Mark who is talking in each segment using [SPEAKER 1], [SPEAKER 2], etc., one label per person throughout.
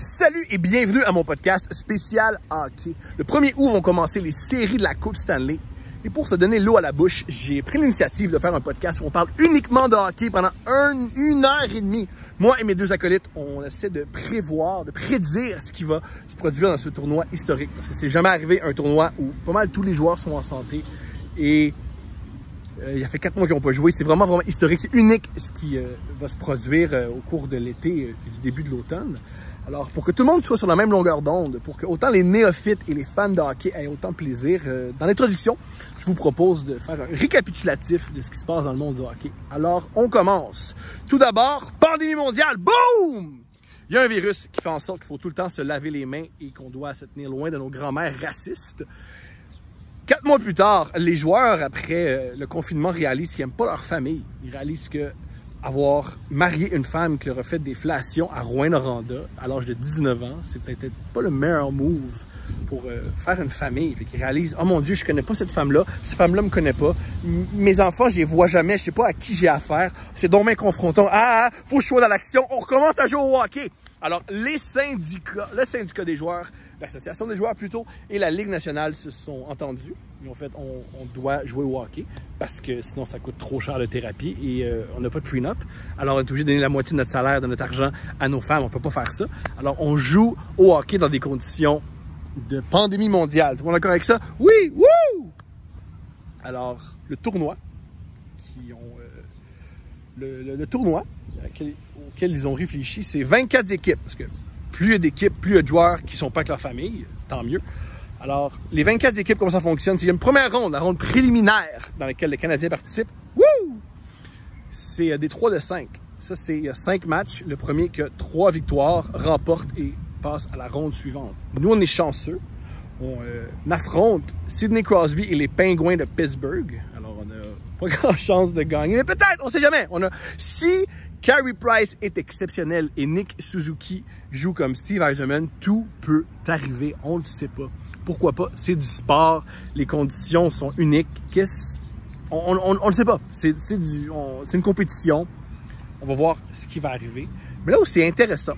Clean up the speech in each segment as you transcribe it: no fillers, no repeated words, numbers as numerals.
[SPEAKER 1] Salut et bienvenue à mon podcast spécial hockey. Le 1er août vont commencer les séries de la Coupe Stanley. Et pour se donner l'eau à la bouche, j'ai pris l'initiative de faire un podcast où on parle uniquement de hockey pendant une heure et demie. Moi et mes deux acolytes, on essaie de prévoir, de prédire ce qui va se produire dans ce tournoi historique. Parce que c'est jamais arrivé un tournoi où pas mal tous les joueurs sont en santé. Et il y a fait 4 mois qu'ils n'ont pas joué. C'est vraiment historique. C'est unique ce qui va se produire au cours de l'été et du début de l'automne. Alors, pour que tout le monde soit sur la même longueur d'onde, pour que autant les néophytes et les fans de hockey aient autant de plaisir, dans l'introduction, je vous propose de faire un récapitulatif de ce qui se passe dans le monde du hockey. Alors, on commence. Tout d'abord, pandémie mondiale, boum! Il y a un virus qui fait en sorte qu'il faut tout le temps se laver les mains et qu'on doit se tenir loin de nos grands-mères racistes. 4 mois plus tard, les joueurs, après le confinement, réalisent qu'ils n'aiment pas leur famille. Ils réalisent que avoir marié une femme qui leur a fait des fellations à Rouyn-Noranda à l'âge de 19 ans, c'est peut-être pas le meilleur move pour faire une famille. Fait qu'ils réalisent, oh mon Dieu, je connais pas cette femme-là me connaît pas, mes enfants, je les vois jamais, je sais pas à qui j'ai affaire, c'est donc bien confrontant, faut que je sois dans l'action, on recommence à jouer au hockey. Alors, les syndicats, le syndicat des joueurs, l'association des joueurs plutôt, et la Ligue nationale se sont entendus. Ils ont fait, on doit jouer au hockey parce que sinon ça coûte trop cher de thérapie et on n'a pas de prenup. Alors, on est obligé de donner la moitié de notre salaire, de notre argent à nos femmes. On peut pas faire ça. Alors, on joue au hockey dans des conditions de pandémie mondiale. Tout le monde est d'accord avec ça? Oui! Wouh! Alors, le tournoi, le tournoi auquel ils ont réfléchi, c'est 24 équipes. Parce que plus il y a d'équipes, plus il y a de joueurs qui ne sont pas avec leur famille, tant mieux. Alors, les 24 équipes, comment ça fonctionne? Il y a une première ronde, la ronde préliminaire, dans laquelle les Canadiens participent. Wouh! C'est des 3 de 5. Ça, c'est il y a 5 matchs. Le premier qui a 3 victoires remporte et passe à la ronde suivante. Nous, on est chanceux. On affronte Sidney Crosby et les Pingouins de Pittsburgh. Alors, on n'a pas grand chance de gagner. Mais peut-être, on ne sait jamais. Si Carey Price est exceptionnel et Nick Suzuki joue comme Steve Yzerman, tout peut arriver. On ne le sait pas. Pourquoi pas? C'est du sport. Les conditions sont uniques. On ne le sait pas. C'est une compétition. On va voir ce qui va arriver. Mais là où c'est intéressant,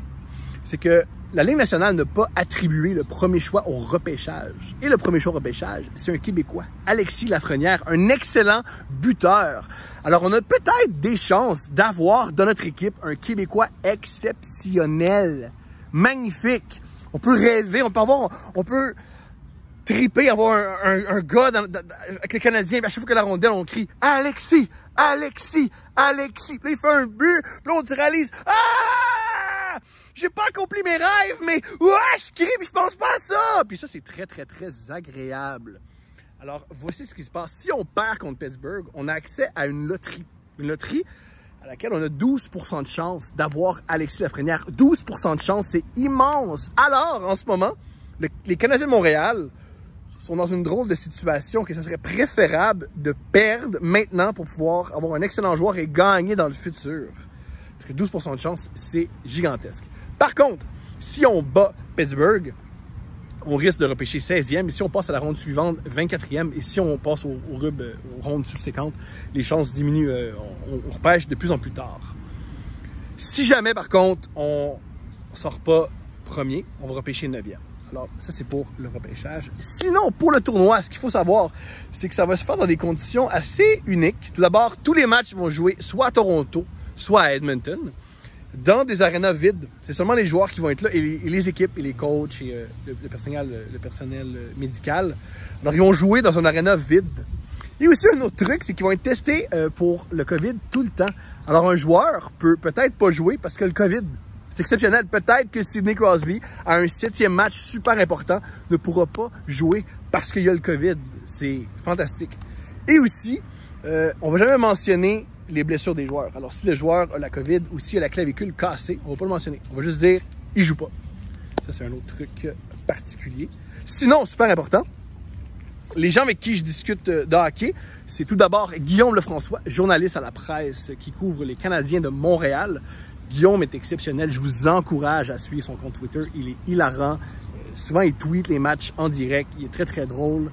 [SPEAKER 1] c'est que la Ligue nationale n'a pas attribué le premier choix au repêchage. Et le premier choix au repêchage, c'est un Québécois, Alexis Lafrenière, un excellent buteur. Alors, on a peut-être des chances d'avoir dans notre équipe un Québécois exceptionnel, magnifique. On peut rêver, on peut triper, avoir un gars avec les Canadiens. À chaque fois que la rondelle, on crie « Alexis! Alexis! Alexis! » Puis là, il fait un but, puis là, on se réalise « Ah! J'ai pas accompli mes rêves, mais je crie puis je pense pas à ça! » Puis ça, c'est très, très, très agréable. Alors, voici ce qui se passe. Si on perd contre Pittsburgh, on a accès à une loterie. Une loterie à laquelle on a 12% de chance d'avoir Alexis Lafrenière. 12% de chance, c'est immense! Alors, en ce moment, les Canadiens de Montréal sont dans une drôle de situation que ce serait préférable de perdre maintenant pour pouvoir avoir un excellent joueur et gagner dans le futur. Parce que 12% de chance, c'est gigantesque. Par contre, si on bat Pittsburgh, on risque de repêcher 16e. Et si on passe à la ronde suivante, 24e. Et si on passe aux rondes subséquentes, les chances diminuent. On repêche de plus en plus tard. Si jamais, par contre, on ne sort pas premier, on va repêcher 9e. Alors, ça, c'est pour le repêchage. Sinon, pour le tournoi, ce qu'il faut savoir, c'est que ça va se faire dans des conditions assez uniques. Tout d'abord, tous les matchs vont jouer soit à Toronto, soit à Edmonton, dans des arénas vides. C'est seulement les joueurs qui vont être là, et les équipes, et les coachs, et le personnel médical. Alors, ils vont jouer dans un aréna vide. Et aussi, un autre truc, c'est qu'ils vont être testés pour le COVID tout le temps. Alors, un joueur peut peut-être pas jouer parce que le COVID, c'est exceptionnel. Peut-être que Sidney Crosby, à un 7e match super important, ne pourra pas jouer parce qu'il y a le COVID. C'est fantastique. Et aussi, on va jamais mentionner les blessures des joueurs. Alors, si le joueur a la COVID ou s'il a la clavicule cassée, on va pas le mentionner. On va juste dire, il joue pas. Ça, c'est un autre truc particulier. Sinon, super important, les gens avec qui je discute de hockey, c'est tout d'abord Guillaume Lefrançois, journaliste à la presse qui couvre les Canadiens de Montréal. Guillaume est exceptionnel. Je vous encourage à suivre son compte Twitter. Il est hilarant. Souvent, il tweet les matchs en direct. Il est très, très drôle.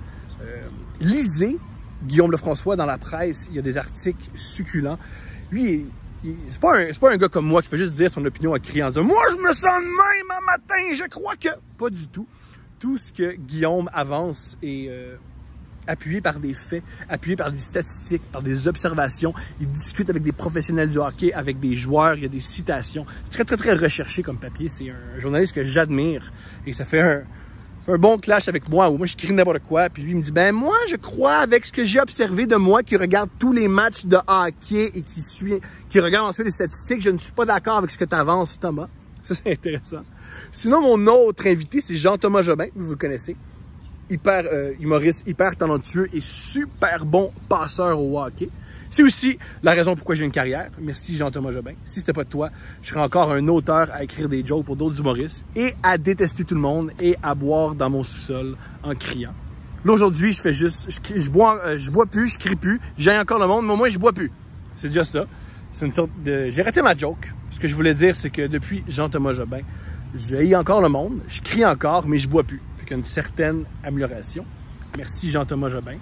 [SPEAKER 1] Lisez Guillaume Lefrançois dans la presse. Il y a des articles succulents. Lui, c'est pas un gars comme moi qui peut juste dire son opinion en criant en disant « Moi, je me sens de même un matin, je crois que... » Pas du tout. Tout ce que Guillaume avance est appuyé par des faits, appuyé par des statistiques, par des observations. Il discute avec des professionnels du hockey, avec des joueurs, il y a des citations. C'est très, très, très recherché comme papier. C'est un journaliste que j'admire et ça fait un bon clash avec moi où moi je crie n'importe quoi. Puis lui il me dit, ben moi je crois avec ce que j'ai observé de moi qui regarde tous les matchs de hockey et qui regarde ensuite les statistiques, je ne suis pas d'accord avec ce que tu avances, Thomas. Ça c'est intéressant. Sinon mon autre invité c'est Jean-Thomas Jobin, vous le connaissez. Humoriste, hyper talentueux et super bon passeur au hockey. C'est aussi la raison pourquoi j'ai une carrière. Merci Jean-Thomas Jobin. Si c'était pas de toi, je serais encore un auteur à écrire des jokes pour d'autres humoristes et à détester tout le monde et à boire dans mon sous-sol en criant. Là aujourd'hui, je fais juste, je bois plus, je crie plus, j'aille encore le monde, mais au moins je bois plus. C'est déjà ça. C'est une sorte de... J'ai raté ma joke. Ce que je voulais dire, c'est que depuis Jean-Thomas Jobin, j'haïs encore le monde, je crie encore, mais je bois plus. Fait qu'il y a une certaine amélioration. Merci Jean-Thomas Jobin.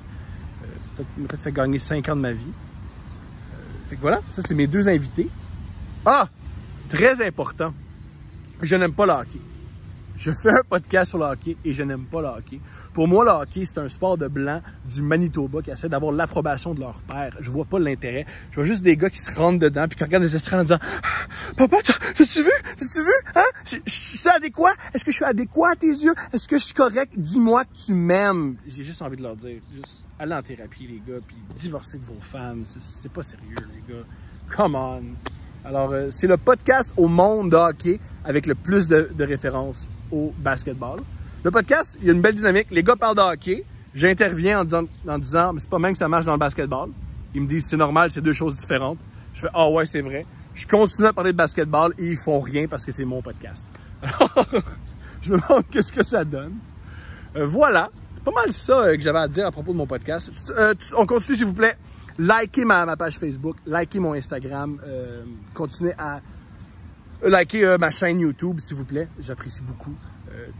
[SPEAKER 1] Peut-être fait gagner 5 ans de ma vie. Fait que voilà, ça c'est mes deux invités. Ah! Très important. Je n'aime pas le hockey. Je fais un podcast sur le hockey et je n'aime pas le hockey. Pour moi, le hockey, c'est un sport de blancs du Manitoba qui essaie d'avoir l'approbation de leur père. Je vois pas l'intérêt. Je vois juste des gars qui se rentrent dedans puis qui regardent les estrades en disant « Papa, t'as-tu vu? T'as-tu vu? Hein? Je suis adéquat? Est-ce que je suis adéquat à tes yeux? Est-ce que je suis correct? Dis-moi que tu m'aimes. » J'ai juste envie de leur dire, juste allez en thérapie, les gars, puis divorcez de vos femmes. C'est pas sérieux, les gars. Come on. Alors, c'est le podcast au monde de hockey avec le plus de références au basketball. Le podcast, il y a une belle dynamique. Les gars parlent de hockey. J'interviens en disant, mais c'est pas même que ça marche dans le basketball. Ils me disent, c'est normal, c'est deux choses différentes. Je fais, ah ouais, c'est vrai. Je continue à parler de basketball et ils font rien parce que c'est mon podcast. Alors, je me demande qu'est-ce que ça donne. Voilà. C'est pas mal ça que j'avais à dire à propos de mon podcast. On continue, s'il vous plaît. Likez ma page Facebook. Likez mon Instagram. Continuez à liker ma chaîne YouTube, s'il vous plaît. J'apprécie beaucoup.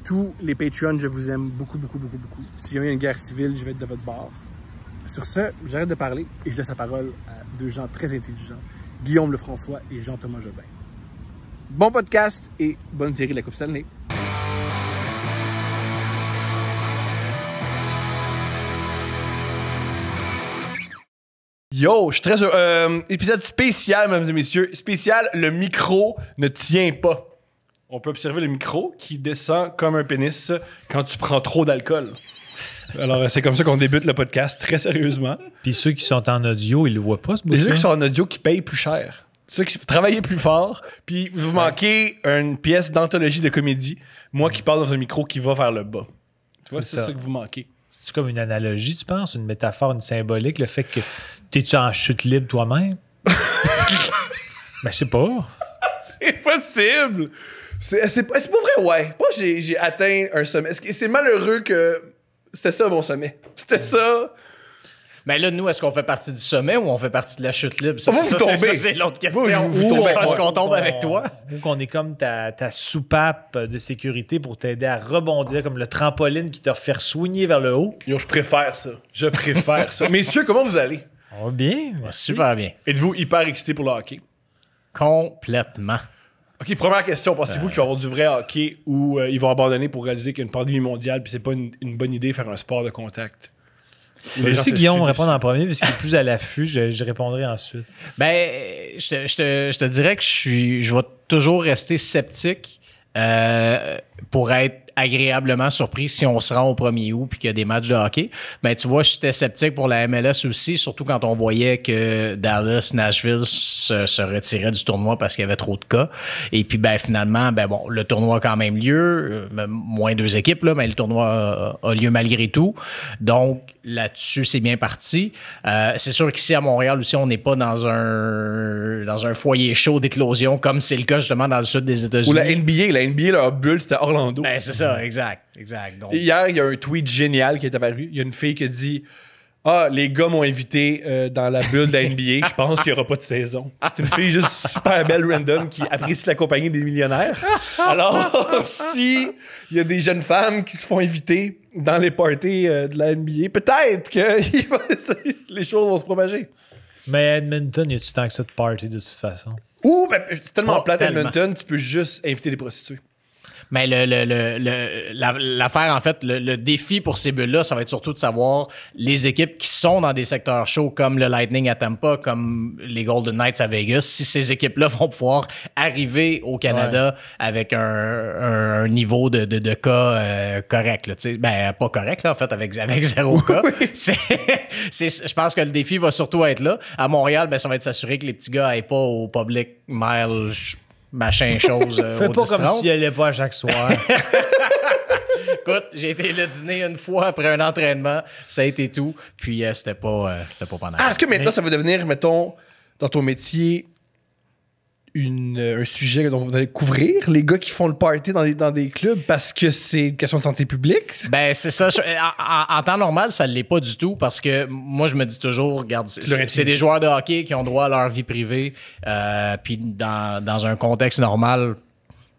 [SPEAKER 1] Tous les Patreons, je vous aime beaucoup, beaucoup, beaucoup, beaucoup. Si jamais il y a une guerre civile, je vais être de votre bord. Sur ce, j'arrête de parler et je laisse la parole à deux gens très intelligents, Guillaume Lefrançois et Jean-Thomas Jobin. Bon podcast et bonne série de la Coupe Stanley. Yo, je suis très heureux. Épisode spécial, mesdames et messieurs. Spécial, le micro ne tient pas. On peut observer le micro qui descend comme un pénis quand tu prends trop d'alcool. Alors, c'est comme ça qu'on débute le podcast, très sérieusement.
[SPEAKER 2] Puis ceux qui sont en audio, ils le voient pas, ce bout-là.
[SPEAKER 1] Les gens qui sont en audio qui payent plus cher. Ceux qui travaillent plus fort. Puis vous manquez une pièce d'anthologie de comédie. Moi qui parle dans un micro qui va vers le bas. Tu vois, c'est ça que vous manquez.
[SPEAKER 2] C'est-tu comme une analogie, tu penses? Une métaphore, une symbolique? Le fait que t'es-tu en chute libre toi-même? Ben, je sais pas.
[SPEAKER 1] C'est possible! C'est pas vrai, ouais. Moi, j'ai atteint un sommet. C'est malheureux que c'était ça mon sommet. C'était ça.
[SPEAKER 3] Mais là, nous, est-ce qu'on fait partie du sommet ou on fait partie de la chute libre? Ça, c'est l'autre question. Est-ce qu'on tombe avec toi?
[SPEAKER 2] Ou qu'on est comme ta soupape de sécurité pour t'aider à rebondir, comme le trampoline qui te fait soigner vers le haut.
[SPEAKER 1] Yo, je préfère ça. Je préfère ça. Messieurs, comment vous allez?
[SPEAKER 2] On va bien.
[SPEAKER 3] Super bien.
[SPEAKER 1] Êtes-vous hyper excité pour le hockey?
[SPEAKER 3] Complètement.
[SPEAKER 1] OK, première question. Pensez-vous qu'il va y avoir du vrai hockey ou ils vont abandonner pour réaliser qu'il y a une pandémie mondiale puis c'est pas une bonne idée de faire un sport de contact?
[SPEAKER 2] Je sais Guillaume répond en premier parce qu'il est plus à l'affût. Je répondrai ensuite.
[SPEAKER 3] Ben, je te dirais que je vais toujours rester sceptique pour être agréablement surpris si on se rend au 1er août puis qu'il y a des matchs de hockey. Ben, tu vois, j'étais sceptique pour la MLS aussi, surtout quand on voyait que Dallas, Nashville se retiraient du tournoi parce qu'il y avait trop de cas. Et puis, ben, finalement, ben bon, le tournoi a quand même lieu, moins 2 équipes, là, mais le tournoi a lieu malgré tout. Donc, là-dessus, c'est bien parti. C'est sûr qu'ici, à Montréal aussi, on n'est pas dans un foyer chaud d'éclosion comme c'est le cas justement dans le sud des États-Unis.
[SPEAKER 1] Ou la NBA, leur bulle, c'était Orlando.
[SPEAKER 3] Ben, c'est ça, exact. Donc...
[SPEAKER 1] Hier, il y a un tweet génial qui est apparu. Il y a une fille qui a dit « Ah, les gars m'ont invité dans la bulle de la NBA. Je pense qu'il n'y aura pas de saison. » C'est une fille juste super belle, random, qui apprécie la compagnie des millionnaires. Alors, si il y a des jeunes femmes qui se font inviter dans les parties de la NBA, peut-être que les choses vont se propager.
[SPEAKER 2] Mais Edmonton, y a-tu tant que ça de party de toute façon?
[SPEAKER 1] Ouh, ben, c'est tellement
[SPEAKER 3] Pas
[SPEAKER 1] plate
[SPEAKER 3] tellement.
[SPEAKER 1] Edmonton, tu peux juste inviter des prostituées.
[SPEAKER 3] Mais l'affaire, en fait, le défi pour ces bulles-là, ça va être surtout de savoir les équipes qui sont dans des secteurs chauds comme le Lightning à Tampa, comme les Golden Knights à Vegas, si ces équipes-là vont pouvoir arriver au Canada avec un niveau de cas correct. Là, ben, pas correct, là, en fait, avec 0 cas. Je pense que le défi va surtout être là. À Montréal, ben, ça va être s'assurer que les petits gars n'aillent pas au public mile machin chose
[SPEAKER 2] Fais
[SPEAKER 3] au
[SPEAKER 2] pas comme
[SPEAKER 3] 10-30.
[SPEAKER 2] si tu allais pas à chaque soir.
[SPEAKER 3] Écoute, j'ai été le dîner une fois après un entraînement, ça a été tout, puis c'était pas pendant.
[SPEAKER 1] Ah, est-ce que maintenant, ça va devenir, mettons, dans ton métier, un sujet dont vous allez couvrir, les gars qui font le party dans des clubs parce que c'est une question de santé publique?
[SPEAKER 3] Ben, c'est ça. En temps normal, ça ne l'est pas du tout parce que moi, je me dis toujours, regarde, c'est des joueurs de hockey qui ont droit à leur vie privée. Puis dans un contexte normal,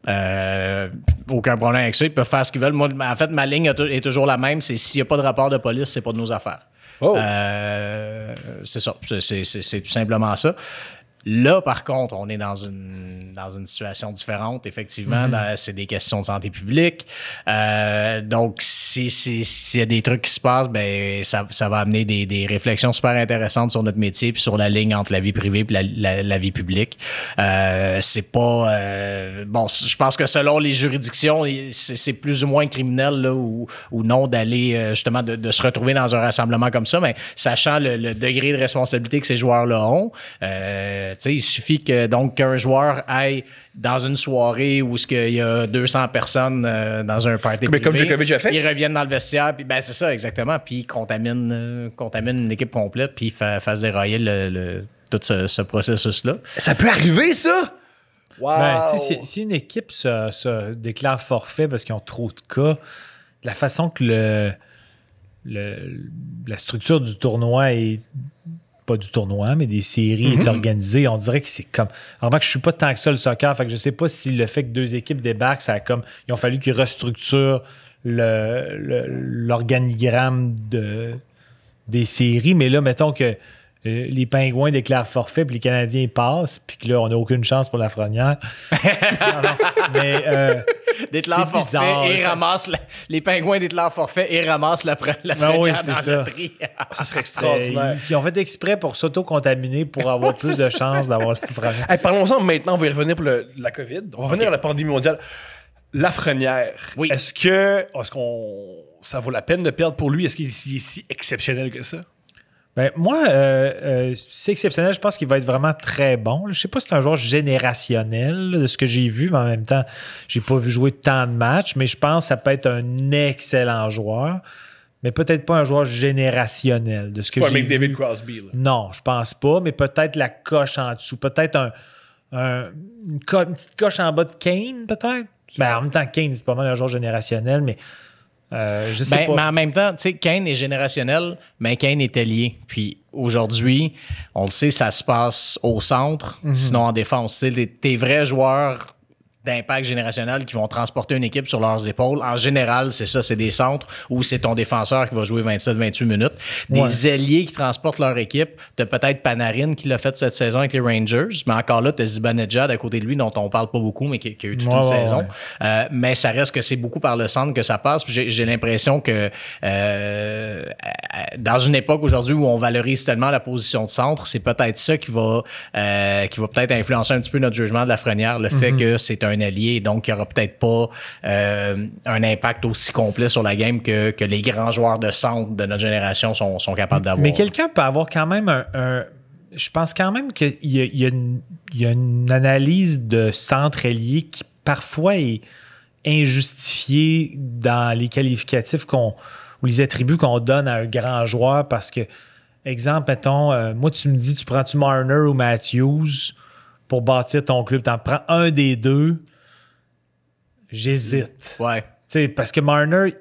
[SPEAKER 3] aucun problème avec ça. Ils peuvent faire ce qu'ils veulent. Moi, en fait, ma ligne est toujours la même. C'est s'il n'y a pas de rapport de police, c'est pas de nos affaires.
[SPEAKER 1] Oh.
[SPEAKER 3] C'est ça. C'est tout simplement ça. Là, par contre, on est dans une situation différente. Effectivement, c'est des questions de santé publique. Donc, s'il y a des trucs qui se passent, ben ça va amener des réflexions super intéressantes sur notre métier puis sur la ligne entre la vie privée et la vie publique. C'est pas... bon, je pense que selon les juridictions, c'est plus ou moins criminel là, ou non d'aller justement de se retrouver dans un rassemblement comme ça, mais sachant le degré de responsabilité que ces joueurs-là ont, il suffit qu'un joueur aille dans une soirée où il y a 200 personnes dans un party privé.
[SPEAKER 1] Comme Djokovic a fait.
[SPEAKER 3] Ils reviennent dans le vestiaire, puis ben c'est ça, exactement. Puis ils contaminent une équipe complète, puis ils fassent dérailler tout ce processus-là.
[SPEAKER 1] Ça peut arriver, ça? Wow!
[SPEAKER 2] Ben, si une équipe se déclare forfait parce qu'ils ont trop de cas, la façon que la structure du tournoi est... pas du tournoi, mais des séries est organisée, on dirait que c'est comme... Alors, que je suis pas tant que ça le soccer, fait que je sais pas si le fait que 2 équipes débarquent, ça a comme... Ils ont fallu qu'ils restructurent l'organigramme des séries, mais là, mettons que les Pingouins déclarent forfait, puis les Canadiens passent, puis que là, on n'a aucune chance pour la Lafrenière. Mais
[SPEAKER 3] déclarent forfait
[SPEAKER 2] bizarre,
[SPEAKER 3] et ramassent les Pingouins déclarent forfait et ramassent la
[SPEAKER 2] oui, c'est
[SPEAKER 3] dans
[SPEAKER 2] ça.
[SPEAKER 3] le prix.
[SPEAKER 1] Ça serait extraordinaire.
[SPEAKER 2] Ils ont fait exprès pour s'auto-contaminer pour avoir plus de chances d'avoir la Lafrenière.
[SPEAKER 1] Hey, parlons-en maintenant, on va y revenir pour la COVID. On va revenir à la pandémie mondiale. Lafrenière,
[SPEAKER 3] Oui.
[SPEAKER 1] Est-ce que ça vaut la peine de perdre pour lui? Est-ce qu'il est si exceptionnel que ça?
[SPEAKER 2] Ben, moi, c'est exceptionnel. Je pense qu'il va être vraiment très bon. Je ne sais pas si c'est un joueur générationnel là, de ce que j'ai vu, mais en même temps, je n'ai pas vu jouer tant de matchs. Mais je pense que ça peut être un excellent joueur, mais peut-être pas un joueur générationnel de ce que j'ai
[SPEAKER 1] avec
[SPEAKER 2] vu.
[SPEAKER 1] David Crosby. Là.
[SPEAKER 2] Non, je pense pas, mais peut-être la coche en dessous. Peut-être une petite coche en bas de Kane, peut-être. Ben, en même temps, Kane, c'est pas mal un joueur générationnel, mais je sais pas.
[SPEAKER 3] Mais en même temps, tu sais, Kane est générationnel, mais Kane est allié. Puis aujourd'hui, on le sait, ça se passe au centre, sinon en défense. Tu sais, tes vrais joueurs d'impact générationnel qui vont transporter une équipe sur leurs épaules. En général, c'est ça, c'est des centres où c'est ton défenseur qui va jouer 27-28 minutes. Des ailiers qui transportent leur équipe. T'as peut-être Panarin qui l'a fait cette saison avec les Rangers, mais encore là, t'as Zibanejad à côté de lui dont on parle pas beaucoup, mais qui a eu toute une saison. Mais ça reste que c'est beaucoup par le centre que ça passe. J'ai l'impression que dans une époque aujourd'hui où on valorise tellement la position de centre, c'est peut-être ça qui va peut-être influencer un petit peu notre jugement de Lafrenière, le fait que c'est un allié, donc il n'y aura peut-être pas un impact aussi complet sur la game que les grands joueurs de centre de notre génération sont capables d'avoir.
[SPEAKER 2] Mais quelqu'un peut avoir quand même je pense quand même qu'il y a une analyse de centre ailier qui parfois est injustifiée dans les qualificatifs ou les attributs qu'on donne à un grand joueur parce que, exemple, mettons, moi tu me dis, tu prends-tu Marner ou Matthews pour bâtir ton club? T'en prends un des deux, j'hésite.
[SPEAKER 3] Ouais.
[SPEAKER 2] T'sais, parce que Marner,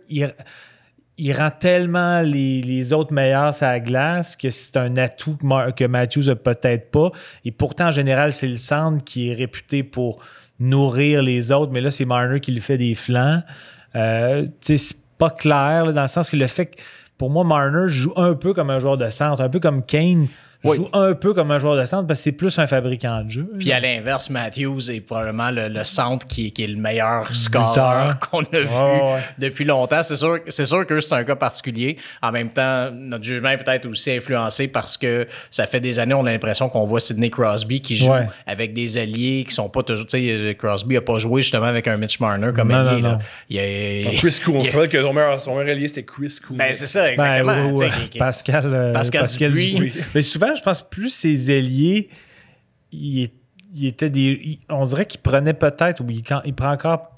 [SPEAKER 2] il rend tellement les autres meilleurs sur la glace que c'est un atout que Matthews n'a peut-être pas. Et pourtant, en général, c'est le centre qui est réputé pour nourrir les autres. Mais là, c'est Marner qui lui fait des flancs. C'est pas clair, là, dans le sens que le fait que, pour moi, Marner joue un peu comme un joueur de centre, un peu comme Kane joue un peu comme un joueur de centre parce que c'est plus un fabricant de jeu.
[SPEAKER 3] Puis à l'inverse, Matthews est probablement le centre qui est le meilleur scoreur qu'on a vu depuis longtemps. C'est sûr que c'est un cas particulier. En même temps, notre jugement est peut-être aussi influencé parce que ça fait des années, on a l'impression qu'on voit Sidney Crosby qui joue avec des alliés qui sont pas toujours... Tu sais, Crosby a pas joué justement avec un Mitch Marner comme allié.
[SPEAKER 1] Non. Chris Coon. C'est vrai que son meilleur allié, c'était Chris Coon.
[SPEAKER 3] Ben, c'est ça, exactement.
[SPEAKER 2] Pascal Dupuis. Mais souvent, je pense plus ses ailiers, il était on dirait qu'il prenait peut-être, ou il prend encore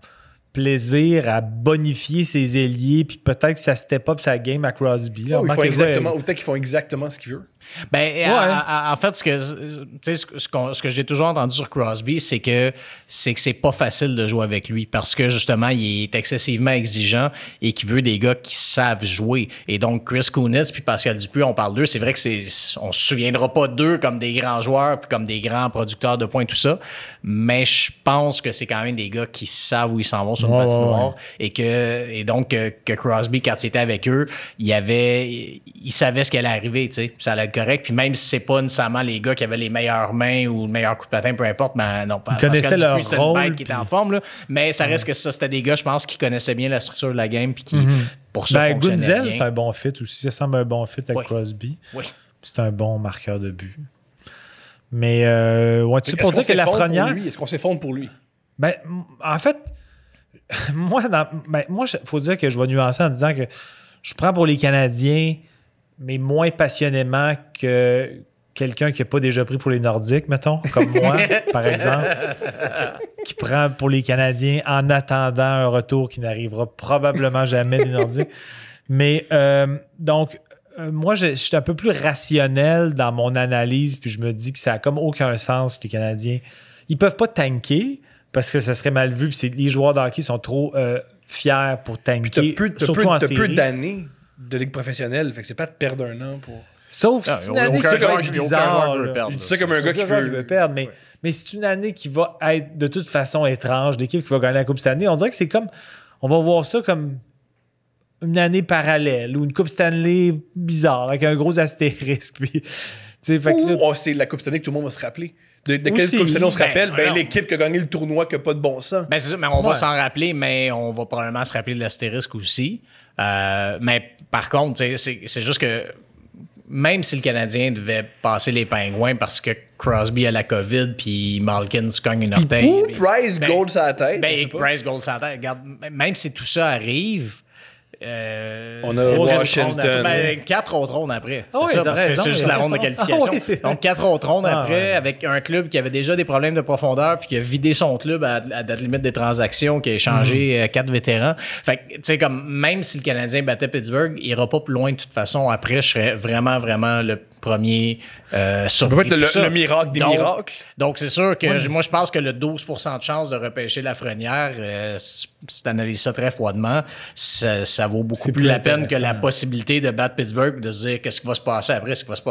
[SPEAKER 2] plaisir à bonifier ses ailiers, puis peut-être que ça step up sa game à Crosby. Là.
[SPEAKER 1] Ou peut-être qu'ils font exactement ce qu'ils veulent.
[SPEAKER 3] Ben, en fait, ce que j'ai toujours entendu sur Crosby, c'est que c'est pas facile de jouer avec lui parce que justement, il est excessivement exigeant et qu'il veut des gars qui savent jouer. Et donc, Chris Kunitz puis Pascal Dupuis, on parle d'eux. C'est vrai que on se souviendra pas d'eux comme des grands joueurs puis comme des grands producteurs de points, tout ça. Mais je pense que c'est quand même des gars qui savent où ils s'en vont sur le patinoire et donc que Crosby, quand il était avec eux, il savait ce qui allait arriver, tu sais. Ça allait être correct. Puis même si c'est pas nécessairement les gars qui avaient les meilleures mains ou le meilleur coup de patin, peu importe, mais non,
[SPEAKER 2] ils connaissaient leur rôle.
[SPEAKER 3] Qui était en forme, là. Mais ça reste que ça, c'était des gars, je pense, qui connaissaient bien la structure de la game puis qui, pour ça, fonctionnaient bien.
[SPEAKER 2] Gunzel, c'est un bon fit aussi. Ça semble un bon fit avec Crosby.
[SPEAKER 3] Oui.
[SPEAKER 2] C'est un bon marqueur de but. Mais, tu sais, pour dire que Lafrenière...
[SPEAKER 1] Est-ce qu'on s'effondre pour lui?
[SPEAKER 2] Ben, en fait, moi, il faut dire que je vais nuancer en disant que je prends pour les Canadiens, mais moins passionnément que quelqu'un qui n'a pas déjà pris pour les Nordiques, mettons, comme moi, par exemple, qui prend pour les Canadiens en attendant un retour qui n'arrivera probablement jamais des Nordiques. Mais donc, moi, je suis un peu plus rationnel dans mon analyse, puis je me dis que ça n'a comme aucun sens, les Canadiens. Ils ne peuvent pas tanker parce que ça serait mal vu, puis les joueurs de hockey sont trop fiers pour tanker, surtout en série.
[SPEAKER 1] T'as peu d'années de ligue professionnelle, fait que c'est pas de perdre un an pour...
[SPEAKER 2] Sauf si c'est une année qui va être bizarre.
[SPEAKER 1] Je dis ça comme un gars qui
[SPEAKER 2] veut perdre, mais c'est une année qui va être de toute façon étrange, l'équipe qui va gagner la Coupe cette année. On dirait que c'est comme... On va voir ça comme une année parallèle ou une Coupe Stanley bizarre avec un gros astérisque. Puis,
[SPEAKER 1] c'est la Coupe Stanley que tout le monde va se rappeler. De quelle Coupe Stanley on se rappelle? L'équipe qui a gagné le tournoi qui n'a pas de bon sens.
[SPEAKER 3] Ben, c'est ça, mais on va s'en rappeler, mais on va probablement se rappeler de l'astérisque aussi. Mais par contre, c'est juste que même si le Canadien devait passer les Pingouins parce que Crosby a la COVID puis Malkin se cogne une orteil.
[SPEAKER 1] Ou Price Gold sur la tête.
[SPEAKER 3] Price Gold sur la tête. Regarde, même si tout ça arrive,
[SPEAKER 1] on a Washington.
[SPEAKER 3] 4 autres rondes après.
[SPEAKER 2] C'est ça, parce que
[SPEAKER 3] c'est juste la ronde de qualification. Donc, 4 autres rondes après, avec un club qui avait déjà des problèmes de profondeur puis qui a vidé son club à date limite des transactions, qui a échangé 4 vétérans. Fait que, tu sais, comme même si le Canadien battait Pittsburgh, il ira pas plus loin de toute façon. Après, je serais vraiment, vraiment le premier
[SPEAKER 1] ça peut être le miracle des miracles.
[SPEAKER 3] Donc, c'est sûr que moi, je pense que le 12% de chance de repêcher Lafrenière, si tu analyses ça très froidement, ça vaut beaucoup plus la peine que la possibilité de battre Pittsburgh et de se dire qu'est-ce qui va se passer après, C'est
[SPEAKER 2] parce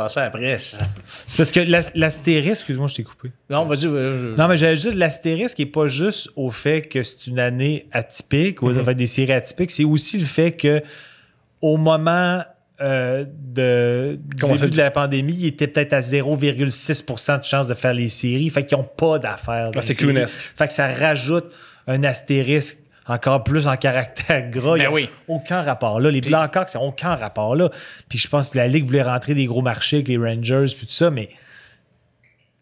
[SPEAKER 2] que l'astérisque, excuse-moi, je t'ai coupé.
[SPEAKER 3] Non, vas-y.
[SPEAKER 2] Non, mais j'allais juste l'astérisque n'est pas juste au fait que c'est une année atypique ou des séries atypiques, c'est aussi le fait que au moment du début de la pandémie, il était peut-être à 0,6% de chance de faire les séries. Fait qu'ils n'ont pas d'affaires.
[SPEAKER 1] C'est clownesque.
[SPEAKER 2] Fait que ça rajoute un astérisque encore plus en caractère gras. Il n'y a aucun rapport là. Les Blackhawks, ça n'a aucun rapport là. Puis je pense que la Ligue voulait rentrer des gros marchés avec les Rangers puis tout ça, mais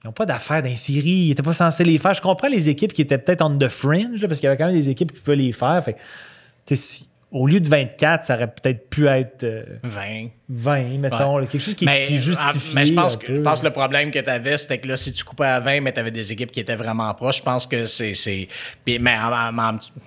[SPEAKER 2] ils n'ont pas d'affaires dans les séries. Ils n'étaient pas censés les faire. Je comprends les équipes qui étaient peut-être on the fringe, là, parce qu'il y avait quand même des équipes qui pouvaient les faire. Fait que, au lieu de 24, ça aurait peut-être pu être 20, mettons. Quelque chose qui est justifié.
[SPEAKER 3] Mais je pense que le problème que tu avais, c'était que là, si tu coupais à 20, mais tu avais des équipes qui étaient vraiment proches, je pense que mais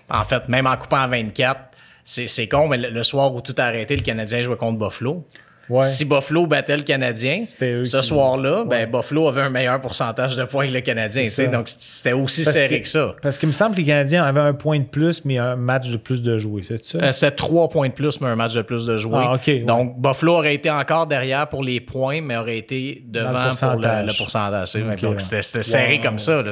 [SPEAKER 3] en fait, même en coupant à 24, c'est con, mais le soir où tout a arrêté, le Canadien jouait contre Buffalo. Ouais. Si Buffalo battait le Canadien, ce soir-là, Buffalo avait un meilleur pourcentage de points que le Canadien. Donc, c'était aussi serré que ça.
[SPEAKER 2] Parce qu'il me semble que les Canadiens avaient un point de plus, mais un match de plus de jouer. C'est ça?
[SPEAKER 3] C'était 3 points de plus, mais un match de plus de jouer. Donc, Buffalo aurait été encore derrière pour les points, mais aurait été devant pour le pourcentage. Donc, c'était serré comme ça. Là,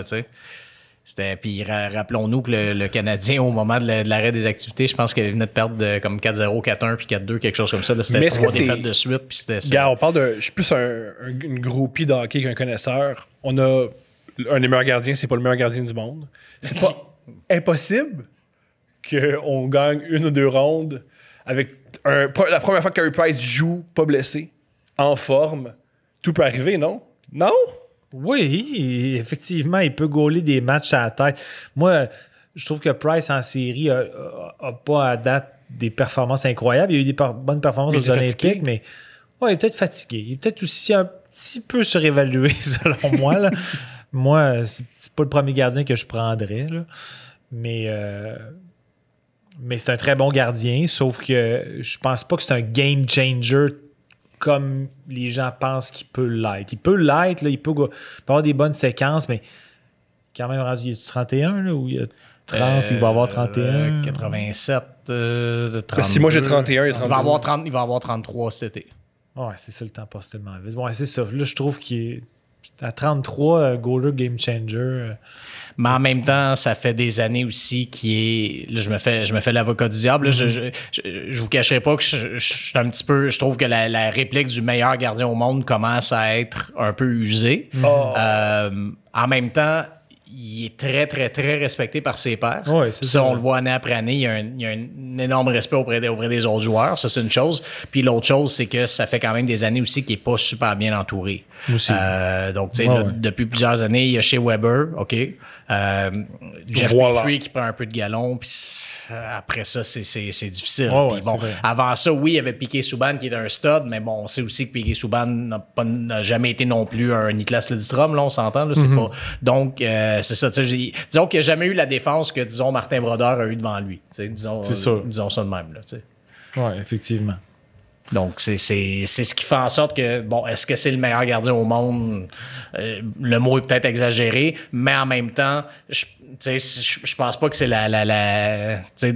[SPEAKER 3] Puis rappelons-nous que le Canadien, au moment de l'arrêt des activités, je pense qu'il venait de perdre comme 4-0, 4-1 puis 4-2, quelque chose comme ça. Là, c'était 3 défaites de suite. Puis c'était ça.
[SPEAKER 1] Gars, on parle de. Je suis plus une groupie de hockey qu'un connaisseur. On a un des meilleurs gardiens, c'est pas le meilleur gardien du monde. C'est pas impossible qu'on gagne 1 ou 2 rondes avec la première fois que Carey Price joue, pas blessé, en forme. Tout peut arriver, non? Non?
[SPEAKER 2] Oui, effectivement, il peut gauler des matchs à la tête. Moi, je trouve que Price en série a pas à date des performances incroyables. Il y a eu des bonnes performances aux Olympiques, mais ouais, il est peut-être fatigué. Il est peut-être aussi un petit peu surévalué, selon moi. Là. Moi, c'est pas le premier gardien que je prendrais. Là. Mais c'est un très bon gardien, sauf que je pense pas que c'est un game changer comme les gens pensent qu'il peut l'être. Il peut l'être, là, il peut avoir des bonnes séquences, mais quand même rendu, il y a 31 là, ou il y a 30, il va avoir 31.
[SPEAKER 3] 87, 32.
[SPEAKER 1] Si moi j'ai 31, il y a 32.
[SPEAKER 3] Il va avoir 33 cet été.
[SPEAKER 2] Ouais, c'est ça, le temps passe tellement vite. Ouais, c'est ça. Là, je trouve qu'il est à 33, goaler, game changer.
[SPEAKER 3] Mais en même temps, ça fait des années aussi qui est. Là, je me fais l'avocat du diable. Là, je vous cacherai pas que je un petit peu. Je trouve que la réplique du meilleur gardien au monde commence à être un peu usée. En même temps, il est très, très, très respecté par ses pairs.
[SPEAKER 2] Ouais, c'est
[SPEAKER 3] ça, on le voit année après année. Il y a un énorme respect auprès des autres joueurs. Ça, c'est une chose. Puis l'autre chose, c'est que ça fait quand même des années aussi qu'il n'est pas super bien entouré.
[SPEAKER 2] Aussi.
[SPEAKER 3] Donc, tu sais, depuis plusieurs années, il y a chez Weber, OK. Jeff Petrie qui prend un peu de galon, puis après ça, c'est difficile. Puis bon, avant ça, oui, il y avait Piquet Souban qui est un stud, mais bon, on sait aussi que Piquet Souban n'a jamais été non plus un Niklas Lidstrom, là, on s'entend, là, c'est pas... Donc, c'est ça, tu sais, disons qu'il n'y a jamais eu la défense que, disons, Martin Brodeur a eu devant lui. Disons ça de même, là, tu sais.
[SPEAKER 2] Oui, effectivement.
[SPEAKER 3] Donc, c'est ce qui fait en sorte que, bon, est-ce que c'est le meilleur gardien au monde? Le mot est peut-être exagéré, mais en même temps, je pense pas que c'est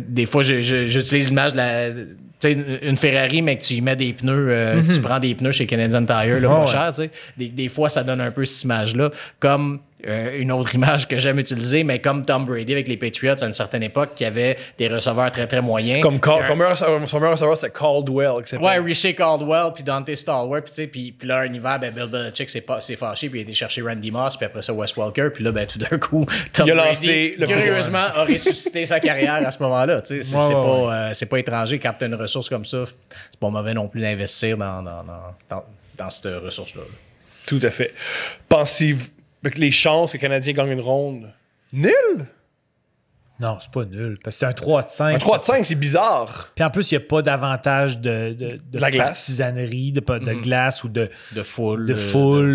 [SPEAKER 3] des fois, j'utilise l'image de une Ferrari, mais que tu y mets des pneus, tu prends des pneus chez Canadian Tire, là, pas cher, tu sais. Des fois, ça donne un peu cette image-là. Comme une autre image que j'aime utiliser, mais comme Tom Brady avec les Patriots à une certaine époque, qui avait des receveurs très, très moyens.
[SPEAKER 1] Comme son meilleur receveur, c'était Caldwell.
[SPEAKER 3] Ouais, Richer Caldwell, puis Dante Stallworth, puis là, un hiver, Bill Belichick s'est fâché, puis il a été chercher Randy Moss, puis après ça, Wes Welker, puis là, tout d'un coup, Tom Brady, curieusement, a ressuscité sa carrière à ce moment-là. C'est pas étranger, quand tu as une ressource comme ça, c'est pas mauvais non plus d'investir dans cette ressource-là.
[SPEAKER 1] Tout à fait. Pensez-vous que les chances que le Canadien gagne une ronde, nul?
[SPEAKER 2] Non, c'est pas nul. Parce que c'est un 3 de 5.
[SPEAKER 1] Un 3 de 5, c'est bizarre.
[SPEAKER 2] Puis en plus, il n'y a pas d'avantage de
[SPEAKER 1] la glace.
[SPEAKER 2] Partisanerie, de glace ou de
[SPEAKER 3] foule.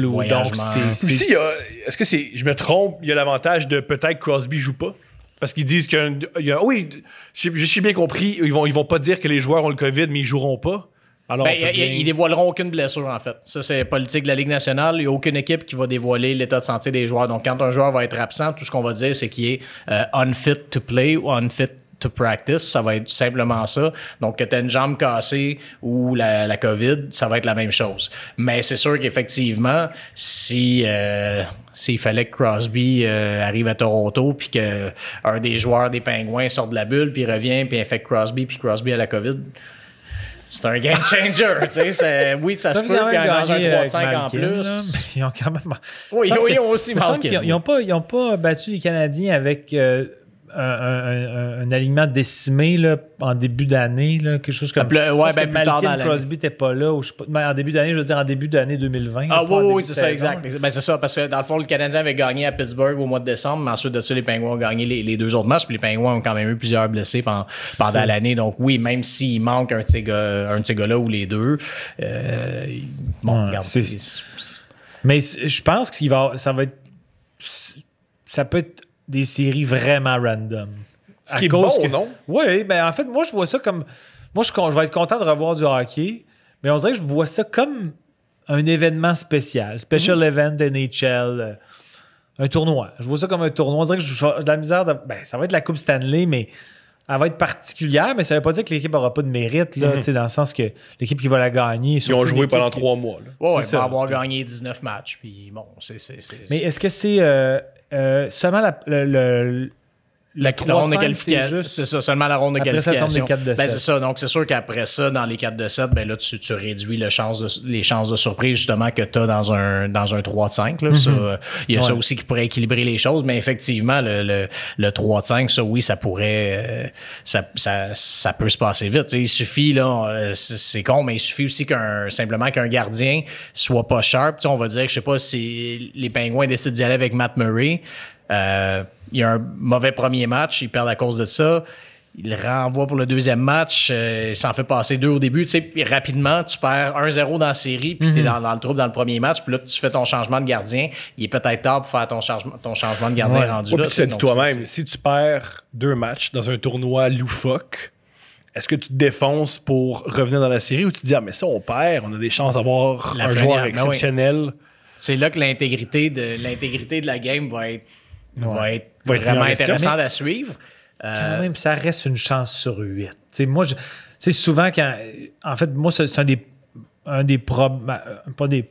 [SPEAKER 2] Ou donc
[SPEAKER 1] est-ce que c'est. Je me trompe, il y a l'avantage de peut-être Crosby joue pas? Parce qu'ils disent qu'il y a. Oui, j'ai bien compris, ils vont pas dire que les joueurs ont le COVID, mais ils joueront pas. Alors,
[SPEAKER 3] ils dévoileront aucune blessure, en fait. Ça, c'est politique de la Ligue nationale. Il n'y a aucune équipe qui va dévoiler l'état de santé des joueurs. Donc, quand un joueur va être absent, tout ce qu'on va dire, c'est qu'il est unfit to play ou unfit to practice. Ça va être simplement ça. Donc, que tu as une jambe cassée ou la COVID, ça va être la même chose. Mais c'est sûr qu'effectivement, s'il fallait que Crosby arrive à Toronto puis qu'un des joueurs des Pingouins sort de la bulle puis revient puis infecte Crosby puis Crosby a la COVID... C'est un game changer, tu sais. Oui, ça se peut, puis dans un 3-5 en plus.
[SPEAKER 2] Là, ils ont quand même...
[SPEAKER 3] Oui, ils ont aussi marqué.
[SPEAKER 2] Ils n'ont pas battu les Canadiens avec un alignement décimé là, en début d'année, là, quelque chose comme...
[SPEAKER 3] plus tard dans l'année.
[SPEAKER 2] Crosby n'était pas là, ou je sais pas, mais en début d'année, je veux dire en début d'année 2020.
[SPEAKER 3] Ah oui, c'est ça, exact. Ben, c'est ça, parce que dans le fond, le Canadien avait gagné à Pittsburgh au mois de décembre, mais ensuite de ça, les Pingouins ont gagné les 2 autres matchs, puis les Pingouins ont quand même eu plusieurs blessés pendant l'année. Donc oui, même s'il manque un de ces gars-là ou les deux, regarde.
[SPEAKER 2] Mais je pense que ça peut être des séries vraiment random.
[SPEAKER 1] Ce qui est bon, non?
[SPEAKER 2] Oui, ben en fait, moi, je vois ça comme... Moi, je vais être content de revoir du hockey, mais on dirait que je vois ça comme un événement spécial. Special event NHL, un tournoi. Je vois ça comme un tournoi. On dirait que j'ai de la misère... ça va être la Coupe Stanley, mais elle va être particulière, mais ça ne veut pas dire que l'équipe n'aura pas de mérite, là, dans le sens que l'équipe qui va la gagner...
[SPEAKER 1] Ils ont joué pendant 3 mois.
[SPEAKER 3] Ouais, ils vont avoir gagné 19 matchs. Puis bon,
[SPEAKER 2] Mais est-ce que c'est seulement
[SPEAKER 3] la ronde de qualification, c'est ça, seulement la ronde de qualification. C'est ça. Donc, c'est sûr qu'après ça, dans les 4 de 7, ben là, tu réduis les chances de surprise, justement, que tu as dans un 3-5. Là. Il y a ça aussi qui pourrait équilibrer les choses, mais effectivement, le 3-5, ça, oui, ça pourrait, ça peut se passer vite. Il suffit, là, c'est con, mais il suffit aussi simplement qu'un gardien soit pas sharp. On va dire que, je sais pas, si les Pingouins décident d'y aller avec Matt Murray, il y a un mauvais premier match, ils perdent à cause de ça. Il renvoie pour le deuxième match, il s'en fait passer 2 au début. Tu sais, rapidement, tu perds 1-0 dans la série, puis t'es dans le trouble dans le premier match, puis là, tu fais ton changement de gardien. Il est peut-être tard pour faire ton changement de gardien rendu là.
[SPEAKER 1] Tu sais, dis toi-même, si tu perds 2 matchs dans un tournoi loufoque, est-ce que tu te défonces pour revenir dans la série ou tu te dis, mais ça, on perd, on a des chances d'avoir un joueur exceptionnel?
[SPEAKER 3] Oui. C'est là que l'intégrité de la game va être vraiment intéressante à suivre.
[SPEAKER 2] Quand même, ça reste une chance sur 8. T'sais, moi, souvent, en fait, moi, c'est un des problèmes,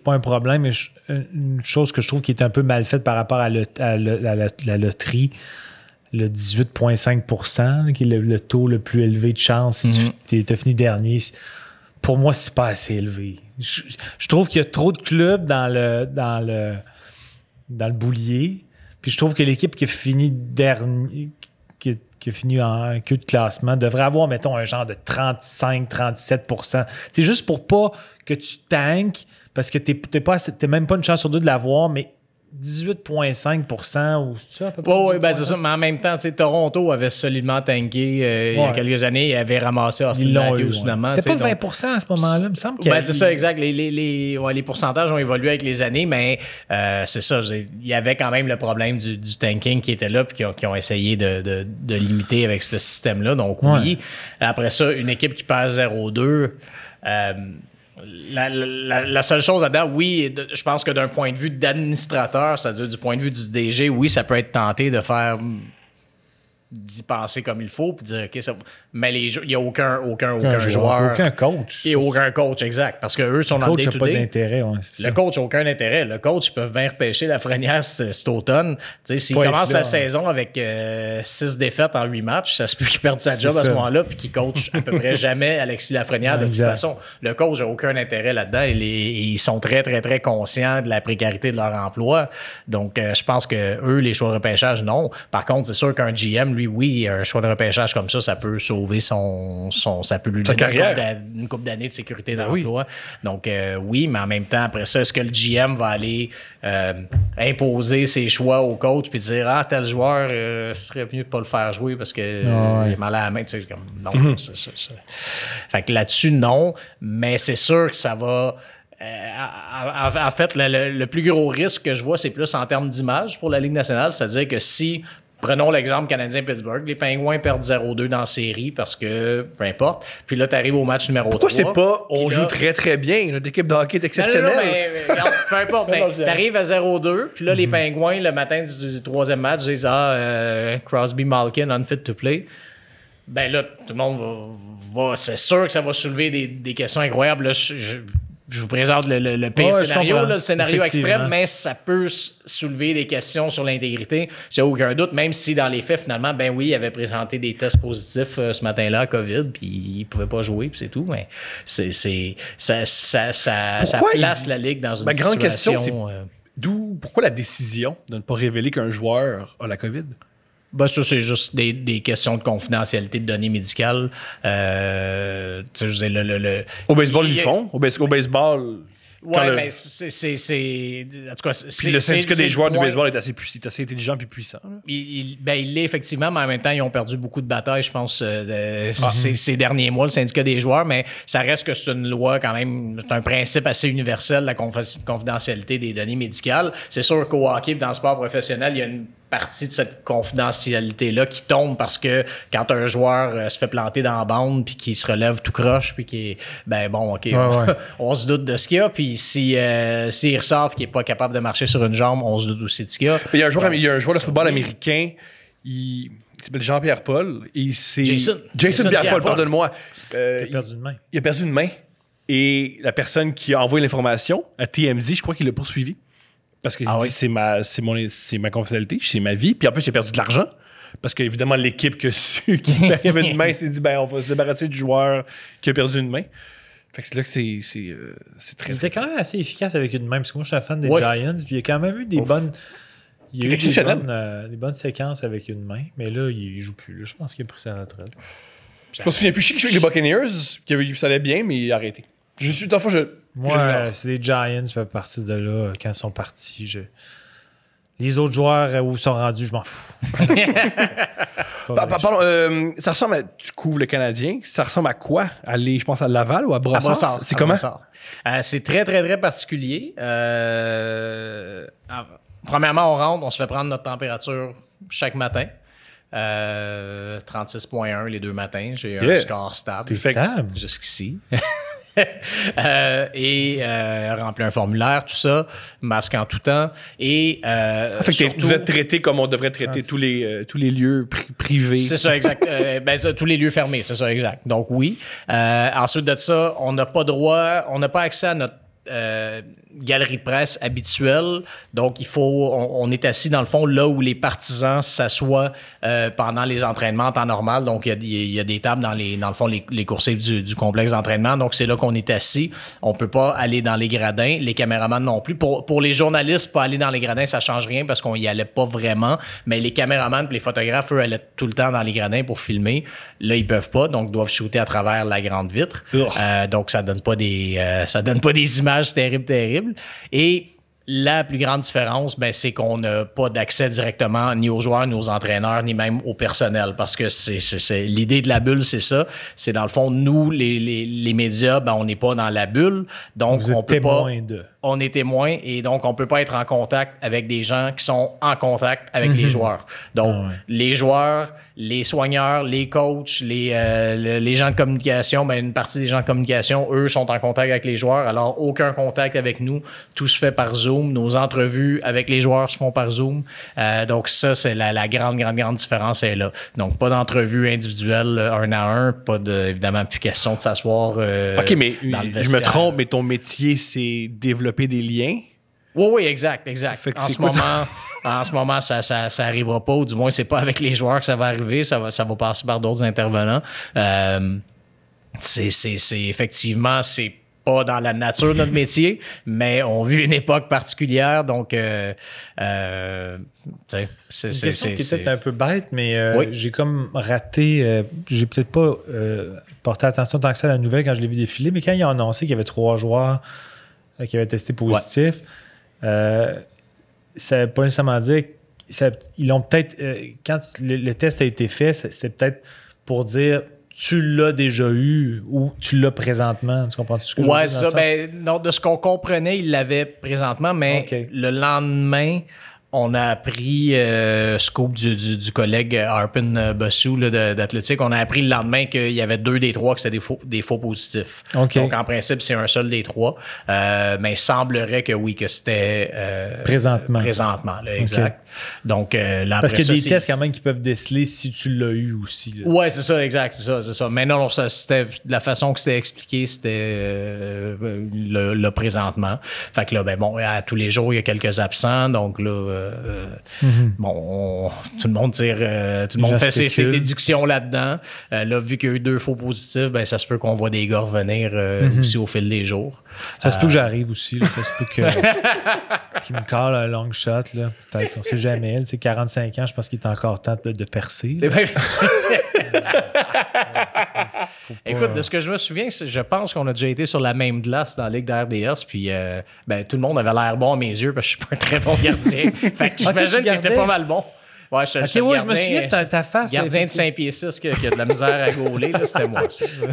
[SPEAKER 2] pas un problème, mais une chose que je trouve qui est un peu mal faite par rapport à la loterie, le 18,5 %, qui est le taux le plus élevé de chance si tu as fini dernier. Pour moi, c'est pas assez élevé. Je trouve qu'il y a trop de clubs dans le boulier. Puis je trouve que l'équipe qui a fini dernier, qui a fini en queue de classement, devrait avoir, mettons, un genre de 35-37 %. C'est juste pour pas que tu tankes, parce que t'es même pas une chance sur 2 de l'avoir, mais 18,5 % ou ça à peu près.
[SPEAKER 3] Oui, ben c'est ça. Mais en même temps, Toronto avait solidement tanké il y a quelques années. Ils avaient ramassé Austin Matthews finalement.
[SPEAKER 2] C'était pas 20 % à ce moment-là, il me semble.
[SPEAKER 3] C'est ça, exact. Les pourcentages ont évolué avec les années, mais c'est ça. Il y avait quand même le problème du tanking qui était là puis qui ont essayé de limiter avec ce système-là. Donc oui. Après ça, une équipe qui passe 0-2... La seule chose là-dedans, oui, je pense que d'un point de vue d'administrateur, c'est-à-dire du point de vue du DG, oui, ça peut être tenté de faire d'y penser comme il faut puis dire OK, ça, mais il n'y a aucun joueur,
[SPEAKER 2] aucun coach
[SPEAKER 3] et aucun coach, exact, parce que eux sont dans le day-to-day.
[SPEAKER 2] Pas d'intérêt,
[SPEAKER 3] le coach n'a aucun intérêt. Le coach, ils peuvent bien repêcher Lafrenière cet automne. S'il commence la saison avec 6 défaites en 8 matchs, ça se peut qu'il perde sa job à ce moment-là puis qu'il coach à peu près jamais Alexis Lafrenière de toute façon. Le coach n'a aucun intérêt là-dedans. Ils sont très, très, très conscients de la précarité de leur emploi. Donc, je pense que eux, les choix de repêchage, non. Par contre, c'est sûr qu'un GM, lui, oui, un choix de repêchage comme ça peut sauver ça peut lui donner une couple d'années de sécurité d'emploi. Donc, oui, mais en même temps, après ça, est-ce que le GM va aller imposer ses choix au coach puis dire tel joueur, ce serait mieux de pas le faire jouer parce qu'il est mal à la main. Tu sais, non, c'est ça. Fait que là-dessus, non, mais c'est sûr que ça va... en fait, le plus gros risque que je vois, c'est plus en termes d'image pour la Ligue nationale, c'est-à-dire que si... Prenons l'exemple Canadien-Pittsburgh. Les Pingouins perdent 0-2 dans la série parce que, peu importe. Puis là, tu arrives au match numéro 3.
[SPEAKER 1] Pourquoi c'est pas on joue très, très bien? Notre équipe de hockey est exceptionnelle.
[SPEAKER 3] Non, mais regarde, peu importe. Tu arrives à 0-2. Puis là, les Pingouins, le matin du troisième match, disent Crosby, Malkin, unfit to play. Ben là, tout le monde va c'est sûr que ça va soulever des questions incroyables. Là, je vous présente le pire scénario, le scénario extrême, mais ça peut soulever des questions sur l'intégrité. Il n'y a aucun doute, même si dans les faits, finalement, ben oui, il avait présenté des tests positifs ce matin-là à COVID, puis il ne pouvait pas jouer, puis c'est tout. Mais ça place la Ligue dans une situation...
[SPEAKER 1] grande question, c'est pourquoi la décision de ne pas révéler qu'un joueur a la COVID?
[SPEAKER 3] Ben ça, c'est juste des questions de confidentialité de données médicales.
[SPEAKER 1] Au baseball, ils le font. Au baseball...
[SPEAKER 3] Oui, mais c'est... En tout cas,
[SPEAKER 1] puis le syndicat des joueurs du baseball est assez intelligent et puissant.
[SPEAKER 3] Il l'est effectivement, mais en même temps, ils ont perdu beaucoup de batailles, je pense, ces derniers mois, le syndicat des joueurs, mais ça reste que c'est une loi quand même, c'est un principe assez universel, la confidentialité des données médicales. C'est sûr qu'au hockey, dans le sport professionnel, il y a une partie de cette confidentialité-là qui tombe parce que quand un joueur se fait planter dans la bande puis qu'il se relève tout croche puis qu'il est, on se doute de ce qu'il y a, puis s'il ressort et qu'il n'est pas capable de marcher sur une jambe, on se doute aussi de ce qu'il y a.
[SPEAKER 1] Il y a un joueur de football américain, s'appelle Jean-Pierre Paul. Et c'est
[SPEAKER 3] Jason
[SPEAKER 1] Pierre-Paul, pardonne-moi.
[SPEAKER 2] Il a perdu une main.
[SPEAKER 1] Il a perdu une main. Et la personne qui a envoyé l'information à TMZ, je crois qu'il l'a poursuivi. Parce que
[SPEAKER 3] oui?
[SPEAKER 1] c'est ma confidentialité, c'est ma vie. Puis en plus, il a perdu de l'argent. Parce qu'évidemment, l'équipe qui avait une main s'est dit, on va se débarrasser du joueur qui a perdu une main. Fait que c'est là que c'est très...
[SPEAKER 2] Il était quand même assez efficace avec une main, parce que moi, je suis un fan des
[SPEAKER 1] Ouais.
[SPEAKER 2] Giants, puis il y a quand même eu des bonnes... Il y a eu
[SPEAKER 1] exceptionnel.
[SPEAKER 2] des bonnes séquences avec une main, mais là, il joue plus. Là. Je pense qu'il a pris sa retraite.
[SPEAKER 1] Je me souviens plus, je sais qu'il jouait avec les Buccaneers, ça allait bien, mais il a arrêté.
[SPEAKER 2] Moi, c'est les Giants, ça fait partie de là, quand ils sont partis. Les autres joueurs où ils sont rendus, je m'en fous.
[SPEAKER 1] Pardon, ça ressemble à... Tu couvres le Canadien. Ça ressemble à quoi? Aller, je pense, à Laval ou à Brossard? C'est comment?
[SPEAKER 3] C'est très, très, très particulier. Premièrement, on rentre, on se fait prendre notre température chaque matin. 36,1 les 2 matins. J'ai un score stable.
[SPEAKER 2] T'es stable?
[SPEAKER 3] Jusqu'ici. Remplir un formulaire, tout ça, masque en tout temps. Et
[SPEAKER 1] surtout, vous êtes traité comme on devrait traiter tous les lieux privés.
[SPEAKER 3] C'est ça, exact. Tous les lieux fermés, c'est ça, exact. Donc oui. Ensuite de ça, on n'a pas accès à notre galerie de presse habituelle. Donc, on est assis dans le fond là où les partisans s'assoient pendant les entraînements en temps normal. Donc, il y a des tables dans le fond, les coursives du complexe d'entraînement. Donc, c'est là qu'on est assis. On peut pas aller dans les gradins. Les caméramans non plus. Pour les journalistes, pas aller dans les gradins, ça change rien parce qu'on y allait pas vraiment. Mais les caméramans et les photographes, eux, allaient tout le temps dans les gradins pour filmer. Là, ils peuvent pas. Donc, doivent shooter à travers la grande vitre. Donc, ça donne pas des images terribles. Et la plus grande différence, c'est qu'on n'a pas d'accès directement ni aux joueurs, ni aux entraîneurs, ni même au personnel. Parce que c'est l'idée de la bulle, c'est ça. C'est dans le fond, nous, les médias, on n'est pas dans la bulle. Donc,
[SPEAKER 2] vous êtes témoins d'eux.
[SPEAKER 3] On est témoins et donc on peut pas être en contact avec des gens qui sont en contact avec les joueurs. Donc, les joueurs, les soigneurs, les coachs, les gens de communication, une partie des gens de communication, eux, sont en contact avec les joueurs. Alors, aucun contact avec nous. Tout se fait par Zoom. Nos entrevues avec les joueurs se font par Zoom. Donc, ça, c'est la grande différence est là. Donc, pas d'entrevue individuelle 1 à 1. Pas évidemment, plus question de s'asseoir
[SPEAKER 1] OK, mais
[SPEAKER 3] dans le
[SPEAKER 1] je me trompe, mais ton métier, c'est développer des liens.
[SPEAKER 3] Oui, exact. En ce moment, ça arrivera pas, ou du moins, c'est pas avec les joueurs que ça va arriver, ça va passer par d'autres intervenants. Effectivement, c'est pas dans la nature de notre métier, mais on vit une époque particulière, donc c'est
[SPEAKER 2] une question qui est peut-être un peu bête, mais j'ai comme raté, j'ai peut-être pas porté attention tant que ça à la nouvelle quand je l'ai vu défiler, mais quand ils ont annoncé qu'il y avait 3 joueurs qui avaient testé positif, ça ne veut pas nécessairement dire ils l'ont peut-être quand le test a été fait, c'est peut-être pour dire tu l'as déjà eu ou tu l'as présentement. Tu comprends ce que je veux dire?
[SPEAKER 3] Ça. Non, de ce qu'on comprenait, il l'avait présentement, mais le lendemain, on a appris, scoop du collègue Arpin Bossou d'Athlétique, on a appris le lendemain qu'il y avait 2 des 3 que c'était des faux positifs. Donc, en principe, c'est un seul des 3. Mais il semblerait que oui, que c'était...
[SPEAKER 2] présentement,
[SPEAKER 3] là, exact. Donc, là,
[SPEAKER 2] parce qu'il y a des tests quand même qui peuvent déceler si tu l'as eu aussi.
[SPEAKER 3] Oui, c'est ça, exact, c'est ça. Mais non, c'était de la façon que c'était expliqué, c'était le présentement. Fait que là, à tous les jours, il y a quelques absents, donc là, tout le monde fait ses déductions là-dedans. Là, vu qu'il y a eu 2 faux positifs, ça se peut qu'on voit des gars revenir aussi au fil des jours.
[SPEAKER 2] Ça se peut que j'arrive aussi. Là. Ça se peut qu'il me cale un long shot. Là. Peut-être, on sait jamais. 45 ans, je pense qu'il est encore temps de percer.
[SPEAKER 3] Écoute, de ce que je me souviens, je pense qu'on a déjà été sur la même glace dans la Ligue d'RDS, puis tout le monde avait l'air bon à mes yeux, parce que je suis pas un très bon gardien. Fait que j'imagine qu'il était pas mal bon. Ouais, je
[SPEAKER 2] me souviens de ta face.
[SPEAKER 3] Gardien de 5 pieds 6 qui a de la misère à gauler, c'était moi.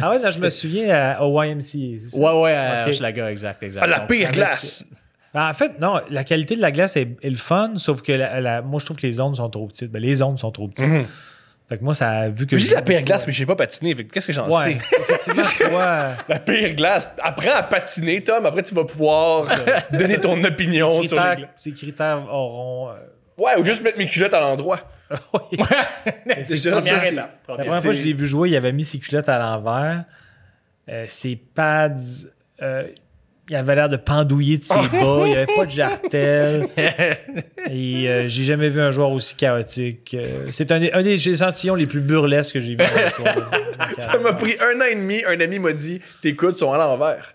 [SPEAKER 2] Ah ouais, je me souviens au YMCA.
[SPEAKER 3] Ouais, à Hochelaga, exact.
[SPEAKER 1] La pire glace!
[SPEAKER 2] En fait, non, la qualité de la glace est le fun, sauf que moi, je trouve que les ondes sont trop petites. Les ondes sont trop petites. Fait que moi, ça a vu que...
[SPEAKER 1] Je dis la pire glace, mais je sais pas patiner. Qu'est-ce que j'en sais?
[SPEAKER 2] Effectivement, toi...
[SPEAKER 1] La pire glace. Apprends à patiner, Tom. Après, tu vas pouvoir donner ton opinion sur les glaces.
[SPEAKER 2] Ces critères
[SPEAKER 1] Ouais, ou juste mettre mes culottes à l'endroit.
[SPEAKER 2] Oui.
[SPEAKER 1] Déjà,
[SPEAKER 3] Première
[SPEAKER 1] ça,
[SPEAKER 3] étape.
[SPEAKER 2] La première fois que je l'ai vu jouer, il avait mis ses culottes à l'envers. Ses pads, il avait l'air de pendouiller de ses bas. Il n'y avait pas de jartel. Et j'ai jamais vu un joueur aussi chaotique. C'est un des échantillons les plus burlesques que j'ai vu dans l'histoire.
[SPEAKER 1] Ça m'a pris 1 an et demi. Un ami m'a dit tes coudes sont à l'envers.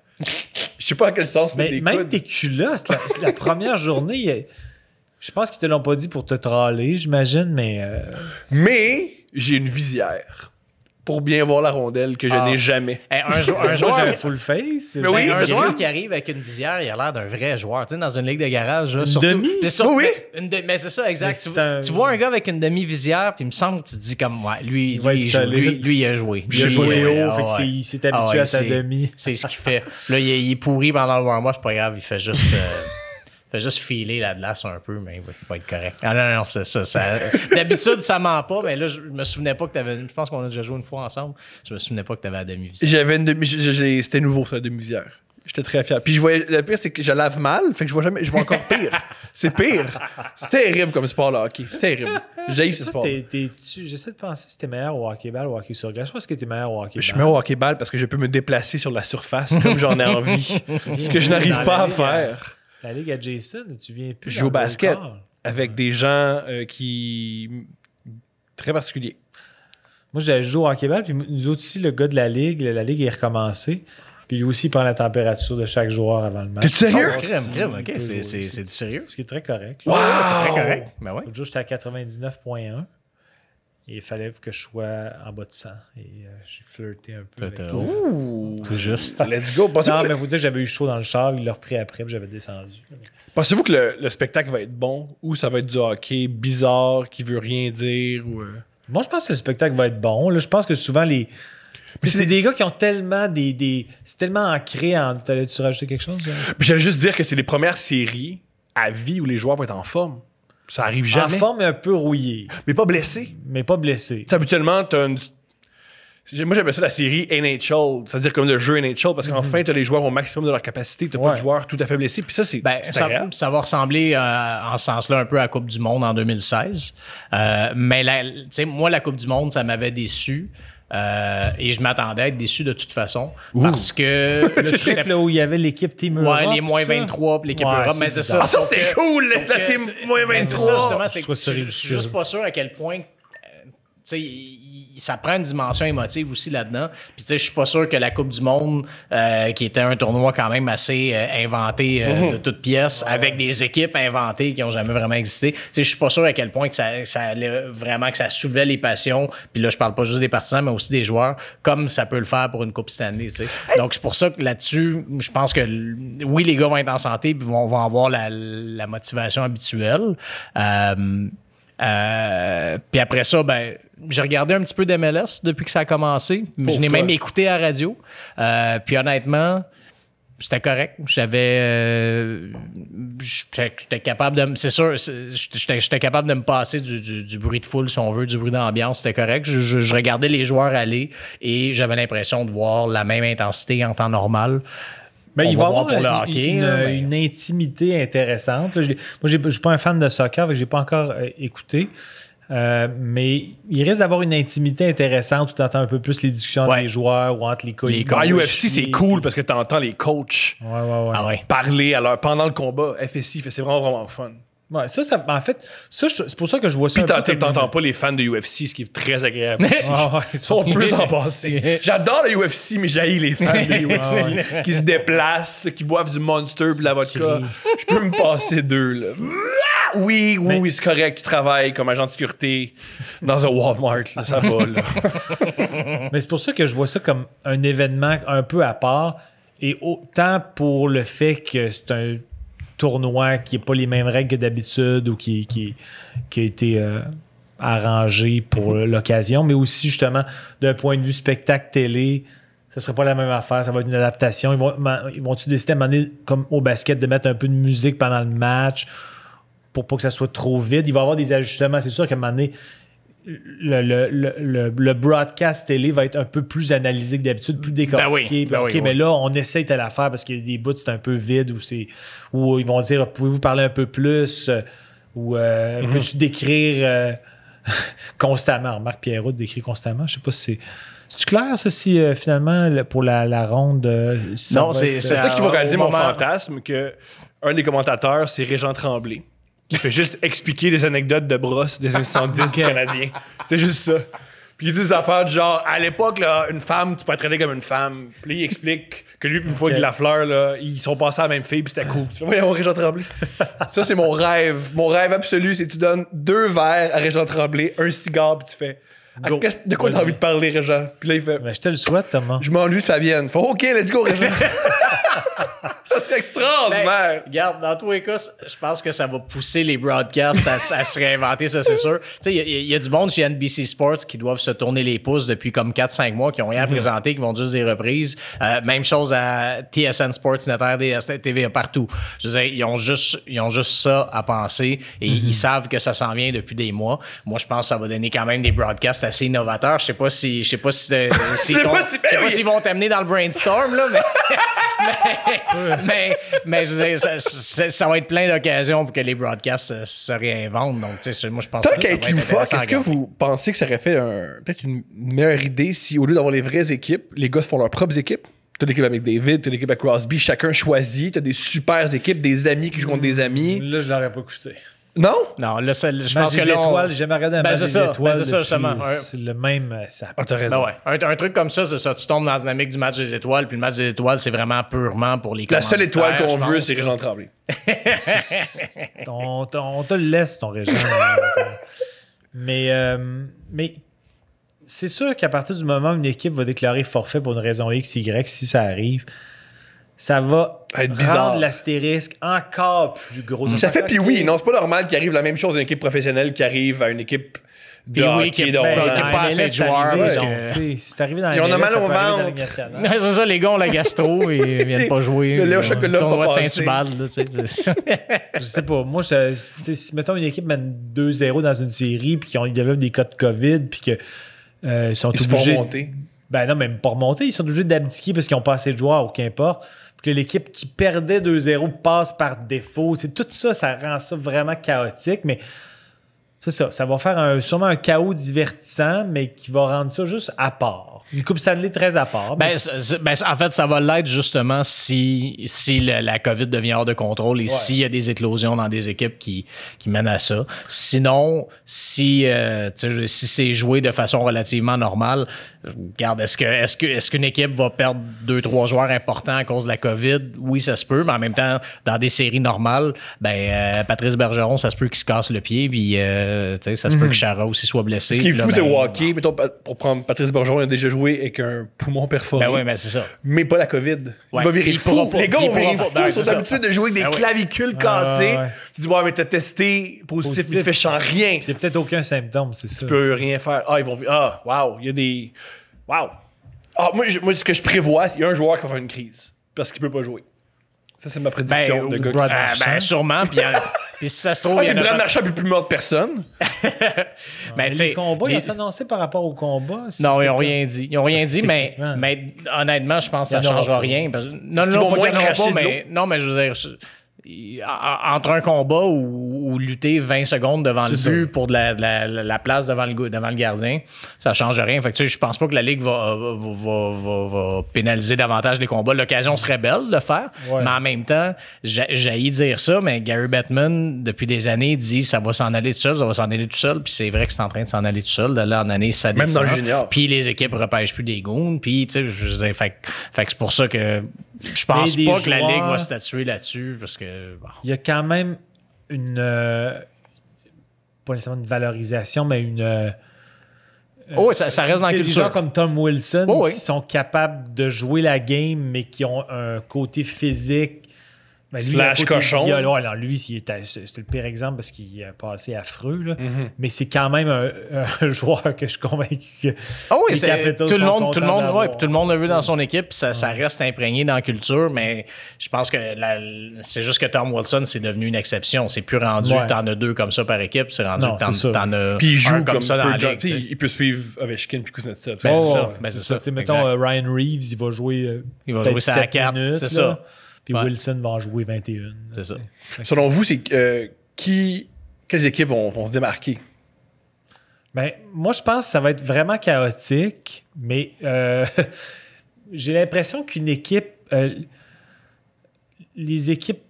[SPEAKER 1] Je sais pas à quel sens, mais tes
[SPEAKER 2] même
[SPEAKER 1] coudes.
[SPEAKER 2] tes culottes, la première journée, je pense qu'ils te l'ont pas dit pour te troller, j'imagine, mais.
[SPEAKER 1] Mais j'ai une visière pour bien voir la rondelle que je n'ai jamais.
[SPEAKER 3] Hey, un
[SPEAKER 2] Moi,
[SPEAKER 3] joueur,
[SPEAKER 2] j'ai un full face.
[SPEAKER 1] Mais oui,
[SPEAKER 3] un
[SPEAKER 1] mais
[SPEAKER 3] joueur
[SPEAKER 1] oui.
[SPEAKER 3] qui arrive avec une visière, il a l'air d'un vrai joueur. Tu sais, dans une ligue de garage, là,
[SPEAKER 2] Une
[SPEAKER 3] surtout.
[SPEAKER 2] demi?
[SPEAKER 3] C'est sûr-
[SPEAKER 1] Oui,
[SPEAKER 3] mais c'est ça, exact.
[SPEAKER 2] Mais
[SPEAKER 3] Tu,
[SPEAKER 2] c'est un-
[SPEAKER 3] tu vois un gars avec une demi-visière, puis il me semble que tu te dis comme, ouais, lui,
[SPEAKER 2] Il va
[SPEAKER 3] lui,
[SPEAKER 2] être
[SPEAKER 3] il joue,
[SPEAKER 2] solide.
[SPEAKER 3] lui, il a joué.
[SPEAKER 2] Il a
[SPEAKER 3] Lui,
[SPEAKER 2] joué haut,
[SPEAKER 3] ah
[SPEAKER 2] fait que
[SPEAKER 3] ouais.
[SPEAKER 2] il s'est habitué
[SPEAKER 3] Ah ouais,
[SPEAKER 2] à sa
[SPEAKER 3] c'est-
[SPEAKER 2] demi.
[SPEAKER 3] C'est ce qu'il fait. Là, il est pourri pendant le warm-up, c'est pas grave, il fait juste. Fait juste filer la glace un peu, mais il va être correct. Ah non, c'est ça. D'habitude, ça ment pas, mais là, je me souvenais pas que t'avais. Je pense qu'on a déjà joué une fois ensemble. Je me souvenais pas que t'avais la demi-visière.
[SPEAKER 1] J'avais une demi. C'était nouveau, ça, la demi-visière. J'étais très fier. Puis je voyais, le pire, c'est que je lave mal, fait que je vois jamais. Je vois encore pire. C'est pire. C'est terrible comme sport, le hockey. C'est terrible. J'haïs ce sport.
[SPEAKER 2] J'essaie de penser si t'es meilleur au hockey-ball ou au hockey sur glace. Je pense que t'es meilleur au hockey-ball.
[SPEAKER 1] Je mets au hockey-ball parce que je peux me déplacer sur la surface comme j'en ai envie. Ce que je n'arrive
[SPEAKER 2] Dans
[SPEAKER 1] pas
[SPEAKER 2] la
[SPEAKER 1] à
[SPEAKER 2] ligue,
[SPEAKER 1] faire.
[SPEAKER 2] La ligue à Jason, tu viens plus.
[SPEAKER 1] Je joue au
[SPEAKER 2] dans le
[SPEAKER 1] basket
[SPEAKER 2] corps.
[SPEAKER 1] avec des gens qui. Très particuliers.
[SPEAKER 2] Moi, je joue au hockey-ball, puis nous autres aussi, le gars de la ligue est recommencé. Puis lui aussi, il prend la température de chaque joueur avant le match.
[SPEAKER 1] T'es sérieux?
[SPEAKER 3] Oh, crème, ok,
[SPEAKER 2] peut jouer
[SPEAKER 3] c'est
[SPEAKER 2] aussi.
[SPEAKER 3] du sérieux.
[SPEAKER 2] Ce qui est très correct.
[SPEAKER 1] Wow!
[SPEAKER 3] C'est très correct. Ben ouais.
[SPEAKER 2] L'autre jour, j'étais à 99,1. Et il fallait que je sois en bas de 100. Et j'ai flirté un peu.
[SPEAKER 3] T'as-
[SPEAKER 2] avec
[SPEAKER 1] Ouh!
[SPEAKER 3] Tout juste.
[SPEAKER 1] Let's go.
[SPEAKER 2] Non,
[SPEAKER 1] Pensez-vous
[SPEAKER 2] mais vous dire que j'avais eu chaud dans le char, il l'a repris après, puis j'avais descendu.
[SPEAKER 1] pensez-vous que le spectacle va être bon ou ça va être du hockey bizarre qui veut rien dire? Ou,
[SPEAKER 2] Moi, je pense que le spectacle va être bon. Là, je pense que souvent,
[SPEAKER 1] Mais
[SPEAKER 2] c'est des gars qui ont tellement c'est tellement ancré en. T'allais-tu rajouter quelque chose?
[SPEAKER 1] Puis j'allais juste dire que c'est les premières séries à vie où les joueurs vont être en forme. Ça arrive
[SPEAKER 2] En
[SPEAKER 1] jamais.
[SPEAKER 2] forme, mais un peu rouillé,
[SPEAKER 1] Mais pas blessés.
[SPEAKER 2] mais pas blessé.
[SPEAKER 1] Tu sais, habituellement, t'as une. Moi, j'appelle ça la série NHL, c'est-à-dire comme le jeu NHL, parce qu'enfin, t'as les joueurs au maximum de leur capacité, t'as pas
[SPEAKER 2] Ouais.
[SPEAKER 1] de joueurs tout à fait blessés, puis ça, c'est
[SPEAKER 3] Ben,
[SPEAKER 1] c'est
[SPEAKER 3] ça,
[SPEAKER 1] agréable.
[SPEAKER 3] ça va ressembler en ce sens-là un peu à la Coupe du Monde en 2016. Mais tu sais, moi, la Coupe du Monde, ça m'avait déçu. Et je m'attendais à être déçu de toute façon. Parce que
[SPEAKER 2] Le truc là, où il y avait l'équipe Team Europe.
[SPEAKER 3] ouais, les moins
[SPEAKER 2] tout ça.
[SPEAKER 3] 23 puis l'équipe
[SPEAKER 2] Ouais,
[SPEAKER 3] Europe,
[SPEAKER 2] c'est
[SPEAKER 3] mais c'est
[SPEAKER 2] bizarre.
[SPEAKER 3] ça.
[SPEAKER 1] Ah, ça,
[SPEAKER 3] sauf
[SPEAKER 1] c'était
[SPEAKER 3] que-
[SPEAKER 1] cool,
[SPEAKER 3] sauf
[SPEAKER 1] la
[SPEAKER 3] que
[SPEAKER 1] team
[SPEAKER 3] c'est-
[SPEAKER 1] moins
[SPEAKER 3] mais c'est
[SPEAKER 1] 23.
[SPEAKER 3] ça, justement, c'est
[SPEAKER 2] Je trouve
[SPEAKER 3] que
[SPEAKER 2] ça
[SPEAKER 3] je suis
[SPEAKER 2] ridicule.
[SPEAKER 3] juste pas sûr à quel point tu sais, ça prend une dimension émotive aussi là-dedans. Puis tu sais, je suis pas sûr que la Coupe du Monde, qui était un tournoi quand même assez inventé de toutes pièces, avec des équipes inventées qui ont jamais vraiment existé. Tu sais, je suis pas sûr à quel point que ça allait vraiment que ça soulevait les passions. Puis là, je parle pas juste des partisans, mais aussi des joueurs, comme ça peut le faire pour une Coupe Stanley. Tu sais. Donc c'est pour ça que là-dessus, je pense que oui, les gars vont être en santé, puis vont avoir la motivation habituelle. Puis après ça, ben, j'ai regardé un petit peu d'MLS depuis que ça a commencé. Je n'ai même écouté à la radio. Puis honnêtement, c'était correct. J'étais capable de... C'est sûr, j'étais capable de me passer du bruit de foule, si on veut, du bruit d'ambiance. C'était correct. Je regardais les joueurs aller et j'avais l'impression de voir la même intensité en temps normal.
[SPEAKER 2] Ben,
[SPEAKER 3] On
[SPEAKER 2] il
[SPEAKER 3] va
[SPEAKER 2] va
[SPEAKER 3] voir
[SPEAKER 2] avoir
[SPEAKER 3] pour le hockey, là, mais-
[SPEAKER 2] une intimité intéressante. Là, moi, je suis pas un fan de soccer, fait que je l'ai pas encore écouté. Mais il risque d'avoir une intimité intéressante où tu entends un peu plus les discussions entre
[SPEAKER 3] Ouais.
[SPEAKER 2] les joueurs ou entre les coéquipiers.
[SPEAKER 1] En UFC, c'est cool parce que t'entends les coachs
[SPEAKER 2] Ouais.
[SPEAKER 3] Ah ouais.
[SPEAKER 1] parler pendant le combat. FSI, c'est vraiment fun.
[SPEAKER 2] Ouais, en fait, c'est pour ça que je vois ça.
[SPEAKER 1] Puis
[SPEAKER 2] un peu comme
[SPEAKER 1] t'entends pas les fans de UFC, ce qui est très agréable.
[SPEAKER 2] Ah ouais,
[SPEAKER 1] Ils sont plus en passé. J'adore le UFC, mais j'haïs les fans de UFC qui se déplacent, qui boivent du Monster puis de la vodka. Je peux me passer d'eux, là. Oui, c'est correct. Tu travailles comme agent de sécurité dans un Walmart, là, ça va, là.
[SPEAKER 2] Mais c'est pour ça que je vois ça comme un événement un peu à part. Et autant pour le fait que c'est un tournoi qui n'a pas les mêmes règles que d'habitude ou qui a été arrangé pour l'occasion, mais aussi justement d'un point de vue spectacle télé, ça serait pas la même affaire, ça va être une adaptation. Ils vont-tu décider à un moment donné, comme au basket, de mettre un peu de musique pendant le match pour pas que ça soit trop vide? Il va y avoir des ajustements. C'est sûr qu'à un moment donné, le broadcast télé va être un peu plus analysé que d'habitude, plus décortiqué. Mais là, on essaye telle affaire parce qu'il y a des bouts, c'est un peu vide ou ils vont dire, pouvez-vous parler un peu plus? Ou peux-tu décrire constamment? Marc Pierrot décrit constamment. Je sais pas si c'est clair, ça, si finalement, pour la ronde.
[SPEAKER 3] Non, c'est
[SPEAKER 1] peut-être qu'il va réaliser mon
[SPEAKER 3] moment...
[SPEAKER 1] fantasme que un des commentateurs, c'est Régent Tremblay, qui fait juste expliquer des anecdotes de brosse des instants 10 du Canadien. C'est juste ça. Puis il dit des affaires du genre, à l'époque, là, une femme, tu peux la traiter comme une femme. Puis il explique que lui, une fois que Lafleur, là, ils sont passés à la même fille, puis c'était cool. Tu vois, Régent Tremblay. Ça, c'est mon rêve. Mon rêve absolu, c'est que tu donnes 2 verres à Régent Tremblay, un cigare, puis tu fais. De quoi t'as envie de parler, Régent? Puis là, il fait.
[SPEAKER 2] Ben, je te le souhaite, Thomas.
[SPEAKER 1] Je m'ennuie de Fabienne. Fait, OK, let's go, Régent. Ça serait extraordinaire.
[SPEAKER 3] Ben, regarde, dans tous les cas, je pense que ça va pousser les broadcasts à se réinventer, ça, c'est sûr. Tu sais, il y a du monde chez NBC Sports qui doivent se tourner les pouces depuis comme 4-5 mois, qui ont rien à présenter, qui vont juste des reprises. Même chose à TSN Sports, RDS, TVA, partout. Je veux dire, ils ont juste ça à penser et ils savent que ça s'en vient depuis des mois. Moi, je pense que ça va donner quand même des broadcasts assez innovateurs. Je sais pas s'ils vont t'amener dans le brainstorm, là, mais je veux dire, ça va être plein d'occasions pour que les broadcasts se réinventent. Donc, tu sais, moi, je pense que ça va être intéressant.
[SPEAKER 1] Est-ce que vous pensez que ça aurait fait peut-être une meilleure idée si, au lieu d'avoir les vraies équipes, les gars se font leurs propres équipes? T'as l'équipe avec David, t'as l'équipe avec Crosby, chacun choisit, t'as des super équipes, des amis qui jouent contre des amis.
[SPEAKER 2] Là, je l'aurais pas écouté.
[SPEAKER 1] Non?
[SPEAKER 3] Non, là, je
[SPEAKER 2] pense que
[SPEAKER 3] les
[SPEAKER 2] étoiles, j'ai jamais regardé un match des étoiles.
[SPEAKER 3] c'est ça, justement.
[SPEAKER 2] C'est le même.
[SPEAKER 1] T'as raison.
[SPEAKER 3] Ben ouais. Un truc comme ça, c'est ça. Tu tombes dans la dynamique du match des étoiles, puis le match des étoiles, c'est vraiment purement pour les
[SPEAKER 1] La seule étoile qu'on
[SPEAKER 3] je
[SPEAKER 1] veut,
[SPEAKER 3] pense,
[SPEAKER 1] c'est Régent Tremblay.
[SPEAKER 2] On te le laisse, ton régime. mais c'est sûr qu'à partir du moment où une équipe va déclarer forfait pour une raison X, Y, si ça arrive, ça va rendre l'astérisque encore plus gros.
[SPEAKER 1] Ça fait puis oui, non, c'est pas normal qu'il arrive la même chose à une équipe professionnelle qui arrive à une équipe de hockey
[SPEAKER 3] qui
[SPEAKER 1] de 11 ans.
[SPEAKER 3] pas assez de joueurs.
[SPEAKER 2] C'est arrivé dans la
[SPEAKER 1] Ils en ont mal au
[SPEAKER 2] ventre.
[SPEAKER 3] C'est ça, les gars ont la gastro et ils viennent pas jouer.
[SPEAKER 1] Le Léo Chocolat
[SPEAKER 3] tournoi de
[SPEAKER 1] pas
[SPEAKER 3] Saint-Hubald, tu sais.
[SPEAKER 2] Je sais pas. Moi, si mettons une équipe mène 2-0 dans une série puis qu'ils développent des cas de COVID puis que ils sont obligés...
[SPEAKER 1] se font monter.
[SPEAKER 2] Ben non, même pas remonter. Ils sont obligés d'abdiquer parce qu'ils n'ont pas assez de joueurs ou qu'importe. Puis que l'équipe qui perdait 2-0 passe par défaut. C'est tout ça, ça rend ça vraiment chaotique. Mais c'est ça. Ça va faire sûrement un chaos divertissant, mais qui va rendre ça juste à part. Une Coupe Stanley très à part.
[SPEAKER 3] En fait, ça va l'être justement si la COVID devient hors de contrôle et s'il y a des éclosions dans des équipes qui mènent à ça. Sinon, si c'est joué de façon relativement normale, regarde, est-ce qu'une équipe va perdre 2-3 joueurs importants à cause de la COVID? Oui, ça se peut, mais en même temps, dans des séries normales, Patrice Bergeron, ça se peut qu'il se casse le pied, puis ça se peut que Chara aussi soit blessé.
[SPEAKER 1] Ce qui est fou, c'est hockey. Mettons, pour prendre Patrice Bergeron, il a déjà joué avec un poumon perforé.
[SPEAKER 3] Ben oui, mais c'est ça.
[SPEAKER 1] Mais pas la COVID. Il va virer fou. Les gars vont virer fou. Ils sont habitués de jouer avec des clavicules cassées. Tu dis, ouais, mais t'as testé positif, mais tu fais sans rien.
[SPEAKER 2] Il n'y a peut-être aucun symptôme, c'est ça.
[SPEAKER 1] Tu peux rien faire. Ils vont. Wow. Il y a des. Wow. Moi, ce que je prévois, il y a un joueur qui va faire une crise. Parce qu'il peut pas jouer. Ça, c'est ma prédiction de gars.
[SPEAKER 3] Sûrement. Puis si ça se trouve, il y en a
[SPEAKER 1] Brad Marchand peut plus mort de personne.
[SPEAKER 2] Les combats, ils ont annoncé par rapport au combat.
[SPEAKER 3] Non, ils n'ont rien dit. Ils n'ont rien dit, mais honnêtement, je pense que ça ne changera rien. Non, mais je veux dire, entre un combat ou lutter 20 secondes devant le but pour de la place devant le gardien, ça change rien. Fait que, je pense pas que la Ligue va pénaliser davantage les combats. L'occasion serait belle de le faire, mais en même temps, j'haïs dire ça, mais Gary Bettman, depuis des années, dit ça va s'en aller tout seul, puis c'est vrai que c'est en train de s'en aller tout seul. De là en année, ça descend.
[SPEAKER 1] Même dans le junior.
[SPEAKER 3] Puis les équipes repêchent plus des goons, puis fait que c'est pour ça que je pense pas que la Ligue va statuer là-dessus parce que
[SPEAKER 2] il y a quand même pas nécessairement une valorisation, mais une
[SPEAKER 3] ça reste dans la culture.
[SPEAKER 2] Des gens comme Tom Wilson
[SPEAKER 3] qui
[SPEAKER 2] sont capables de jouer la game, mais qui ont un côté physique.
[SPEAKER 1] Slash cochon.
[SPEAKER 2] Alors lui, c'était le pire exemple parce qu'il a passé affreux. Là. Mais c'est quand même un joueur que je suis convaincu que
[SPEAKER 3] tout le monde l'a vu dans son équipe. Ça reste imprégné dans la culture, mais je pense que c'est juste que Tom Wilson, c'est devenu une exception. C'est plus rendu que t'en as 2 comme ça par équipe. C'est rendu que t'en as
[SPEAKER 1] puis il joue
[SPEAKER 3] comme ça dans la ligue.
[SPEAKER 1] Il peut suivre Ovechkin puis Kuznetsov.
[SPEAKER 3] C'est ça.
[SPEAKER 2] Mettons, Ryan Reeves, il va jouer
[SPEAKER 3] ça à 4 minutes. C'est ça.
[SPEAKER 2] Puis Wilson va en jouer 21.
[SPEAKER 3] C'est ça.
[SPEAKER 1] Selon vous, c'est qui quelles équipes vont se démarquer?
[SPEAKER 2] Ben, moi, je pense que ça va être vraiment chaotique, mais j'ai l'impression qu'une équipe, les équipes,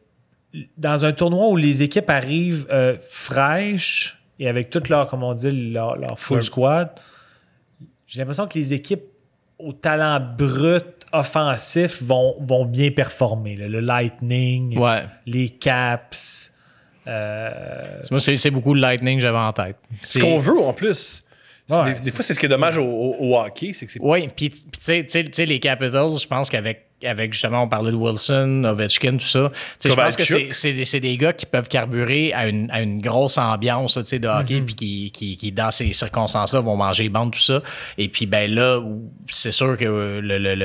[SPEAKER 2] dans un tournoi où les équipes arrivent fraîches et avec toute leur, comme on dit, leur full squad, j'ai l'impression que les équipes au talent brut offensif vont bien performer. Là. Le Lightning, les Caps.
[SPEAKER 3] Moi, c'est beaucoup le Lightning que j'avais en tête.
[SPEAKER 1] Ce qu'on veut en plus.
[SPEAKER 2] Ouais,
[SPEAKER 1] des fois, c'est ce qui est dommage au hockey. C'est que c'est...
[SPEAKER 3] Oui, puis tu sais, les Capitals, je pense qu'avec justement, on parlait de Wilson, Ovechkin, tout ça. Je pense que c'est des gars qui peuvent carburer à une grosse ambiance là, de hockey, puis qui, dans ces circonstances-là, vont manger les bandes, tout ça. Et puis, ben là, c'est sûr que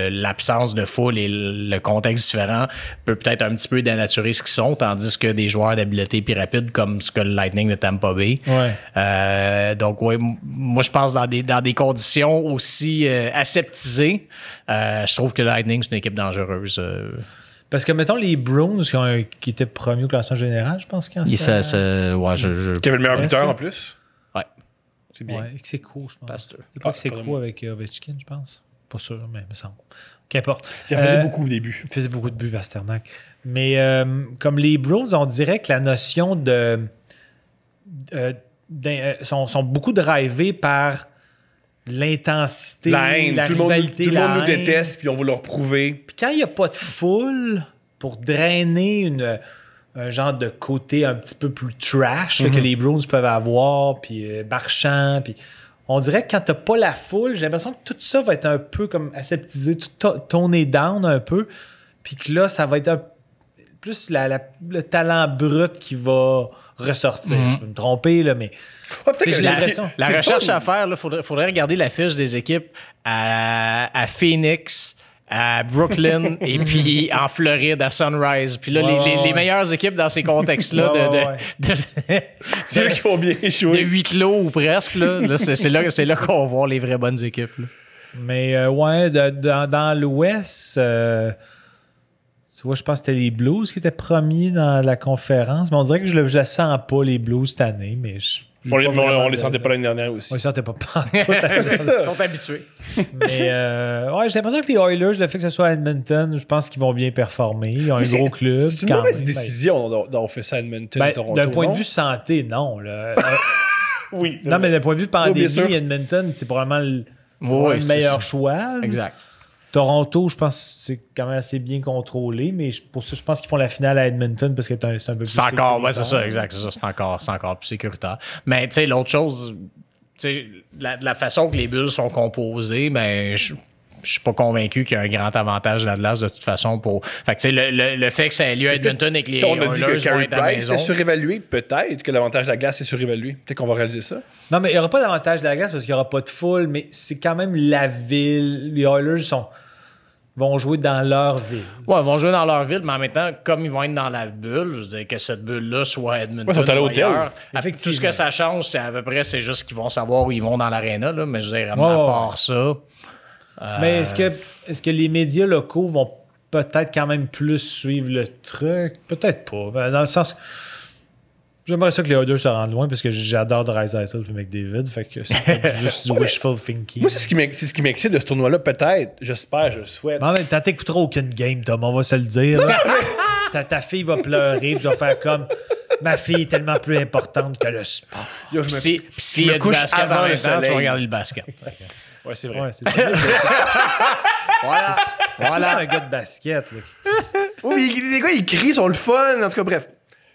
[SPEAKER 3] l'absence de foule et le contexte différent peut peut-être un petit peu dénaturer ce qu'ils sont, tandis que des joueurs d'habileté puis rapides, comme ce que le Lightning de Tampa Bay. Donc, ouais, moi, je pense dans des conditions aussi aseptisées, je trouve que le Lightning, c'est une équipe dangereuse.
[SPEAKER 2] Parce que, mettons, les Bruins qui étaient premiers au classement général, je pense. Qui
[SPEAKER 3] avait
[SPEAKER 1] le meilleur buteur en plus.
[SPEAKER 3] Ouais.
[SPEAKER 1] C'est bien.
[SPEAKER 2] Ouais, c'est cool, je pense.
[SPEAKER 3] Pasteur.
[SPEAKER 2] C'est pas que c'est cool avec Ovechkin, je pense. Pas sûr, mais il me semble. Qu'importe.
[SPEAKER 1] Il faisait beaucoup au début.
[SPEAKER 2] Il faisait beaucoup de buts, Pasternak. Mais comme les Bruins, on dirait que la notion sont beaucoup drivés par l'intensité,
[SPEAKER 1] la haine,
[SPEAKER 2] la rivalité,
[SPEAKER 1] tout le monde nous
[SPEAKER 2] haine.
[SPEAKER 1] déteste, puis on va leur prouver.
[SPEAKER 2] Puis quand il n'y a pas de foule pour drainer un genre de côté un petit peu plus trash là, que les Bruins peuvent avoir, puis Marchand, puis on dirait que quand tu n'as pas la foule, j'ai l'impression que tout ça va être un peu comme aseptisé, tout toné down un peu, puis que là, ça va être plus le talent brut qui va ressortir. Je peux me tromper, là, mais...
[SPEAKER 3] La recherche à faire, il faudrait regarder la fiche des équipes à Phoenix, à Brooklyn et puis en Floride, à Sunrise. Puis là, les meilleures équipes dans ces contextes-là
[SPEAKER 1] c'est eux qui font bien jouer.
[SPEAKER 3] De huis clos ou presque. Là, c'est là qu'on va voir les vraies bonnes équipes. Là.
[SPEAKER 2] Mais dans l'Ouest... Tu vois, je pense que c'était les Blues qui étaient premiers dans la conférence. Mais on dirait que je ne sens pas, les Blues, cette année. Mais
[SPEAKER 1] on les sentait pas l'année dernière aussi.
[SPEAKER 2] On les sentait pas partout.
[SPEAKER 3] Ils sont habitués.
[SPEAKER 2] Mais j'ai l'impression que les Oilers, le fait que ce soit à Edmonton, je pense qu'ils vont bien performer. Ils ont un gros club.
[SPEAKER 1] C'est une mauvaise décision d'avoir fait ça à Edmonton, Toronto.
[SPEAKER 2] D'un point de vue santé, non. Là.
[SPEAKER 1] Oui.
[SPEAKER 2] Non, mais d'un point de vue de pandémie, Edmonton, c'est probablement le meilleur choix.
[SPEAKER 3] Exact.
[SPEAKER 2] Toronto, je pense que c'est quand même assez bien contrôlé, mais pour ça, je pense qu'ils font la finale à Edmonton parce que c'est un peu plus sécuritaire.
[SPEAKER 3] C'est ça, exact. C'est encore plus sécuritaire. Mais tu sais, l'autre chose, la façon que les bulles sont composées, ben, je suis pas convaincu qu'il y a un grand avantage de la glace de toute façon pour. Fait que tu sais, le fait que ça ait lieu à Edmonton et que les
[SPEAKER 1] on a dit que Carey Price est
[SPEAKER 3] surévalué,
[SPEAKER 1] peut-être que l'avantage de la glace est surévalué. Peut-être qu'on va réaliser ça.
[SPEAKER 2] Non, mais il n'y aura pas d'avantage de la glace parce qu'il n'y aura pas de foule, mais c'est quand même la ville. Les Oilers vont jouer dans leur ville.
[SPEAKER 3] Ouais, ils vont jouer dans leur ville, mais en même temps, comme ils vont être dans la bulle, je veux dire que cette bulle-là soit Edmonton.
[SPEAKER 1] Ils sont à l'hôtel.
[SPEAKER 3] Tout ce que ça change, c'est à peu près, c'est juste qu'ils vont savoir où ils vont dans l'aréna, là, mais je veux dire, à part ça.
[SPEAKER 2] Mais est-ce que les médias locaux vont peut-être quand même plus suivre le truc? Peut-être pas. Dans le sens que j'aimerais ça que les Oilers se rendent loin parce que j'adore Draisaitl et McDavid. Fait que c'est juste du wishful thinking.
[SPEAKER 1] Moi, c'est ce qui m'excite de ce tournoi-là, peut-être. J'espère, je le souhaite.
[SPEAKER 2] Non, mais t'écouteras aucune game, Tom, on va se le dire. Ta fille va pleurer et va faire comme ma fille est tellement plus importante que le sport.
[SPEAKER 3] S'il y a du basket avant le temps, tu vas regarder le basket.
[SPEAKER 1] Ouais, c'est vrai.
[SPEAKER 2] Ouais, c'est voilà. C'est un gars de basket.
[SPEAKER 1] Oui, les gars, ils crient, ils sont le fun. En tout cas, bref.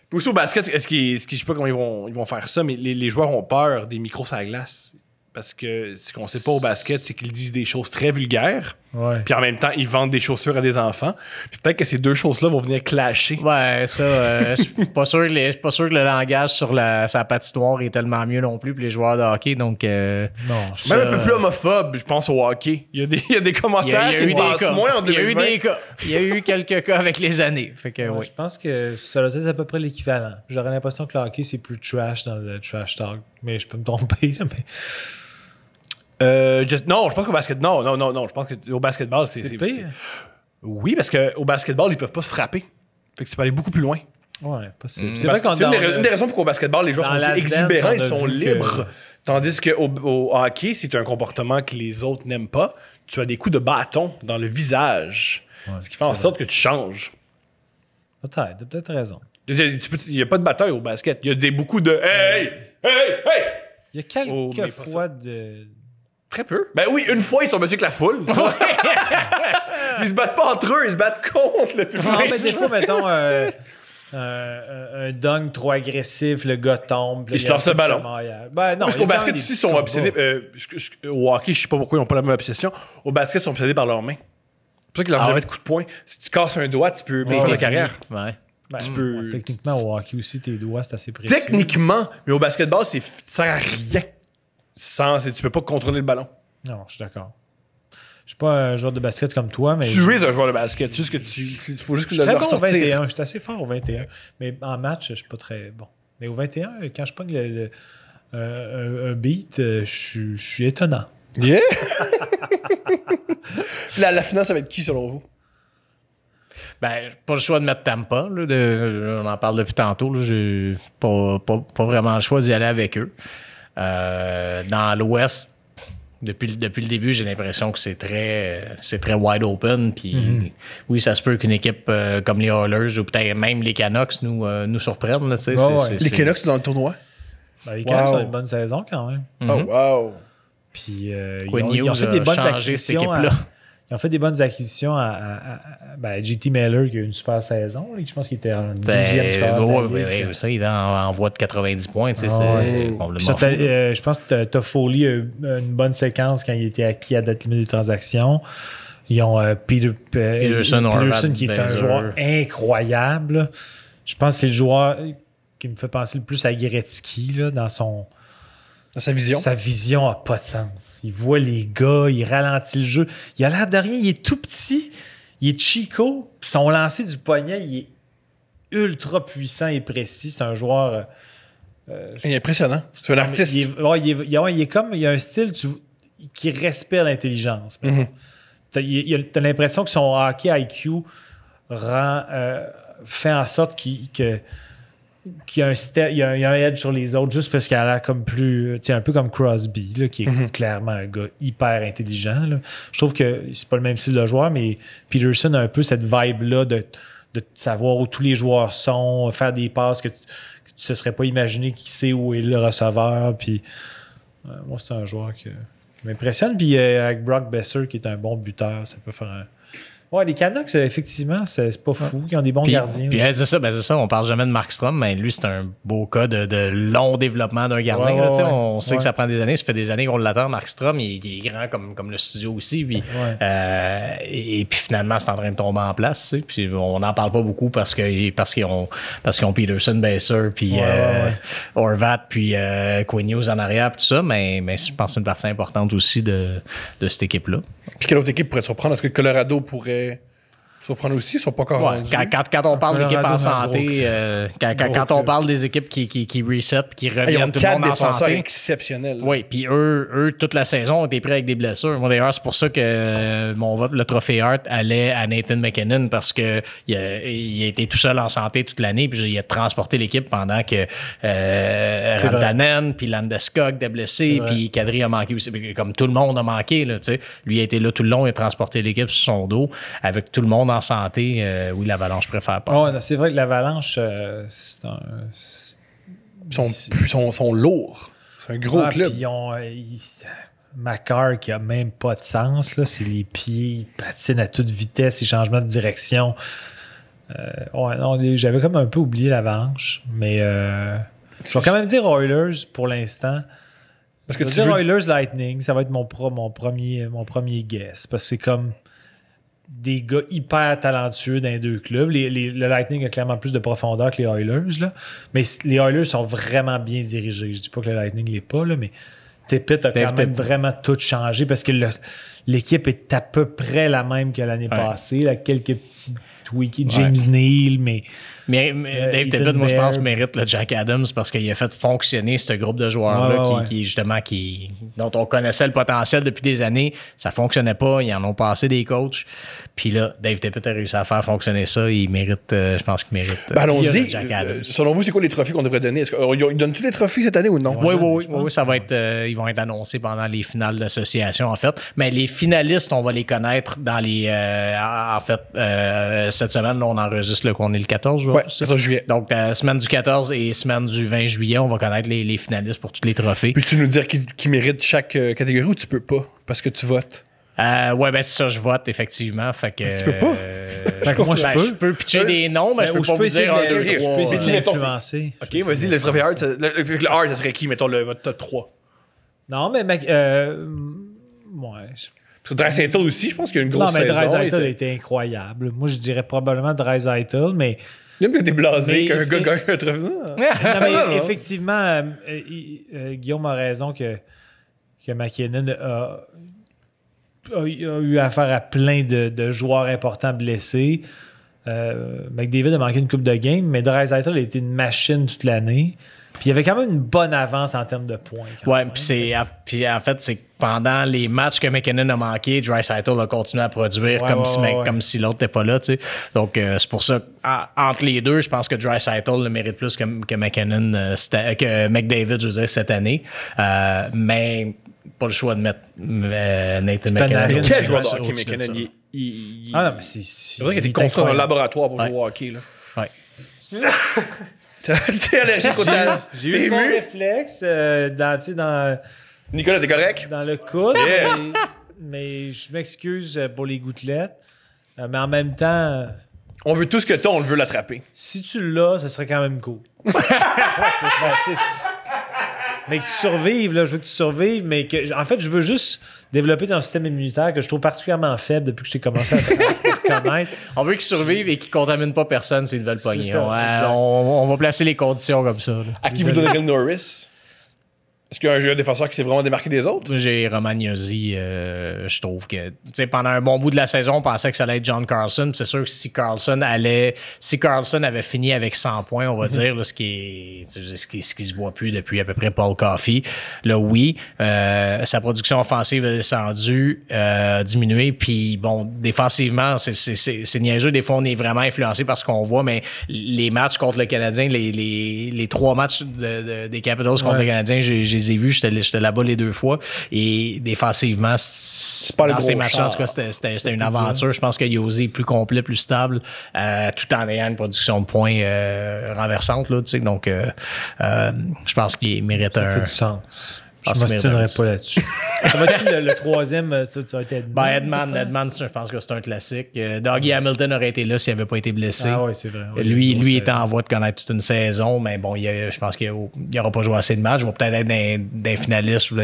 [SPEAKER 1] Puis aussi au basket, je sais pas comment ils vont faire ça, mais les joueurs ont peur des micros sur la glace. Parce que ce qu'on sait pas au basket, c'est qu'ils disent des choses très vulgaires.
[SPEAKER 2] Ouais.
[SPEAKER 1] Puis en même temps, ils vendent des chaussures à des enfants. Puis peut-être que ces deux choses-là vont venir clasher.
[SPEAKER 3] Ouais, ça, je suis pas sûr que le langage sur sa patinoire est tellement mieux non plus pour les joueurs de hockey. Donc,
[SPEAKER 2] non,
[SPEAKER 1] même un peu plus homophobe, je pense, au hockey. Il y a des commentaires qui passent moins en 2020.
[SPEAKER 3] Il y a eu des cas. Il y a eu quelques cas avec les années. Fait que, oui.
[SPEAKER 2] Je pense que ça doit être à peu près l'équivalent. J'aurais l'impression que le hockey, c'est plus trash dans le trash talk. Mais je peux me tromper. Mais...
[SPEAKER 1] non, je pense qu'au basket, non. Je pense qu'au basketball, c'est
[SPEAKER 2] pire.
[SPEAKER 1] Oui, parce qu'au basketball, ils peuvent pas se frapper. Fait que tu peux aller beaucoup plus loin.
[SPEAKER 2] Ouais, possible. C'est vrai qu'on
[SPEAKER 1] C'est une des raisons pour qu'au basketball, les joueurs sont aussi exubérants, ils sont libres. Tandis qu'au hockey, si tu as un comportement que les autres n'aiment pas, tu as des coups de bâton dans le visage. Ce qui fait en sorte que tu changes.
[SPEAKER 2] Peut-être, t'as peut-être raison.
[SPEAKER 1] Il n'y a pas de bataille au basket. Il y a beaucoup de hey!
[SPEAKER 2] Il y a quelques fois de...
[SPEAKER 1] Très peu. Ben oui, une fois, ils sont battus avec la foule. Ils se battent pas entre eux, ils se battent contre le public.
[SPEAKER 2] Non, mais des fois, mettons, un dunk trop agressif, le gars tombe.
[SPEAKER 1] Il se lance le ballon.
[SPEAKER 2] Ben non,
[SPEAKER 1] au basket aussi, ils sont obsédés. Au hockey, je sais pas pourquoi ils n'ont pas la même obsession. Au basket, ils sont obsédés par leurs mains. C'est pour ça qu'ils leur jamais de coups de poing. Si tu casses un doigt, tu peux perdre la carrière.
[SPEAKER 3] Ouais.
[SPEAKER 1] Tu peux...
[SPEAKER 2] Techniquement, au hockey aussi, tes doigts, c'est assez précieux.
[SPEAKER 1] Techniquement, mais au basketball, ça sert à rien. Tu peux pas contrôler le ballon.
[SPEAKER 2] Non, je suis d'accord. Je suis pas un joueur de basket comme toi, mais...
[SPEAKER 1] Tu es un joueur de basket. Juste que il faut juste que
[SPEAKER 2] je suis très bon au
[SPEAKER 1] sortir.
[SPEAKER 2] 21. Je suis assez fort au 21. Mais en match, je suis pas très bon. Mais au 21, quand je pogne un beat, je suis étonnant.
[SPEAKER 1] Yeah! la finale, ça va être qui, selon vous?
[SPEAKER 3] Ben, pas le choix de mettre Tampa. On en parle depuis tantôt. J'ai pas vraiment le choix d'y aller avec eux. Dans l'Ouest, depuis le début, j'ai l'impression que c'est très wide open. Puis oui, ça se peut qu'une équipe comme les Oilers ou peut-être même les Canucks nous surprennent. Là,
[SPEAKER 1] les Canucks sont dans le tournoi?
[SPEAKER 2] Ben, les Canucks ont une bonne saison quand même.
[SPEAKER 1] Oh, wow!
[SPEAKER 2] Puis ils ont fait des bonnes acquisitions. Ils ont fait des bonnes acquisitions à JT Miller qui a eu une super saison. Je pense qu'il était en 12e score.
[SPEAKER 3] Oui, ça, il est en voie de 90 points. C'est complètement fou.
[SPEAKER 2] Je pense que Toffoli a eu une bonne séquence quand il était acquis à date limite des transactions. Ils ont Peterson qui est un joueur incroyable. Je pense que c'est le joueur qui me fait penser le plus à Gretzky là, dans sa vision. Sa vision n'a pas de sens. Il voit les gars, il ralentit le jeu. Il a l'air de rien, il est tout petit, il est chico, puis son lancer du poignet, il est ultra puissant et précis. C'est un joueur...
[SPEAKER 1] il est impressionnant. C'est un artiste.
[SPEAKER 2] Il est comme... Il a un style qui respire l'intelligence. T'as l'impression que son hockey IQ fait en sorte qu'il y a un edge sur les autres juste parce qu'il a l'air comme plus... un peu comme Crosby, là, qui est clairement un gars hyper intelligent. Là. Je trouve que c'est pas le même style de joueur, mais Peterson a un peu cette vibe-là de savoir où tous les joueurs sont, faire des passes que tu ne te serais pas imaginé qui sait où est le receveur. Puis, moi, c'est un joueur qui m'impressionne. Puis avec Brock Besser, qui est un bon buteur, ça peut faire un... Ouais, les Canucks, effectivement, c'est pas fou. Ils ont des bons gardiens.
[SPEAKER 3] Puis c'est ça. On parle jamais de Markstrom, mais lui, c'est un beau cas de long développement d'un gardien. On sait que ça prend des années. Ça fait des années qu'on l'attend, Markstrom. Il est grand comme le studio aussi. Puis, et puis finalement, c'est en train de tomber en place. Puis on n'en parle pas beaucoup parce qu'ils ont Peterson, Besser, puis Horvat, puis Quinn Hughes en arrière, puis tout ça. Mais je pense que c'est une partie importante aussi de cette équipe-là.
[SPEAKER 1] Puis quelle autre équipe pourrait te surprendre? Est-ce que Colorado pourrait surprendre aussi? Ils sont pas encore rendus.
[SPEAKER 3] Quand on parle d'équipes en santé, quand on parle des équipes qui reset, qui reviennent tout le monde en santé.
[SPEAKER 1] Exceptionnels.
[SPEAKER 3] Oui, puis eux, toute la saison, ont été pris avec des blessures. Moi, d'ailleurs, c'est pour ça que mon vote, le trophée Hart, allait à Nathan McKinnon parce que il a été tout seul en santé toute l'année, puis il a transporté l'équipe pendant que Rantanen, puis Landeskog étaient blessés, puis Kadri a manqué aussi. Comme tout le monde a manqué, là, tu sais. Lui a été là tout le long, il a transporté l'équipe sur son dos. Avec tout le monde en santé, oui, l'Avalanche préfère pas.
[SPEAKER 2] Oh, c'est vrai que l'Avalanche,
[SPEAKER 1] Ils sont lourds. C'est un gros club.
[SPEAKER 2] Puis Makar qui a même pas de sens. Là. C'est les pieds, il patine à toute vitesse, les changements de direction. J'avais comme un peu oublié l'Avalanche, mais je vais quand même dire Oilers pour l'instant. Parce que dire Oilers Lightning, ça va être mon premier guess. Parce que c'est comme des gars hyper talentueux dans les deux clubs. Le Lightning a clairement plus de profondeur que les Oilers. Là. Mais les Oilers sont vraiment bien dirigés. Je dis pas que le Lightning l'est pas, là, mais Tippett a quand même vraiment tout changé parce que l'équipe est à peu près la même que l'année passée. Là, quelques petits tweaks. James Neal, mais
[SPEAKER 3] Dave
[SPEAKER 2] Ethan
[SPEAKER 3] Tippett, moi, je pense,
[SPEAKER 2] Baird.
[SPEAKER 3] mérite le Jack Adams parce qu'il a fait fonctionner ce groupe de joueurs-là
[SPEAKER 2] Ouais.
[SPEAKER 3] qui justement, dont on connaissait le potentiel depuis des années. Ça fonctionnait pas. Ils en ont passé des coachs. Puis là, Dave Tippett a réussi à faire fonctionner ça. Il mérite, je pense qu'il mérite
[SPEAKER 1] Ben, allons-y.
[SPEAKER 3] le Jack Adams.
[SPEAKER 1] Selon vous, c'est quoi les trophées qu'on devrait donner? Ils donnent tous les trophées cette année ou non?
[SPEAKER 3] Oui, ça va être, ils vont être annoncés pendant les finales d'association, en fait. Mais les finalistes, on va les connaître dans les. Cette semaine, là, on enregistre qu'on est le 14 juillet.
[SPEAKER 1] Ouais, 14 juillet.
[SPEAKER 3] Donc, semaine du 14 et semaine du 20 juillet, on va connaître les finalistes pour tous les trophées.
[SPEAKER 1] Peux-tu nous dire qui mérite chaque catégorie ou tu peux pas? Parce que tu votes.
[SPEAKER 3] Ouais, ben c'est ça, je vote, effectivement. Fait que,
[SPEAKER 1] Tu peux pas?
[SPEAKER 2] Fait que moi, je peux.
[SPEAKER 3] Je peux pitcher des noms, mais je peux
[SPEAKER 2] Ou
[SPEAKER 3] pas vous dire un, deux,
[SPEAKER 2] je
[SPEAKER 3] trois.
[SPEAKER 2] peux essayer de
[SPEAKER 1] Ok, mettons,
[SPEAKER 2] l'influencer.
[SPEAKER 1] Ok, vas-y, le trophée Hart. Le Hart, ça serait qui? Mettons votre top 3.
[SPEAKER 2] Non, mais ouais.
[SPEAKER 1] Parce que Draisaitl aussi, je pense qu'il y a une grosse
[SPEAKER 2] Non, mais
[SPEAKER 1] saison.
[SPEAKER 2] Draisaitl était incroyable. Moi, je dirais probablement Draisaitl, mais
[SPEAKER 1] J'aime que t'es blasé
[SPEAKER 2] Mais
[SPEAKER 1] qu'un
[SPEAKER 2] il
[SPEAKER 1] gars
[SPEAKER 2] fait-
[SPEAKER 1] gagne un trophée.
[SPEAKER 2] non, mais effectivement, Guillaume a raison que McKinnon a eu affaire à plein de joueurs importants blessés. McDavid a manqué une coupe de game, mais Draisaitl a été une machine toute l'année. Puis il y avait quand même une bonne avance en termes de points.
[SPEAKER 3] Ouais, puis en fait, c'est que pendant les matchs que McKinnon a manqué, Draisaitl a continué à produire comme si l'autre n'était pas là, tu sais. Donc, c'est pour ça qu'entre les deux, je pense que Draisaitl le mérite plus que McKinnon, que McDavid, je veux dire, cette année. Mais pas le choix de mettre Nathan McKinnon.
[SPEAKER 2] Panarin,
[SPEAKER 1] Quel joueur de
[SPEAKER 3] au-dessus
[SPEAKER 1] hockey,
[SPEAKER 3] de ça.
[SPEAKER 1] McKinnon?
[SPEAKER 2] Ah non, mais c'est
[SPEAKER 1] C'est vrai qu'il était construit dans un laboratoire pour jouer au hockey. Là.
[SPEAKER 3] Ouais.
[SPEAKER 1] T'es allergique au talent.
[SPEAKER 2] J'ai
[SPEAKER 1] T'es
[SPEAKER 2] eu mon
[SPEAKER 1] ému?
[SPEAKER 2] réflexe dans
[SPEAKER 1] Nicolas, t'es correct?
[SPEAKER 2] dans le coude,
[SPEAKER 1] Yeah.
[SPEAKER 2] mais je m'excuse pour les gouttelettes. Mais en même temps,
[SPEAKER 1] On veut tout ce que t'as, on le veut l'attraper.
[SPEAKER 2] si tu l'as, ce serait quand même cool. Mais que tu survives, là, je veux que tu survives, mais que, en fait, je veux juste développer ton système immunitaire que je trouve particulièrement faible depuis que je t'ai commencé à te connaître.
[SPEAKER 3] On veut qu'il survive et qu'il contamine pas personne s'ils veulent pogner.
[SPEAKER 2] C'est ça, exact.
[SPEAKER 3] On va placer les conditions comme ça. Là.
[SPEAKER 1] À qui vous donnerez le Norris? Est-ce qu'il y a un défenseur qui s'est vraiment démarqué des autres?
[SPEAKER 3] Moi, j'ai Romagnosi, je trouve que, tu sais, pendant un bon bout de la saison, on pensait que ça allait être John Carlson. C'est sûr que si Carlson avait fini avec 100 points, on va dire, là, ce qui se voit plus depuis à peu près Paul Coffey, là, oui, sa production offensive a descendu, diminué, puis bon, défensivement, c'est niaiseux. Des fois, on est vraiment influencé par ce qu'on voit, mais les matchs contre le Canadien, les 3 matchs des Capitals contre le Canadien, je les ai vus, j'étais là-bas les 2 fois. Et défensivement,
[SPEAKER 1] pas le
[SPEAKER 3] dans ces
[SPEAKER 1] gros
[SPEAKER 3] matchs-là, en
[SPEAKER 1] char.
[SPEAKER 3] tout cas, c'était une aventure. Je pense que Yossi est plus complet, plus stable, tout en ayant une production de points renversante. Là, tu sais, donc, je pense qu'il mérite
[SPEAKER 2] Ça fait
[SPEAKER 3] un...
[SPEAKER 2] du sens.
[SPEAKER 3] Ah,
[SPEAKER 2] Je
[SPEAKER 3] c'est
[SPEAKER 2] m'obstinerai
[SPEAKER 3] merveilleux.
[SPEAKER 2] pas là-dessus. Ça va être le troisième, ça va être Edman.
[SPEAKER 3] Edman, je pense que c'est un classique. Dougie Hamilton aurait été là s'il n'avait pas été blessé.
[SPEAKER 2] Ah oui, c'est vrai. Ouais,
[SPEAKER 3] Lui
[SPEAKER 2] grosse
[SPEAKER 3] était
[SPEAKER 2] saison.
[SPEAKER 3] en voie de connaître toute une saison, mais bon, je pense qu'il n'aura pas joué assez de matchs. Il va peut-être être dans finalistes ou dans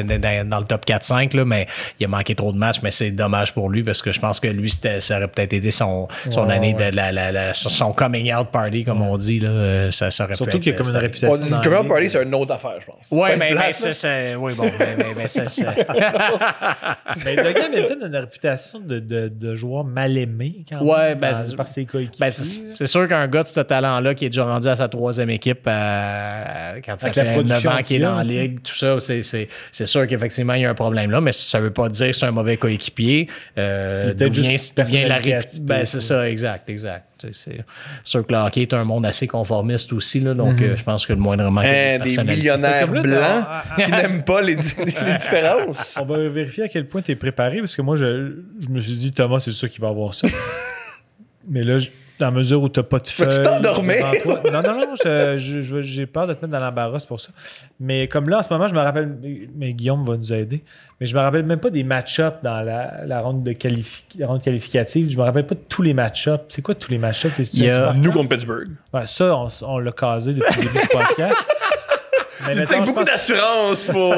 [SPEAKER 3] le top 4-5, là, mais il a manqué trop de matchs, mais c'est dommage pour lui parce que je pense que lui, ça aurait peut-être été son année de son coming out party, comme on dit. Là, ça aurait pu
[SPEAKER 2] Surtout
[SPEAKER 3] être,
[SPEAKER 2] qu'il y a comme une réputation.
[SPEAKER 1] Une
[SPEAKER 2] dans la
[SPEAKER 1] community
[SPEAKER 2] ligue.
[SPEAKER 1] party, c'est une autre affaire, je pense.
[SPEAKER 3] Ouais,
[SPEAKER 1] Pas une
[SPEAKER 3] mais
[SPEAKER 1] place, là.
[SPEAKER 3] c'est. Oui, bon, mais c'est.
[SPEAKER 2] Mais Dougie Hamilton a une réputation de joueur mal aimé quand même
[SPEAKER 3] Ouais, ben,
[SPEAKER 2] par ses coéquipiers.
[SPEAKER 3] Ben, c'est sûr qu'un gars de ce talent-là qui est déjà rendu à sa 3e équipe quand ça
[SPEAKER 2] Avec
[SPEAKER 3] fait
[SPEAKER 2] la
[SPEAKER 3] 9
[SPEAKER 2] production
[SPEAKER 3] ans qu'il est
[SPEAKER 2] qu'il a,
[SPEAKER 3] dans la
[SPEAKER 2] tu sais.
[SPEAKER 3] ligue, tout ça, c'est sûr qu'effectivement, il y a un problème là, mais ça veut pas dire que c'est un mauvais coéquipier.
[SPEAKER 2] peut-être juste personnalité atypique,
[SPEAKER 3] Ben, c'est ça, exact. C'est sûr que le hockey est un monde assez conformiste aussi, là, donc je pense que le moindrement
[SPEAKER 1] Des millionnaires
[SPEAKER 2] Comme là,
[SPEAKER 1] blancs qui n'aiment pas les différences.
[SPEAKER 2] On va vérifier à quel point tu es préparé, parce que moi, je me suis dit, Thomas, c'est sûr qu'il va avoir ça. Mais là, dans la mesure où tu n'as pas de feuilles...
[SPEAKER 1] Vas-tu t'endormir?
[SPEAKER 2] devant toi- Non, j'ai peur de te mettre dans l'embarras pour ça. Mais comme là, en ce moment, je me rappelle... Mais Guillaume va nous aider. Mais je me rappelle même pas des match-ups dans la ronde la ronde qualificative. Je me rappelle pas de tous les match-ups. C'est quoi tous les match-ups?
[SPEAKER 3] Il y a
[SPEAKER 1] Nous contre Pittsburgh.
[SPEAKER 2] Ouais, ça, on l'a casé depuis le début du podcast. Mais
[SPEAKER 1] C'est
[SPEAKER 2] mettons, je
[SPEAKER 1] beaucoup
[SPEAKER 2] pense-
[SPEAKER 1] d'assurance pour.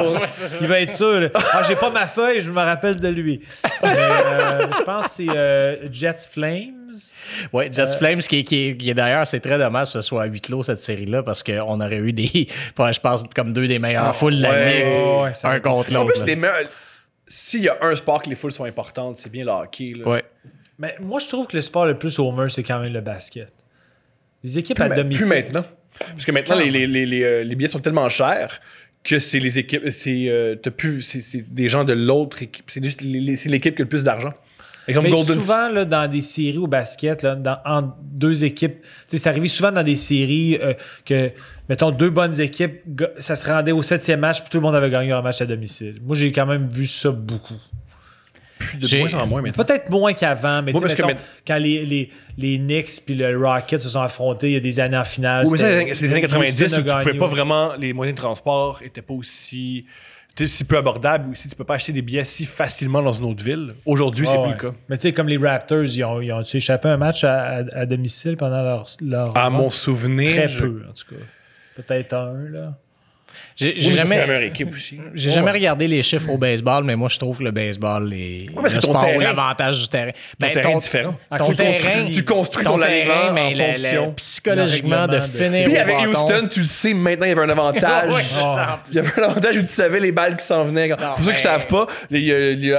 [SPEAKER 2] il va être sûr. Là. Ah, j'ai pas ma feuille, je me rappelle de lui. Mais, je pense que c'est Jets Flames.
[SPEAKER 3] Oui, Jets Flames, qui est d'ailleurs, c'est très dommage que ce soit à huis clos cette série-là, parce qu'on aurait eu je pense, comme 2 des meilleures foules de la
[SPEAKER 1] ouais.
[SPEAKER 3] ligue,
[SPEAKER 2] Ouais, ça
[SPEAKER 3] un
[SPEAKER 2] aurait été
[SPEAKER 3] contre
[SPEAKER 1] En
[SPEAKER 3] l'autre.
[SPEAKER 1] plus,
[SPEAKER 3] là.
[SPEAKER 1] les meilleurs. S'il y a un sport que les foules sont importantes, c'est bien le hockey. Là.
[SPEAKER 3] Ouais.
[SPEAKER 2] Mais moi, je trouve que le sport le plus homer, c'est quand même le basket. Les équipes à domicile.
[SPEAKER 1] Plus maintenant. Parce que maintenant, les billets sont tellement chers que c'est les équipes. C'est des gens de l'autre équipe. C'est l'équipe qui a le plus d'argent. Exemple,
[SPEAKER 2] Mais
[SPEAKER 1] Golden
[SPEAKER 2] souvent, là, dans des séries au basket, là, en deux équipes, c'est arrivé souvent dans des séries que, mettons, deux bonnes équipes, ça se rendait au 7e match, puis tout le monde avait gagné leur match à domicile. Moi, j'ai quand même vu ça beaucoup.
[SPEAKER 1] de moins en moins maintenant.
[SPEAKER 2] Peut-être moins qu'avant, mais
[SPEAKER 1] Oui,
[SPEAKER 2] tu sais, mettons, quand les Knicks puis le Rocket se sont affrontés il y a des années en finale.
[SPEAKER 1] Oui, mais c'est les années 90 où tu
[SPEAKER 2] gagné,
[SPEAKER 1] pouvais pas vraiment. Les moyens de transport étaient pas aussi. Si peu abordables, aussi tu peux pas acheter des billets si facilement dans une autre ville. Aujourd'hui, c'est plus le cas.
[SPEAKER 2] Mais tu sais, comme les Raptors, ils ont échappé un match à domicile pendant leur
[SPEAKER 1] à mon souvenir.
[SPEAKER 2] Très peu, en tout cas. Peut-être un, là.
[SPEAKER 3] J'ai
[SPEAKER 1] jamais. C'est la meilleure équipe aussi.
[SPEAKER 3] J'ai jamais regardé les chiffres au baseball, mais moi, je trouve que le baseball est le sport où l'avantage du terrain.
[SPEAKER 1] Ton terrain est différent.
[SPEAKER 3] Ton terrain,
[SPEAKER 1] tu construis ton terrain, mais
[SPEAKER 3] en fonction. Psychologiquement, de finir.
[SPEAKER 1] Puis avec Houston, tu le sais, maintenant, il y avait un avantage. Il y avait un avantage où tu savais les balles qui s'en venaient. Pour ceux qui ne savent pas, les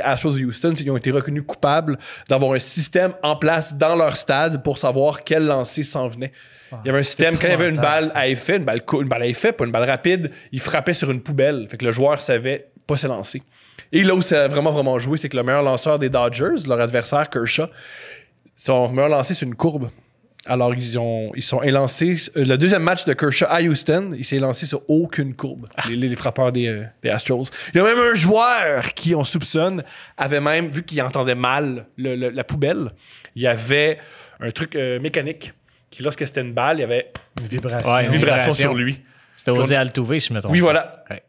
[SPEAKER 1] Astros de Houston, c'est qu'ils ont été reconnus coupables d'avoir un système en place dans leur stade pour savoir quel lancer s'en venait. Il y avait un système, quand il y avait une balle à effet, une balle à effet, pas une balle rapide, il frappait sur une poubelle. Fait que le joueur savait pas se lancer. Et là où ça a vraiment, vraiment joué, c'est que le meilleur lanceur des Dodgers, leur adversaire Kershaw, son meilleur lancé sur une courbe. Alors, ils sont élancés. Le deuxième match de Kershaw à Houston, il s'est lancé sur aucune courbe. Les frappeurs des Astros. Il y a même un joueur qui, on soupçonne, avait même, vu qu'il entendait mal la poubelle, il y avait un truc mécanique qui, lorsque c'était une balle, il y avait
[SPEAKER 2] une
[SPEAKER 1] vibration sur lui.
[SPEAKER 3] C'était José Altuve, je me trompe.
[SPEAKER 1] Oui, voilà. Ouais.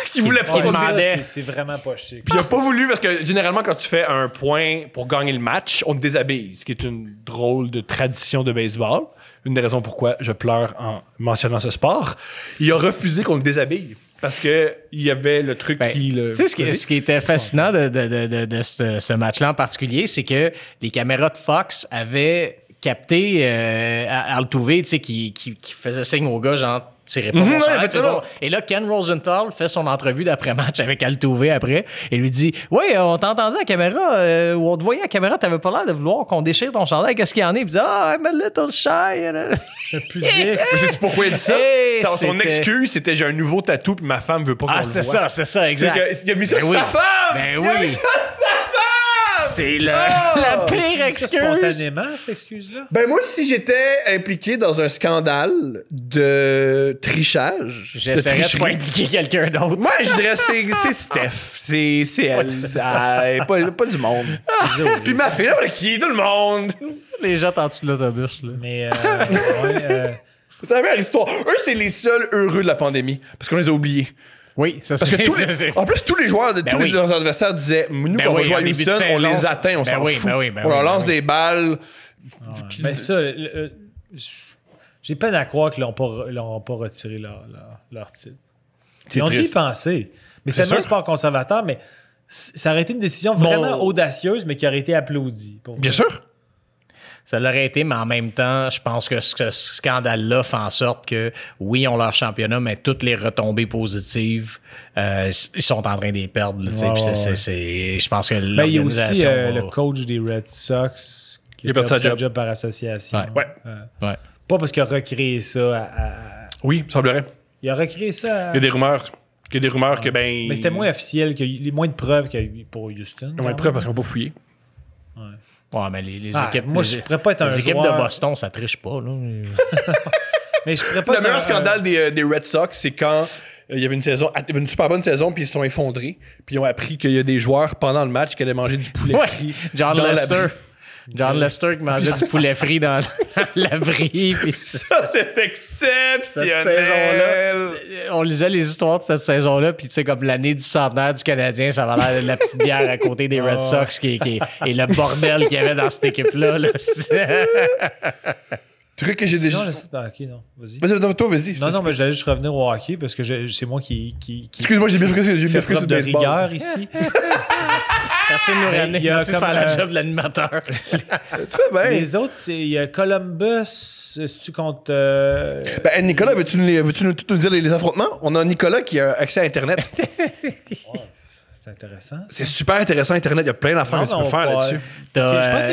[SPEAKER 1] Qui voulait pas
[SPEAKER 2] demander. C'est vraiment pas chic.
[SPEAKER 1] Puis il a pas voulu, parce que généralement, quand tu fais un point pour gagner le match, on te déshabille, ce qui est une drôle de tradition de baseball. Une des raisons pourquoi je pleure en mentionnant ce sport. Il a refusé qu'on le déshabille. Parce que il y avait le truc qui le.
[SPEAKER 3] Tu sais, ce qui était fascinant de ce match-là en particulier, c'est que les caméras de Fox avaient capté Altuve, tu sais, qui faisait signe au gars, genre, tirez pas mon chandail, bon. Et là, Ken Rosenthal fait son entrevue d'après-match avec Altuve après et lui dit « Oui, on t'a entendu à la caméra, où on te voyait à la caméra, t'avais pas l'air de vouloir qu'on déchire ton chandail, qu'est-ce qu'il y en a? » Il dit « Ah, I'm a little shy. »
[SPEAKER 2] Je peux dire.
[SPEAKER 1] Sais-tu pourquoi il dit ça? Son excuse, c'était « J'ai un nouveau tatou puis ma femme veut pas qu'on le voit. »
[SPEAKER 3] c'est ça, exact.
[SPEAKER 1] Il a mis ça sur sa femme!
[SPEAKER 3] Ben
[SPEAKER 1] il a mis ça sur sa femme!
[SPEAKER 3] C'est la pire excuse.
[SPEAKER 2] Spontanément, cette excuse-là?
[SPEAKER 1] Ben moi, si j'étais impliqué dans un scandale de trichage...
[SPEAKER 3] J'essaierais de pas impliquer quelqu'un d'autre.
[SPEAKER 1] Moi, je dirais c'est Steph. C'est elle. Pas du monde. Puis ma fille, là, qui est tout le monde.
[SPEAKER 3] Les gens en dessous de l'autobus. Là.
[SPEAKER 2] Mais
[SPEAKER 1] c'est la meilleure histoire. Eux, c'est les seuls heureux de la pandémie. Parce qu'on les a oubliés.
[SPEAKER 3] Oui, ça
[SPEAKER 1] parce que en plus, tous les joueurs de tous les adversaires disaient nous, quand on va jouer à Houston, on les atteint, on s'en fout. On leur lance des balles.
[SPEAKER 2] Mais ça, j'ai peine à croire qu'ils n'ont pas retiré leur titre. Ils ont dû y penser. Mais c'était tellement un sport conservateur, mais ça aurait été une décision vraiment audacieuse, mais qui aurait été applaudie.
[SPEAKER 1] Bien sûr.
[SPEAKER 3] Ça l'aurait été, mais en même temps, je pense que ce scandale-là fait en sorte que, oui, ils ont leur championnat, mais toutes les retombées positives, ils sont en train de les perdre. Là, je pense que
[SPEAKER 2] l'organisation... Il y a aussi le coach des Red Sox qui a perdu sa job par association.
[SPEAKER 1] Ouais.
[SPEAKER 2] Pas parce qu'il a recréé ça
[SPEAKER 1] Oui, il semblerait.
[SPEAKER 2] Il a recréé ça
[SPEAKER 1] Il y a des rumeurs. Que
[SPEAKER 2] Mais c'était moins officiel, moins de preuves qu'il y a eu pour Houston.
[SPEAKER 1] Moins de preuves parce qu'ils n'ont pas fouillé.
[SPEAKER 3] Ouais, mais les équipes.
[SPEAKER 2] Moi, je pourrais pas être un joueur.
[SPEAKER 3] Les équipes de Boston, ça triche pas, là.
[SPEAKER 2] Mais je pourrais pas.
[SPEAKER 1] Le meilleur scandale des Red Sox, c'est quand il y avait une super bonne saison, puis ils se sont effondrés. Puis ils ont appris qu'il y a des joueurs pendant le match qui allaient manger du poulet frit.
[SPEAKER 3] John Lester qui mangeait du poulet frit dans l'abri.
[SPEAKER 1] Ça, c'est exceptionnel!
[SPEAKER 3] Cette saison-là, on lisait les histoires de cette saison-là, puis tu sais, comme l'année du centenaire du Canadien, ça va l'air de la petite bière à côté des Red Sox et le bordel qu'il y avait dans cette équipe-là. Là,
[SPEAKER 1] truc que j'ai déjà.
[SPEAKER 2] Non, je sais pas. Ok, non. Vas-y.
[SPEAKER 1] Vas-y.
[SPEAKER 2] Non, mais j'allais juste revenir au hockey parce que c'est moi qui
[SPEAKER 1] Excuse-moi, j'ai bien fait
[SPEAKER 2] preuve de rigueur ici.
[SPEAKER 3] Merci de nous ramener. Merci de faire la job de l'animateur.
[SPEAKER 1] Très bien.
[SPEAKER 2] Les autres, il y a Columbus. Si tu comptes.
[SPEAKER 1] Nicolas, veux-tu nous dire les affrontements? On a Nicolas qui a accès à Internet.
[SPEAKER 2] C'est intéressant.
[SPEAKER 1] C'est super intéressant, Internet. Il y a plein d'affaires que tu peux faire là-dessus.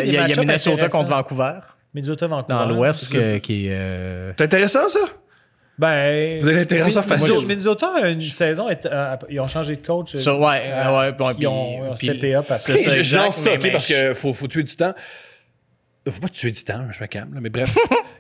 [SPEAKER 3] Il y a Minnesota contre Vancouver.
[SPEAKER 2] Minnesota, Vancouver.
[SPEAKER 3] Dans l'Ouest, qui est...
[SPEAKER 1] C'est intéressant, ça?
[SPEAKER 2] Ben,
[SPEAKER 1] Vous avez intéressant facile.
[SPEAKER 2] Minnesota, une saison, ils ont changé de coach. Ils ont steppé up après.
[SPEAKER 1] Je lance ça, parce qu'il faut tuer du temps. Faut pas tuer du temps, je me calme, là, mais bref.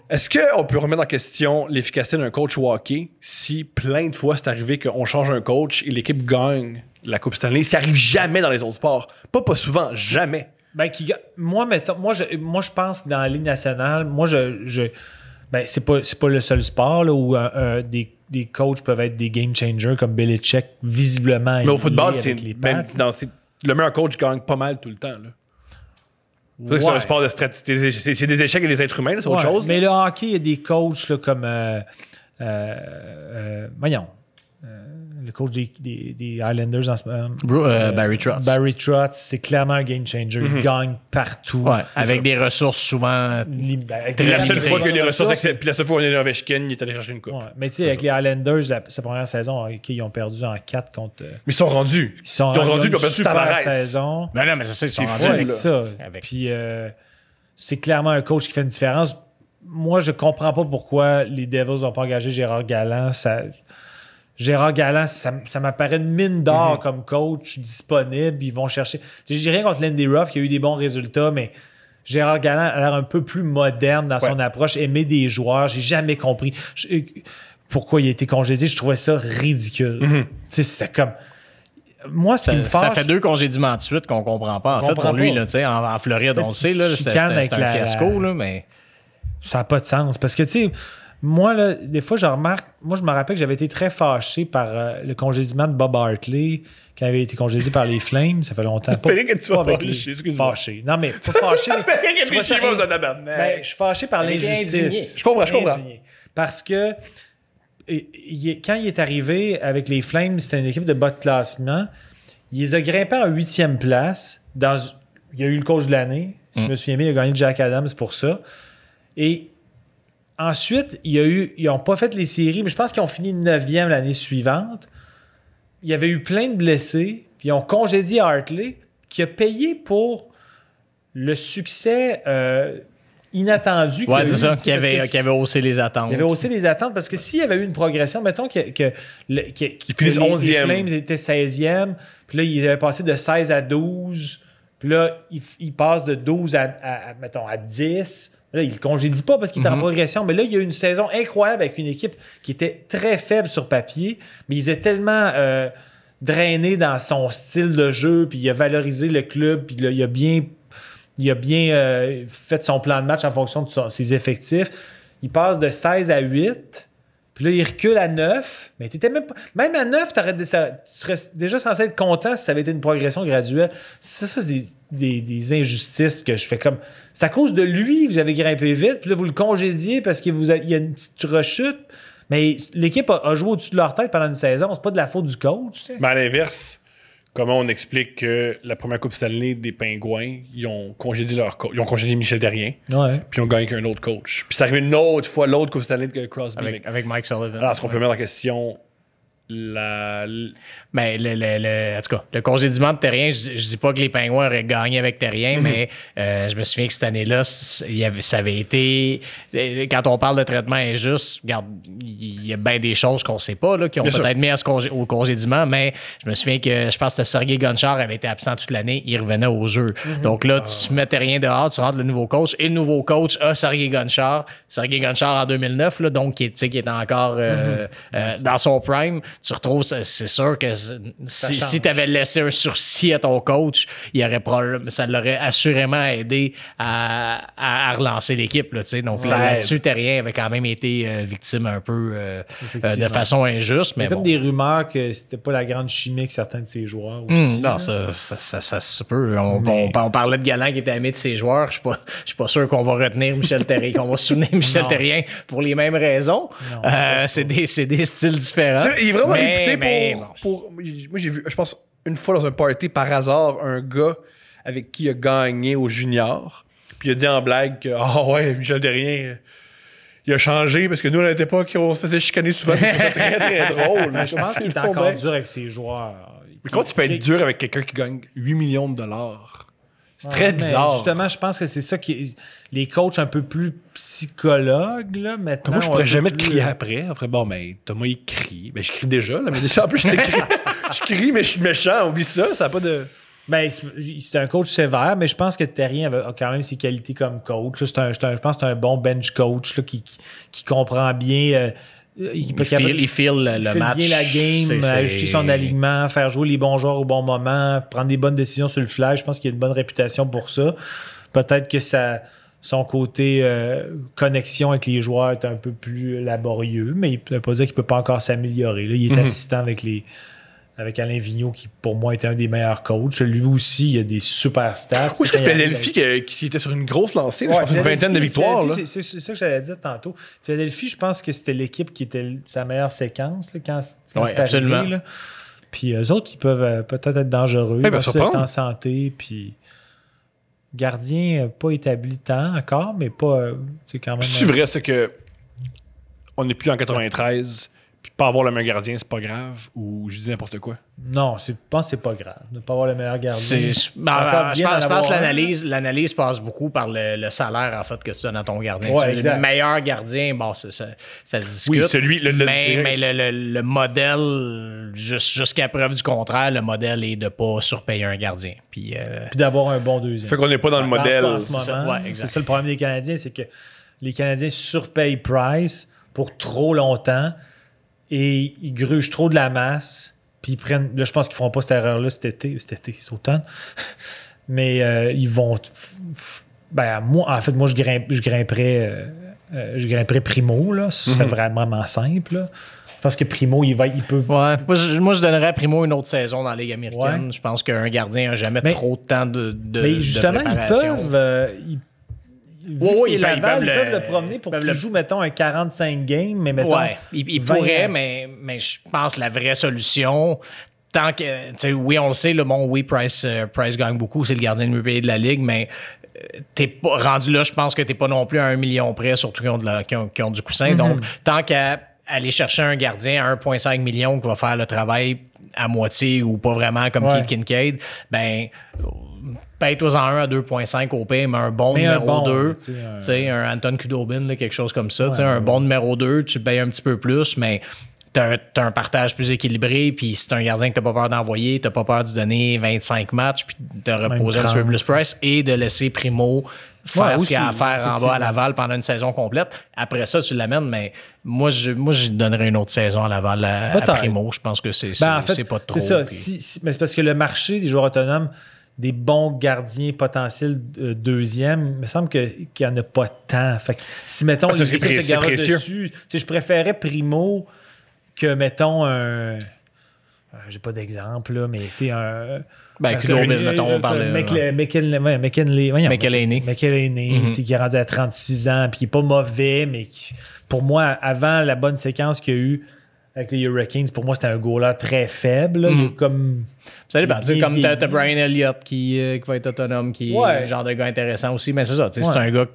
[SPEAKER 1] Est-ce qu'on peut remettre en question l'efficacité d'un coach au hockey si plein de fois c'est arrivé qu'on change un coach et l'équipe gagne la Coupe Stanley? Ça arrive jamais dans les autres sports. Pas souvent, jamais.
[SPEAKER 2] Ben, moi, je pense que dans la Ligue nationale, ben, c'est pas le seul sport là, où des coachs peuvent être des game changers comme Belichick, visiblement.
[SPEAKER 1] Mais au football, c'est
[SPEAKER 2] le
[SPEAKER 1] meilleur coach gagne pas mal tout le temps. Là. C'est un sport de stratégie. C'est des échecs et des êtres humains, c'est autre chose.
[SPEAKER 2] Mais le hockey, il y a des coachs là, comme voyons. Le coach des Islanders en ce moment.
[SPEAKER 3] Barry Trotz.
[SPEAKER 2] Barry Trotz, c'est clairement un game changer. Il gagne partout.
[SPEAKER 3] Ouais, avec des ressources souvent.
[SPEAKER 1] La seule fois qu'il y a des ressources, puis la seule fois qu'on est Ovechkin, il est allé chercher une coupe.
[SPEAKER 2] Ouais. Mais tu sais, avec les Islanders, sa première saison, ils ont perdu en 4 contre.
[SPEAKER 1] Mais ils sont rendus. Ils ont perdu
[SPEAKER 2] super saison.
[SPEAKER 3] Non, mais c'est ça, ils sont
[SPEAKER 2] rendus. C'est ça. Puis c'est clairement un coach qui fait une différence. Moi, je comprends pas pourquoi les Devils n'ont pas engagé Gérard Galland. Gérard Galland, ça m'apparaît une mine d'or comme coach disponible. Ils vont chercher. Je dis rien contre Lindy Ruff qui a eu des bons résultats, mais Gérard Galland a l'air un peu plus moderne dans son approche, aimer des joueurs. J'ai jamais compris pourquoi il a été congédié. Je trouvais ça ridicule. C'est comme. Moi, ce qui me fâche.
[SPEAKER 3] Ça fait 2 congédiements de suite qu'on comprend pas. En fait, pour lui, là, en Floride, on le sait, c'est un fiasco, là, mais.
[SPEAKER 2] Ça n'a pas de sens. Parce que, tu sais. Moi, là, des fois, je me rappelle que j'avais été très fâché par le congédiement de Bob Hartley, qui avait été congédié par les Flames. Ça fait longtemps.
[SPEAKER 1] Que tu sois fâché.
[SPEAKER 2] Non, mais pas fâché. Je suis fâché par l'injustice.
[SPEAKER 1] Je comprends.
[SPEAKER 2] Parce que quand il est arrivé avec les Flames, c'était une équipe de bas de classement. Il les a grimpés en 8e place. Il y a eu le coach de l'année. Si je me souviens bien, il a gagné Jack Adams pour ça. Et ensuite, ils n'ont pas fait les séries, mais je pense qu'ils ont fini 9e l'année suivante. Il y avait eu plein de blessés, puis ils ont congédié Hartley, qui a payé pour le succès inattendu.
[SPEAKER 3] Ouais, c'est ça, qui avait haussé les attentes.
[SPEAKER 2] Il avait haussé les attentes, parce que s'il y avait eu une progression, mettons que les Flames étaient 16e, puis là, ils avaient passé de 16 à 12, puis là, ils passent de 12 à 10. Là, il ne le congédie pas parce qu'il est en progression. Mais là, il y a eu une saison incroyable avec une équipe qui était très faible sur papier, mais il est tellement drainé dans son style de jeu, puis il a valorisé le club, puis là, il a bien fait son plan de match en fonction de ses effectifs. Il passe de 16 à 8, puis là, il recule à 9. Mais t'étais même à 9, tu serais déjà censé être content si ça avait été une progression graduelle. Ça c'est des injustices que je fais comme. C'est à cause de lui que vous avez grimpé vite, puis là, vous le congédiez parce qu'il y a une petite rechute. Mais l'équipe a joué au-dessus de leur tête pendant une saison. C'est pas de la faute du coach. Tu sais.
[SPEAKER 1] Mais à l'inverse, comment on explique que la première Coupe Stanley des Pingouins, ils ont congédié ils ont congédié Michel Therrien, puis ils ont gagné qu'un autre coach. Puis c'est arrivé une autre fois, l'autre Coupe Stanley de Crosby.
[SPEAKER 3] Avec Mike Sullivan.
[SPEAKER 1] Alors, est-ce qu'on peut mettre en question
[SPEAKER 3] Mais en tout cas, le congédiement de Therrien, je dis pas que les Pingouins auraient gagné avec Therrien, mais je me souviens que cette année-là, ça avait été. Quand on parle de traitement injuste, regarde, il y a bien des choses qu'on sait pas, là, qui ont peut-être mis au congédiement, mais je me souviens que je pense que Sergei Gonchar avait été absent toute l'année, il revenait au jeu. Donc là, tu mets Therrien dehors, tu rentres le nouveau coach, et le nouveau coach a Sergei Gonchar en 2009, là, donc qui est encore dans son prime. Tu retrouves, c'est sûr que si tu avais laissé un sursis à ton coach, ça l'aurait assurément aidé à relancer l'équipe. Là, donc là-dessus, Therrien avait quand même été victime un peu de façon injuste. Mais
[SPEAKER 2] il y a comme des rumeurs que c'était pas la grande chimie avec certains de ses joueurs aussi.
[SPEAKER 3] Non, ça se peut. On parlait de Galland qui était ami de ses joueurs. Je suis pas sûr qu'on va retenir Michel Therrien, qu'on va soutenir Michel Therrien pour les mêmes raisons. C'est des styles différents.
[SPEAKER 1] Il est vraiment réputé pour. Moi, j'ai vu, je pense, une fois dans un party, par hasard, un gars avec qui il a gagné au junior. Puis il a dit en blague que, Michel Therrien, il a changé parce que nous, à notre époque, on se faisait chicaner souvent. C'était très, très drôle.
[SPEAKER 2] Mais je pense qu'il est encore dur avec ses joueurs.
[SPEAKER 1] Mais comment tu peux être dur avec quelqu'un qui gagne 8 millions de dollars? C'est très bizarre.
[SPEAKER 2] Justement, je pense que c'est ça qui. Les coachs un peu plus psychologues, là, maintenant.
[SPEAKER 1] Moi, je pourrais jamais te crier après. Après, bon, ben, Thomas, il crie. Ben, je crie déjà, là, mais déjà, en plus, je crie, mais je suis méchant. Oublie ça, ça n'a pas de.
[SPEAKER 2] Ben, c'est un coach sévère, mais je pense que Terrien a quand même ses qualités comme coach. Je pense que c'est un bon bench coach là, qui comprend bien.
[SPEAKER 3] Il feel le match.
[SPEAKER 2] Bien la game, ajuster son alignement, faire jouer les bons joueurs au bon moment, prendre des bonnes décisions sur le fly. Je pense qu'il a une bonne réputation pour ça. Peut-être que son côté connexion avec les joueurs est un peu plus laborieux, mais il ne peut pas dire qu'il ne peut pas encore s'améliorer. Là, il est assistant avec Alain Vigneault, qui pour moi était un des meilleurs coachs. Lui aussi, il a des super stats.
[SPEAKER 1] Oui, c'est Philadelphie qui était sur une grosse lancée. Je pense une vingtaine de victoires.
[SPEAKER 2] C'est ça que j'allais dire tantôt. Philadelphie, je pense que c'était l'équipe qui était sa meilleure séquence là, quand c'est arrivé. Là. Puis eux autres, ils peuvent peut-être être dangereux. Ils peuvent être en santé. Puis gardien, pas établi tant encore, mais pas... c'est quand même...
[SPEAKER 1] C'est vrai, c'est que on n'est plus en 93... Puis pas avoir le meilleur gardien, c'est pas grave? Ou je dis n'importe quoi?
[SPEAKER 2] Non, je pense que c'est pas grave de ne pas avoir le meilleur gardien.
[SPEAKER 3] Je pense que l'analyse passe beaucoup par le salaire en fait que tu donnes à ton gardien.
[SPEAKER 2] Ouais,
[SPEAKER 3] le meilleur gardien, bon, ça se discute.
[SPEAKER 1] Oui, celui...
[SPEAKER 3] Mais le modèle, jusqu'à preuve du contraire, le modèle est de ne pas surpayer un gardien. Puis
[SPEAKER 2] d'avoir un bon deuxième.
[SPEAKER 1] Fait qu'on n'est pas dans le modèle.
[SPEAKER 2] C'est ça le problème des Canadiens, c'est que les Canadiens surpayent Price pour trop longtemps. Et ils grugent trop de la masse. Puis ils prennent. Là, je pense qu'ils ne feront pas cette erreur-là cet été, c'est automne. Mais ils vont. Moi, je grimperais Primo. Là. Ce serait vraiment simple. Là. Je pense que Primo, il peut.
[SPEAKER 3] Ouais. Moi, je donnerais à Primo une autre saison dans la Ligue américaine. Ouais. Je pense qu'un gardien n'a jamais trop de temps
[SPEAKER 2] mais justement,
[SPEAKER 3] de préparation.
[SPEAKER 2] Ils peuvent. Ils peuvent le promener pour qu'il joue, mettons, un 45 games, mais mettons...
[SPEAKER 3] Ouais, il pourrait, mais je pense que la vraie solution, tant que... Tu sais, oui, on le sait, Price gagne beaucoup, c'est le gardien le mieux payé de la Ligue, mais t'es pas rendu là, je pense que t'es pas non plus à 1 million près, surtout qui ont du coussin. Donc, tant qu'à aller chercher un gardien à 1,5 million qui va faire le travail à moitié ou pas vraiment comme Keith Kincaid, ben... paye-toi-en un à 2,5 au pire, mais un bon numéro 2. Tu sais, un Anton Khudobin, quelque chose comme ça. Un bon numéro 2, tu payes un petit peu plus, mais t'as un partage plus équilibré, puis c'est un gardien que t'as pas peur d'envoyer, t'as pas peur de donner 25 matchs, puis de reposer un petit peu plus Price et de laisser Primo faire ce qu'il a à faire en bas à Laval pendant une saison complète. Après ça, tu l'amènes, mais moi, je donnerais une autre saison à Laval à Primo. Je pense que c'est pas trop.
[SPEAKER 2] C'est ça. Mais c'est parce que le marché des joueurs autonomes, des bons gardiens potentiels deuxième, il me semble qu'il n'y en a pas tant. Fait que si, mettons, les équipes se garagent dessus, je préférais Primo que, mettons, un... j'ai pas d'exemple, là, mais tu sais, un...
[SPEAKER 3] mettons, on parle
[SPEAKER 2] McElhaney, qui est rendu à 36 ans, puis qui n'est pas mauvais, mais qui, pour moi, avant la bonne séquence qu'il y a eu avec les Hurricanes, pour moi, c'était un goaler très faible. Comme...
[SPEAKER 3] Ça dépend. Comme t'as Brian Elliott qui va être autonome, qui est un genre de gars intéressant aussi, mais c'est ça. C'est un gars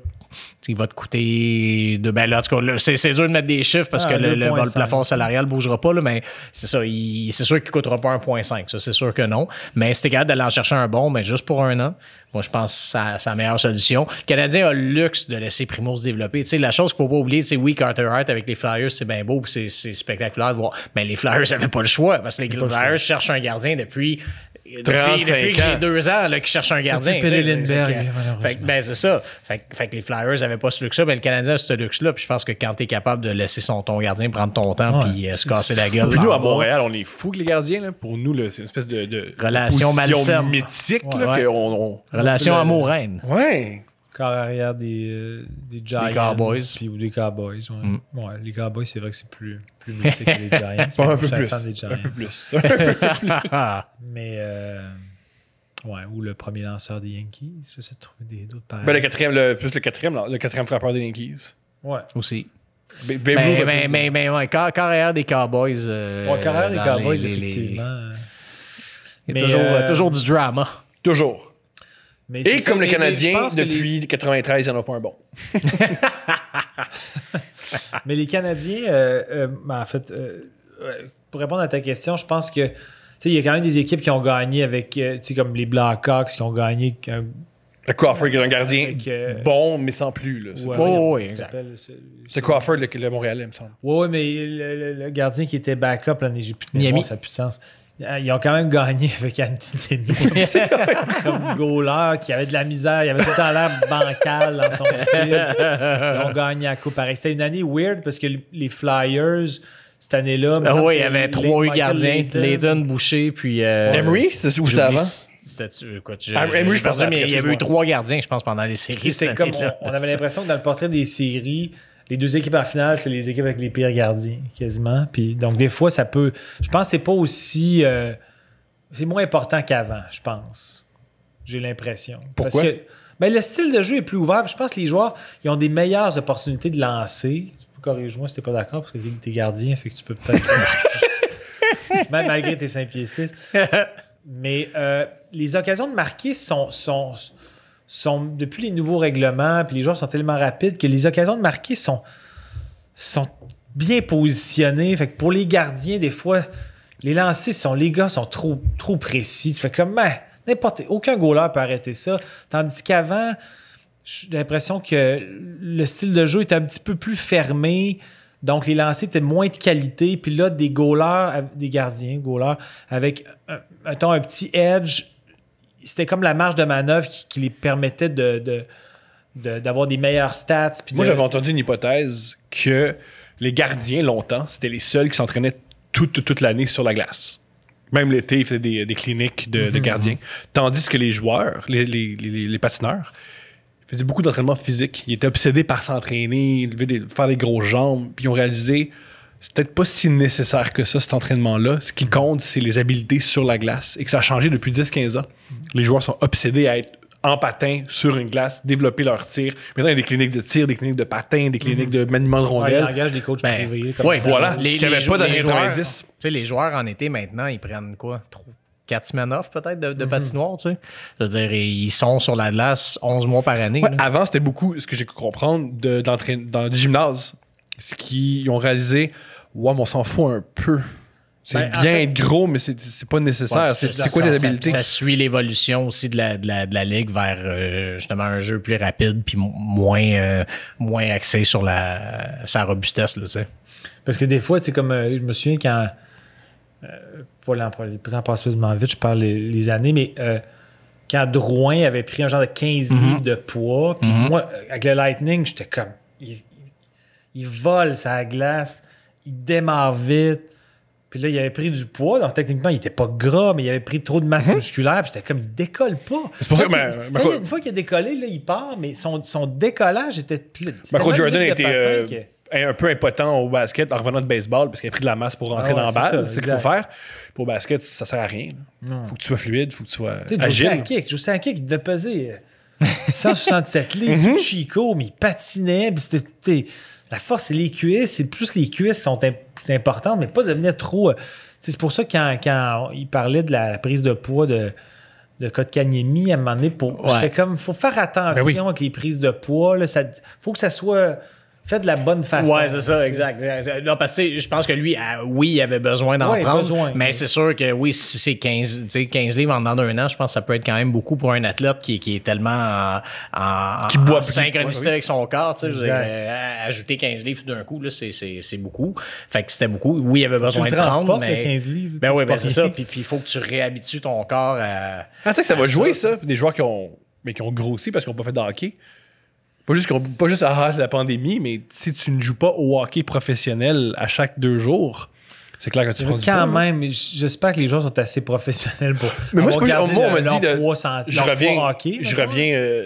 [SPEAKER 3] qui va te coûter de... Ben là, en tout cas, c'est dur de mettre des chiffres parce que le plafond salarial ne bougera pas, là, mais c'est ça. C'est sûr qu'il ne coûtera pas 1,5. Ça, c'est sûr que non. Mais si t'es capable d'aller en chercher un bon, mais juste pour un an, moi, je pense que c'est la meilleure solution. Le Canadien a le luxe de laisser Primo se développer. Tu sais, la chose qu'il ne faut pas oublier, c'est oui, Carter Hart avec les Flyers, c'est bien beau, c'est spectaculaire de voir. Mais les Flyers n'avaient pas le choix parce que les Flyers cherchent un gardien depuis que j'ai 2 ans là, qui cherche un gardien. Ben, c'est ça. Fait que les Flyers n'avaient pas ce luxe-là, mais le Canadien a ce luxe-là. Puis je pense que quand tu es capable de laisser ton gardien prendre ton temps puis se casser la gueule.
[SPEAKER 1] Puis nous, à Montréal, on est fous que les gardiens. Là. Pour nous, là, c'est une espèce de
[SPEAKER 3] relation malsaine.
[SPEAKER 1] Mythique. Là,
[SPEAKER 3] relation amoureuse.
[SPEAKER 1] Ouais.
[SPEAKER 2] Corps arrière des Giants.
[SPEAKER 3] Des Cowboys.
[SPEAKER 2] Ou des Cowboys. Ouais, les Cowboys, c'est vrai que c'est plus mythique que les Giants.
[SPEAKER 1] Un peu plus.
[SPEAKER 2] Un peu plus. Mais, ou le premier lanceur des Yankees. J'essaie de trouver d'autres pareils.
[SPEAKER 1] Ben, le quatrième frappeur des Yankees.
[SPEAKER 2] Ouais.
[SPEAKER 3] Aussi. Mais carrière des Cowboys.
[SPEAKER 2] Carrière des Cowboys, effectivement.
[SPEAKER 3] Il y a toujours du drama.
[SPEAKER 1] Toujours.
[SPEAKER 2] Mais
[SPEAKER 1] et comme le Canadien, depuis 93, il n'y en a pas un bon.
[SPEAKER 2] Mais les Canadiens, en fait, pour répondre à ta question, je pense que il y a quand même des équipes qui ont gagné avec, comme les Blackhawks qui ont gagné
[SPEAKER 1] Crawford qui est un gardien
[SPEAKER 2] Avec,
[SPEAKER 1] bon, mais sans plus. Là.
[SPEAKER 3] oui,
[SPEAKER 2] il
[SPEAKER 3] exact.
[SPEAKER 2] s'appelle,
[SPEAKER 1] C'est Crawford, le Montréalais, il me semble.
[SPEAKER 2] Oui, mais le gardien qui était backup, là, j'ai plus de
[SPEAKER 3] Miami.
[SPEAKER 2] mémoire, ça n'a plus de sens. Ils ont quand même gagné avec Anthony comme goaler qui avait de la misère. Il avait tout le temps l'air bancal dans son style. Ils ont gagné la coupe. Pareil, c'était une année weird parce que les Flyers, cette année-là...
[SPEAKER 3] Oui, il y avait 3 gardiens. Layton, Boucher, puis...
[SPEAKER 1] Emery, c'est où c'était avant?
[SPEAKER 3] Emery, je pense, mais il y avait eu
[SPEAKER 1] joueurs.
[SPEAKER 3] 3 gardiens, je pense, pendant les séries.
[SPEAKER 2] C'était comme... On avait l'impression que dans le portrait des séries... Les 2 équipes en finale, c'est les équipes avec les pires gardiens, quasiment. Puis, donc, des fois, ça peut... Je pense que c'est pas aussi... c'est moins important qu'avant, je pense. J'ai l'impression.
[SPEAKER 1] Pourquoi?
[SPEAKER 2] Parce que le style de jeu est plus ouvert. Puis je pense que les joueurs ils ont des meilleures opportunités de lancer. Tu peux corriger-moi si t'es pas d'accord, parce que t'es gardien, fait que tu peux peut-être... Même malgré tes 5 pieds 6. Mais les occasions de marquer sont depuis les nouveaux règlements, puis les joueurs sont tellement rapides que les occasions de marquer sont bien positionnées. Fait que pour les gardiens, des fois, les lancers les gars sont trop précis. Tu fais comme aucun goaler peut arrêter ça. Tandis qu'avant, j'ai l'impression que le style de jeu était un petit peu plus fermé. Donc, les lancers étaient moins de qualité. Puis là, des gardiens, avec un petit edge, c'était comme la marge de manœuvre qui les permettait d'avoir des meilleures stats.
[SPEAKER 1] Moi, j'avais entendu une hypothèse que les gardiens, longtemps, c'était les seuls qui s'entraînaient toute l'année sur la glace. Même l'été, ils faisaient des cliniques de gardiens. Tandis que les joueurs, les patineurs, faisaient beaucoup d'entraînement physique. Ils étaient obsédés par s'entraîner, faire des grosses jambes. Puis ils ont réalisé c'est peut-être pas si nécessaire que ça, cet entraînement-là. Ce qui compte, c'est les habiletés sur la glace. Et que ça a changé depuis 10-15 ans. Les joueurs sont obsédés à être en patin sur une glace, développer leur tir. Maintenant, il y a des cliniques de tir, des cliniques de patin, des cliniques de maniement de rondelles.
[SPEAKER 2] Ils engagent des coachs privés.
[SPEAKER 1] Oui, voilà. Ce qu'il n'y avait pas dans les 90.
[SPEAKER 3] Tu sais, les joueurs en été, maintenant, ils prennent quoi? 4 semaines off, peut-être, de patinoire, tu sais. Je veux dire, ils sont sur la glace 11 mois par année.
[SPEAKER 1] Ouais, avant, c'était beaucoup, ce que j'ai pu comprendre, dans du gymnase. Ce qu'ils ont réalisé, mais on s'en fout un peu. C'est bien être gros, mais c'est pas nécessaire.
[SPEAKER 3] Ouais,
[SPEAKER 1] c'est quoi les habiletés?
[SPEAKER 3] Ça suit l'évolution aussi de la ligue vers justement un jeu plus rapide puis moins axé sur sa robustesse, là, tu sais.
[SPEAKER 2] Parce que des fois, c'est comme je me souviens quand le temps passe tellement vite, je parle les années, mais quand Drouin avait pris un genre de 15 livres de poids, puis moi, avec le Lightning, j'étais comme il vole sa glace, il démarre vite. Puis là, il avait pris du poids, donc techniquement, il était pas gras, mais il avait pris trop de masse musculaire, puis j'étais comme, il décolle pas.
[SPEAKER 1] C'est pour ça
[SPEAKER 2] que, une fois qu'il a décollé, là, il part, mais son décollage était...
[SPEAKER 1] Michael Jordan était un peu impotent au basket en revenant de baseball, parce qu'il a pris de la masse pour rentrer dans la balle. C'est ce qu'il faut faire. Pour le basket, ça sert à rien. Il faut que tu sois fluide, il faut que tu sois agile.
[SPEAKER 2] Joe Sakic, il devait peser 167 livres, tout Chico, mais il patinait, puis c'était... La force, c'est les cuisses. C'est plus les cuisses sont importantes, mais pas devenir trop... c'est pour ça que quand il parlait de la prise de poids de Kotkaniemi, à un moment donné, j'étais comme, il faut faire attention avec les prises de poids. Il faut que ça soit fait de la bonne façon.
[SPEAKER 3] Ouais, c'est ça, exact. Non, parce que je pense que lui, oui, il avait besoin d'en prendre. Mais c'est sûr que oui, si c'est 15 livres en dedans d'un an, je pense que ça peut être quand même beaucoup pour un athlète qui est tellement en synchronicité avec son corps. Ajouter 15 livres d'un coup, là, c'est beaucoup. Fait que c'était beaucoup. Oui, il avait besoin de prendre. Mais
[SPEAKER 2] 15 livres.
[SPEAKER 3] Ben oui, c'est ça. Puis il faut que tu réhabitues ton corps à.
[SPEAKER 1] Attends que ça va jouer, ça. Des joueurs qui ont grossi parce qu'ils n'ont pas fait de hockey. Pas juste c'est la pandémie, mais si tu ne joues pas au hockey professionnel à chaque 2 jours, c'est clair que tu prends du poids.
[SPEAKER 2] Quand même, j'espère que les joueurs sont assez professionnels pour
[SPEAKER 1] mais moi, on m'a dit
[SPEAKER 2] je reviens,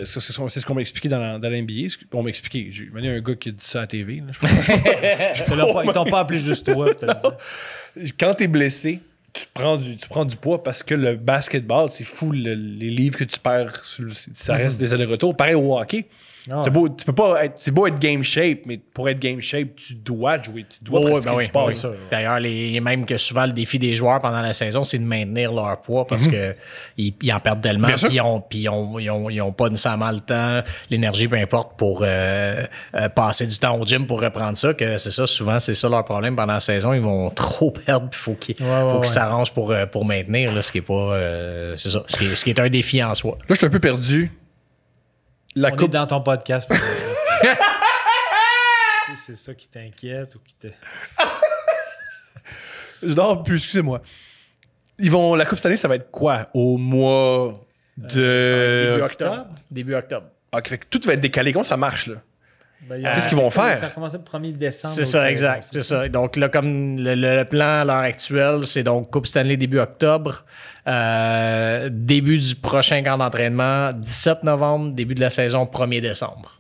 [SPEAKER 1] c'est ce qu'on m'a expliqué dans la NBA. On m'a expliqué. J'ai mené un gars qui a dit ça à la TV.
[SPEAKER 2] Ils t'ont pas appelé juste toi.
[SPEAKER 1] Quand t'es blessé, tu prends du poids parce que le basketball, c'est fou les livres que tu perds. Ça reste des allers-retours. Pareil au hockey. Tu peux pas être, c'est beau être game shape, mais pour être game shape, tu dois jouer, tu dois pratiquer du sport.
[SPEAKER 3] D'ailleurs, même que souvent le défi des joueurs pendant la saison, c'est de maintenir leur poids parce que ils en perdent tellement, puis ils ont pas nécessairement le temps, l'énergie, peu importe, pour passer du temps au gym pour reprendre ça. Que c'est ça, souvent c'est ça leur problème pendant la saison, ils vont trop perdre, puis faut qu'ils s'arrangent pour maintenir, là, ce qui est pas, c'est ça, ce qui est un défi en soi.
[SPEAKER 1] Là, je suis un peu perdu. La
[SPEAKER 2] On
[SPEAKER 1] coupe...
[SPEAKER 2] est dans ton podcast. Si c'est ça qui t'inquiète ou qui te...
[SPEAKER 1] Non, plus, excusez-moi. La Coupe cette année, ça va être quoi? Au mois de...
[SPEAKER 3] Début octobre. Début octobre.
[SPEAKER 1] Ok, fait que tout va être décalé. Comment ça marche, là? Qu'est-ce qu'ils vont faire?
[SPEAKER 2] Ça a commencé le 1er décembre.
[SPEAKER 3] C'est ça, exact. C'est ça. Donc là, comme le plan à l'heure actuelle, c'est donc Coupe Stanley début octobre, début du prochain camp d'entraînement, 17 novembre, début de la saison, 1er décembre.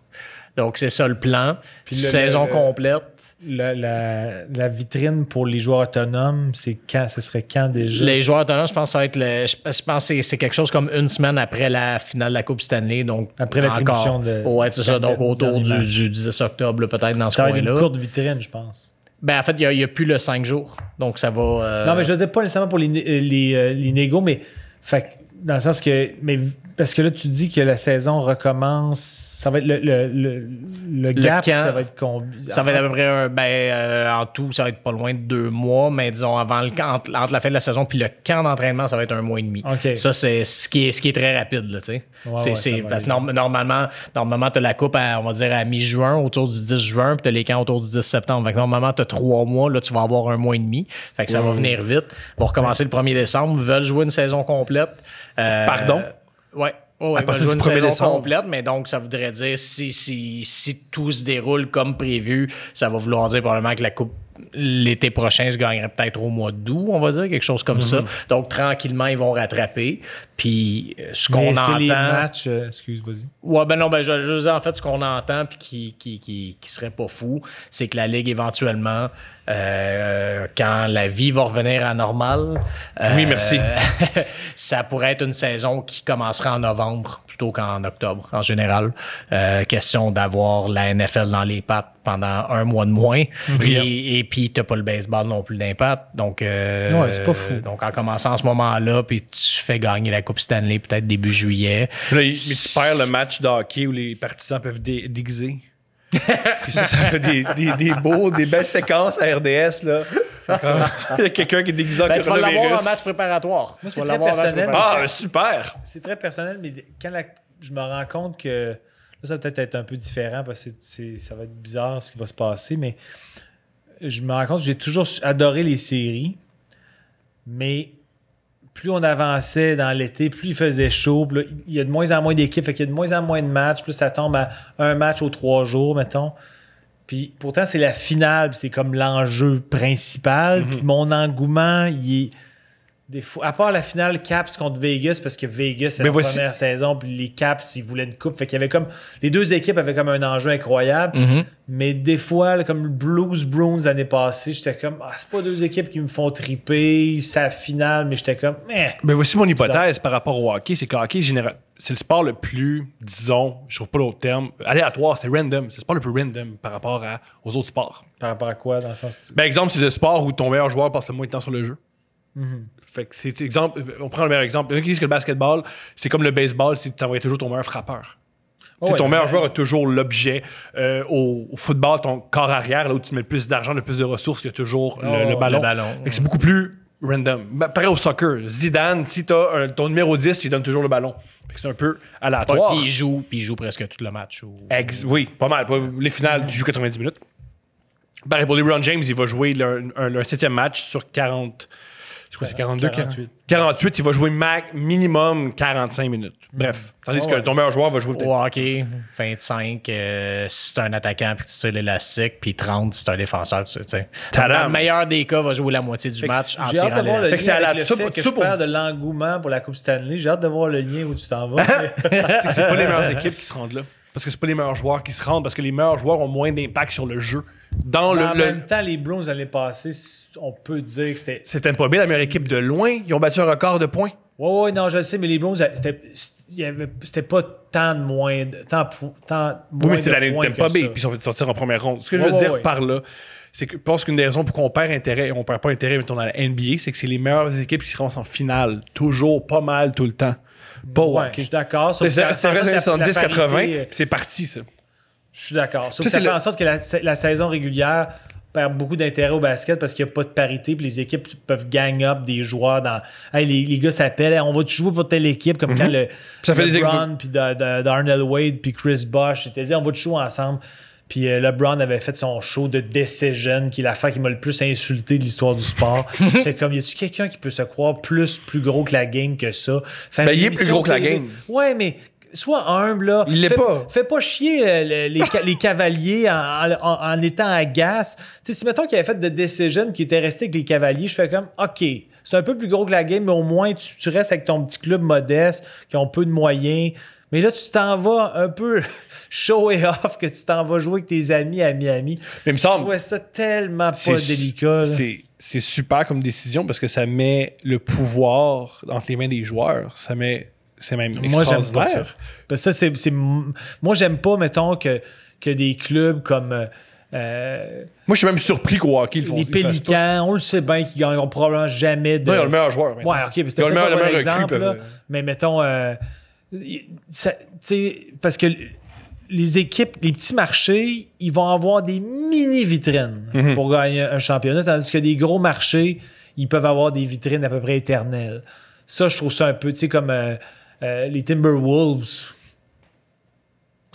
[SPEAKER 3] Donc c'est ça le plan.
[SPEAKER 2] Puis
[SPEAKER 3] saison complète.
[SPEAKER 2] La vitrine pour les joueurs autonomes, c'est quand? Ce serait quand déjà?
[SPEAKER 3] Les joueurs autonomes, je pense que ça va être je pense que c'est quelque chose comme une semaine après la finale de la Coupe Stanley. Donc
[SPEAKER 2] après l'attribution de...
[SPEAKER 3] Ouais, c'est ça. Donc autour du 10 octobre, peut-être dans ce coin-là.
[SPEAKER 2] Ça va être une courte vitrine, je pense.
[SPEAKER 3] Ben, en fait, il n'y a plus le 5 jours. Donc ça va...
[SPEAKER 2] Non, mais je ne dis pas nécessairement pour les négos, mais fait, dans le sens que... Mais, parce que là, tu dis que la saison recommence... Ça va être le gap, ça va être combien?
[SPEAKER 3] Ça va être à peu près en tout, ça va être pas loin de 2 mois, mais disons entre la fin de la saison puis le camp d'entraînement, ça va être 1 mois et demi.
[SPEAKER 2] Okay.
[SPEAKER 3] Ça, c'est ce qui est très rapide, là, tu sais. Parce que normalement, tu as la coupe on va dire à mi-juin, autour du 10 juin, puis tu as les camps autour du 10 septembre. Fait que normalement, tu as 3 mois, là, tu vas avoir 1 mois et demi. Fait que ça va venir vite. Ils vont recommencer le 1er décembre, veulent jouer une saison complète.
[SPEAKER 1] Pardon?
[SPEAKER 3] Ouais. Oh,
[SPEAKER 1] à partir du 1er
[SPEAKER 3] saison
[SPEAKER 1] décembre
[SPEAKER 3] complète, mais donc ça voudrait dire si tout se déroule comme prévu, ça va vouloir dire probablement que la Coupe l'été prochain se gagnerait peut-être au mois d'août, on va dire, quelque chose comme ça. Donc tranquillement, ils vont rattraper. Puis ce qu'on entend...
[SPEAKER 2] les matchs... excuse, vas-y.
[SPEAKER 3] Ouais, ben non, je dis en fait, ce qu'on entend puis qui serait pas fou, c'est que la Ligue éventuellement, quand la vie va revenir à normal...
[SPEAKER 1] oui, merci.
[SPEAKER 3] Ça pourrait être une saison qui commencera en novembre plutôt qu'en octobre, en général. Question d'avoir la NFL dans les pattes pendant 1 mois de moins. Et puis, t'as pas le baseball non plus d'impact. Donc,
[SPEAKER 2] c'est pas fou.
[SPEAKER 3] Donc, en commençant à ce moment-là, puis tu fais gagner la Coupe Stanley peut-être début juillet.
[SPEAKER 1] Là, mais tu perds le match de hockey où les partisans peuvent déguiser. Puis ça fait des belles séquences à RDS, là. Il y a quelqu'un qui est déguisé en
[SPEAKER 3] tu vas l'avoir
[SPEAKER 1] coronavirus.
[SPEAKER 3] en match préparatoire.
[SPEAKER 2] Moi, c'est très personnel.
[SPEAKER 1] Ah, super!
[SPEAKER 2] C'est très personnel, mais quand je me rends compte que... Là, ça va peut-être être un peu différent parce que ça va être bizarre ce qui va se passer, mais je me rends compte que j'ai toujours adoré les séries, mais plus on avançait dans l'été, plus il faisait chaud, puis là, il y a de moins en moins d'équipes, fait qu'il y a de moins en moins de matchs, plus ça tombe à un match aux 3 jours, mettons. Puis pourtant, c'est la finale, puis c'est comme l'enjeu principal, puis mon engouement, il est... Des fois, à part la finale Caps contre Vegas, parce que Vegas, c'est la première saison, puis les Caps, ils voulaient une coupe. Fait qu'il y avait comme... Les deux équipes avaient comme un enjeu incroyable. Mais des fois, là, comme le Blues Bruins l'année passée, j'étais comme, c'est pas 2 équipes qui me font triper, c'est la finale, mais j'étais comme,
[SPEAKER 1] Mais voici mon hypothèse par rapport au hockey, c'est que le hockey, c'est le sport le plus, disons, je trouve pas l'autre terme, aléatoire, c'est random. C'est le sport le plus random par rapport aux autres sports.
[SPEAKER 2] Par rapport à quoi, dans le sens...
[SPEAKER 1] Ben, exemple, c'est le sport où ton meilleur joueur passe le moins de temps sur le jeu. Fait que c'est exemple, on prend le meilleur exemple. Il y en a qui disent que le basketball, c'est comme le baseball, c'est que tu envoies toujours ton meilleur frappeur. Ton meilleur joueur a toujours l'objet. Au football, ton corps arrière, là où tu mets le plus d'argent, le plus de ressources, il y a toujours le ballon. Fait que c'est beaucoup plus random. Pareil au soccer. Zidane, si tu as ton numéro 10, tu lui donnes toujours le ballon. Fait que c'est un peu aléatoire.
[SPEAKER 3] Puis il joue presque tout le match.
[SPEAKER 1] Oui, pas mal. Les finales, tu joues 90 minutes. Pareil pour LeBron James, il va jouer leur 7e match sur 40... Je crois que c'est 42, 48, il va jouer minimum 45 minutes. Bref. Tandis que ton meilleur joueur va jouer peut-être...
[SPEAKER 3] OK, 25 si c'est un attaquant puis tu tires l'élastique, puis 30 si c'est un défenseur. Tu sais. Dans le meilleur des cas, va jouer la moitié du match en tirant
[SPEAKER 2] l'élastique.
[SPEAKER 3] l'élastique.
[SPEAKER 2] C'est avec le fait que je perds de l'engouement pour la Coupe Stanley. J'ai hâte de voir le lien où tu t'en vas.
[SPEAKER 1] C'est pas les meilleures équipes qui se rendent là. Parce que c'est pas les meilleurs joueurs qui se rendent, parce que les meilleurs joueurs ont moins d'impact sur le jeu. En
[SPEAKER 2] même temps, les Bruins l'année passée, on peut dire que c'était...
[SPEAKER 1] C'était pas bien la meilleure équipe de loin. Ils ont battu un record de points.
[SPEAKER 2] Oui, non, je le sais, mais les Bruins, c'était pas tant de moins...
[SPEAKER 1] Oui, mais c'était l'année de Tampa Bay, puis ils sont fait sortir en première ronde. Ce que je veux dire par là, c'est que je pense qu'une des raisons pour qu'on perd intérêt, et on perd pas intérêt, mettons, dans la NBA, c'est que c'est les meilleures équipes qui se rendent en finale. Toujours, pas mal, tout le temps.
[SPEAKER 2] Je suis d'accord.
[SPEAKER 1] C'était 70-80, c'est parti, ça.
[SPEAKER 2] Je suis d'accord. Sauf que ça fait en sorte que la saison régulière perd beaucoup d'intérêt au basket parce qu'il n'y a pas de parité puis les équipes peuvent gang up des joueurs dans hey, les gars s'appellent hey, on va jouer pour telle équipe comme quand
[SPEAKER 1] ça fait
[SPEAKER 2] LeBron puis Darnell Wade puis Chris Bosh c'était dit on va jouer ensemble puis LeBron avait fait son show de Decision qui est l'affaire qui m'a le plus insulté de l'histoire du sport. C'est comme y a-tu quelqu'un qui peut se croire plus gros que la game que ça?
[SPEAKER 1] Il est plus gros que la game.
[SPEAKER 2] Ouais mais sois humble, là.
[SPEAKER 1] Il l'est pas.
[SPEAKER 2] Fais pas chier les cavaliers en étant agace. Tu sais, si mettons qu'il avait fait de Decision qui était resté avec les cavaliers, je fais comme, OK, c'est un peu plus gros que la game, mais au moins, tu restes avec ton petit club modeste, qui ont peu de moyens. Mais là, tu t'en vas un peu show et off, que tu t'en vas jouer avec tes amis à Miami.
[SPEAKER 1] Mais
[SPEAKER 2] je trouvais ça tellement pas délicat.
[SPEAKER 1] C'est super comme décision parce que ça met le pouvoir entre les mains des joueurs. C'est même
[SPEAKER 2] moi, j'aime pas
[SPEAKER 1] extraordinaire.
[SPEAKER 2] ça. Moi, j'aime pas, mettons, que des clubs comme...
[SPEAKER 1] Moi, je suis même surpris qu'au hockey, ils font
[SPEAKER 2] les Pélicans, on le sait bien qu'ils gagneront probablement jamais de...
[SPEAKER 1] Non, ils ont le meilleur joueur.
[SPEAKER 2] Ouais, OK, mais c'était peut-être pas un bon exemple, là, mais mettons... parce que les équipes, les petits marchés, ils vont avoir des mini-vitrines pour gagner un championnat, tandis que des gros marchés, ils peuvent avoir des vitrines à peu près éternelles. Ça, je trouve ça un peu, tu sais, comme les Timberwolves.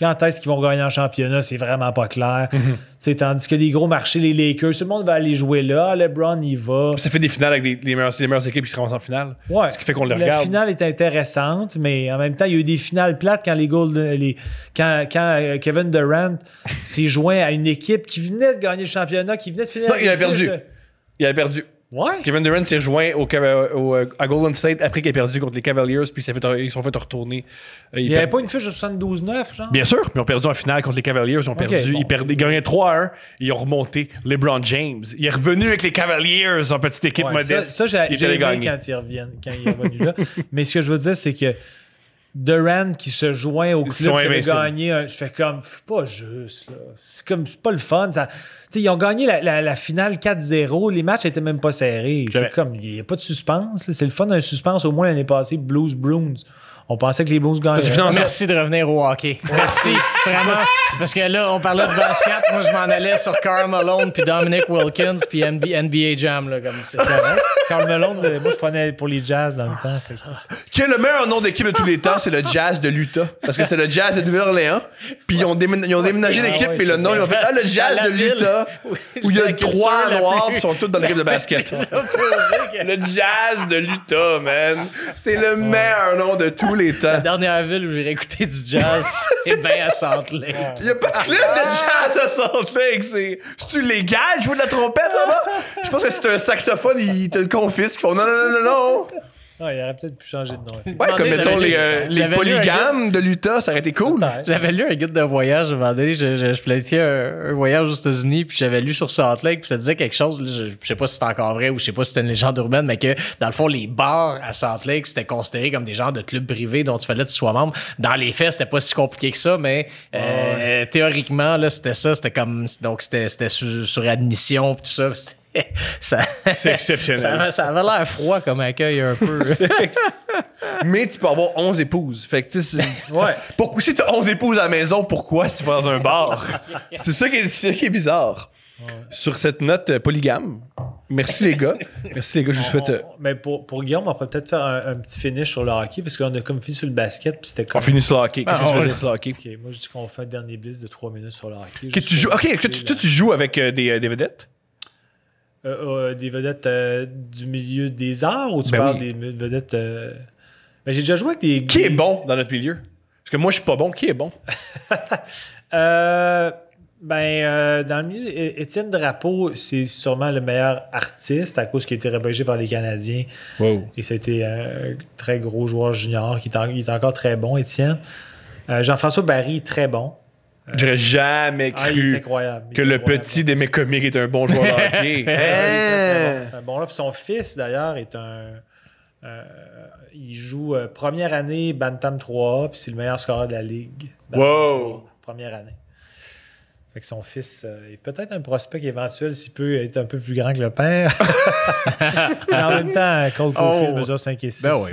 [SPEAKER 2] Quand est-ce qu'ils vont gagner un championnat, c'est vraiment pas clair. Tandis que des gros marchés, les Lakers, tout le monde va aller jouer là. LeBron, il va.
[SPEAKER 1] Ça fait des finales avec les meilleures équipes qui se rendent en finale.
[SPEAKER 2] Ouais.
[SPEAKER 1] Ce qui fait qu'on les
[SPEAKER 2] La
[SPEAKER 1] regarde.
[SPEAKER 2] finale est intéressante, mais en même temps, il y a eu des finales plates quand quand Kevin Durant s'est joint à une équipe qui venait de gagner le championnat, qui venait de finir.
[SPEAKER 1] Non, il avait perdu. Il avait perdu.
[SPEAKER 2] Ouais.
[SPEAKER 1] Kevin Durant s'est rejoint à Golden State après qu'il ait perdu contre les Cavaliers, puis ils sont fait retourner.
[SPEAKER 2] Il n'y avait pas une fiche de 72-9, genre?
[SPEAKER 1] Bien sûr, mais ils ont perdu en finale contre les Cavaliers. Ils ont perdu.
[SPEAKER 2] Bon.
[SPEAKER 1] Ils gagnaient 3-1. Ils ont remonté LeBron James. Il est revenu avec les Cavaliers en petite équipe modeste.
[SPEAKER 2] Ça j'ai aimé quand il est revenu là. Mais ce que je veux dire, c'est que Durant qui se joint au club qui avait gagné, je fais comme, c'est pas juste, là. C'est pas le fun. Ils ont gagné la finale 4-0. Les matchs n'étaient même pas serrés. C'est comme, il n'y a pas de suspense. Là. C'est le fun d'un suspense. Au moins, l'année passée, Blues Bruins. On pensait que les Blues gagnaient.
[SPEAKER 3] Merci de revenir au hockey. Merci, vraiment. Parce que là, on parlait de basket. Moi, je m'en allais sur Karl Malone, puis Dominic Wilkins, puis NBA Jam. Là, comme c'était
[SPEAKER 2] Karl Malone, moi, je prenais pour les Jazz dans le temps.
[SPEAKER 1] Qui est le meilleur nom d'équipe de tous les temps, c'est le Jazz de l'Utah. Parce que c'était le Jazz de Nouvelle-Orléans. Puis ils ont déménagé l'équipe, puis le nom, ils ont fait le Jazz de l'Utah, où il y a 3 noirs, puis ils sont tous dans l'équipe de basket. Le Jazz de l'Utah, man. C'est le meilleur nom de tous les temps.
[SPEAKER 3] La dernière ville où j'ai écouté du jazz, c'est bien à Salt Lake.
[SPEAKER 1] Il n'y a pas de club de jazz à Salt Lake. C'est-tu légal de jouer de la trompette là-bas? Je pense que c'est un saxophone, ils te le confisquent. Ils font non.
[SPEAKER 2] Ah, il aurait peut-être pu changer de nom.
[SPEAKER 1] Ouais, comme mettons les polygames de l'Utah, ça aurait été cool.
[SPEAKER 3] J'avais lu un guide de voyage, à un moment donné, je planifiais un voyage aux États-Unis, puis j'avais lu sur Salt Lake, puis ça disait quelque chose, là, je sais pas si c'est encore vrai ou je sais pas si c'était une légende urbaine, mais que dans le fond, les bars à Salt Lake, c'était considéré comme des genres de clubs privés dont il fallait que tu sois membre. Dans les faits, c'était pas si compliqué que ça, mais théoriquement, là, c'était ça, c'était comme, donc c'était sur admission, puis tout ça,
[SPEAKER 1] c'est exceptionnel.
[SPEAKER 3] Ça avait l'air froid comme accueil un peu.
[SPEAKER 1] Mais tu peux avoir 11 épouses. Fait que tu sais, pourquoi si tu as 11 épouses à la maison, pourquoi tu vas dans un bar? C'est ça qui est bizarre. Ouais. Sur cette note polygame, merci les gars. Je vous souhaite.
[SPEAKER 2] Mais pour Guillaume, on pourrait peut-être faire un petit finish sur le hockey, parce qu'on a comme fini sur le basket. Puis c'était comme...
[SPEAKER 1] On finit sur le hockey.
[SPEAKER 2] Qu'est-ce que je veux dire sur le hockey? Okay, moi, je dis qu'on fait un dernier blitz de 3 minutes sur le hockey.
[SPEAKER 1] Tu joues avec des vedettes?
[SPEAKER 2] Des vedettes du milieu des arts, ou tu parles des vedettes... Ben, j'ai déjà joué avec des...
[SPEAKER 1] Qui est bon dans notre milieu? Parce que moi, je suis pas bon. Qui est bon?
[SPEAKER 2] Dans le milieu, Étienne Drapeau, c'est sûrement le meilleur artiste à cause qu'il a été repêché par les Canadiens.
[SPEAKER 1] Wow.
[SPEAKER 2] Et c'était un très gros joueur junior. Il est encore très bon, Étienne. Jean-François Barry est très bon.
[SPEAKER 1] J'aurais jamais cru que le petit des mes comiques est un bon joueur de hockey.
[SPEAKER 2] C'est un bon là. Puis son fils, d'ailleurs, est il joue première année Bantam 3A, puis c'est le meilleur scoreur de la Ligue.
[SPEAKER 1] Wow!
[SPEAKER 2] 3, première année. Fait que son fils est peut-être un prospect éventuel s'il peut être un peu plus grand que le père. Mais en même temps, Cole Caulfield mesure 5 et 6.
[SPEAKER 3] Ben oui.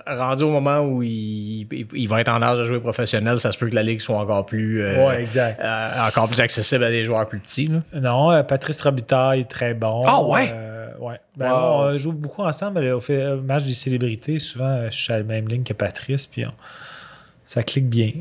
[SPEAKER 3] Rendu au moment où il va être en âge de jouer professionnel, ça se peut que la ligue soit encore plus,
[SPEAKER 2] exact.
[SPEAKER 3] encore plus accessible à des joueurs plus petits. Là.
[SPEAKER 2] Non, Patrice Robitaille est très bon.
[SPEAKER 1] Ah ouais?
[SPEAKER 2] Ouais. Ben, on joue beaucoup ensemble. On fait un match des célébrités. Souvent, je suis à la même ligne que Patrice. Puis ça clique bien.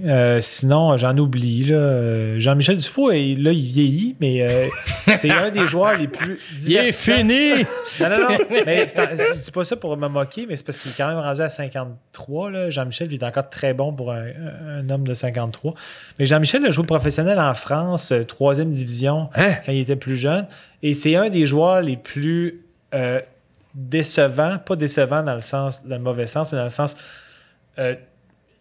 [SPEAKER 2] Sinon, j'en oublie. Là. Jean-Michel Dufault, là, il vieillit, mais c'est un des joueurs les plus divertissants.
[SPEAKER 3] Il est fini!
[SPEAKER 2] Non. Mais c'est pas ça pour me moquer, mais c'est parce qu'il est quand même rendu à 53. Là. Jean-Michel, il est encore très bon pour un homme de 53. Mais Jean-Michel a joué professionnel en France, 3e division, quand il était plus jeune. Et c'est un des joueurs les plus décevants. Pas décevants dans le mauvais sens, mais dans le sens...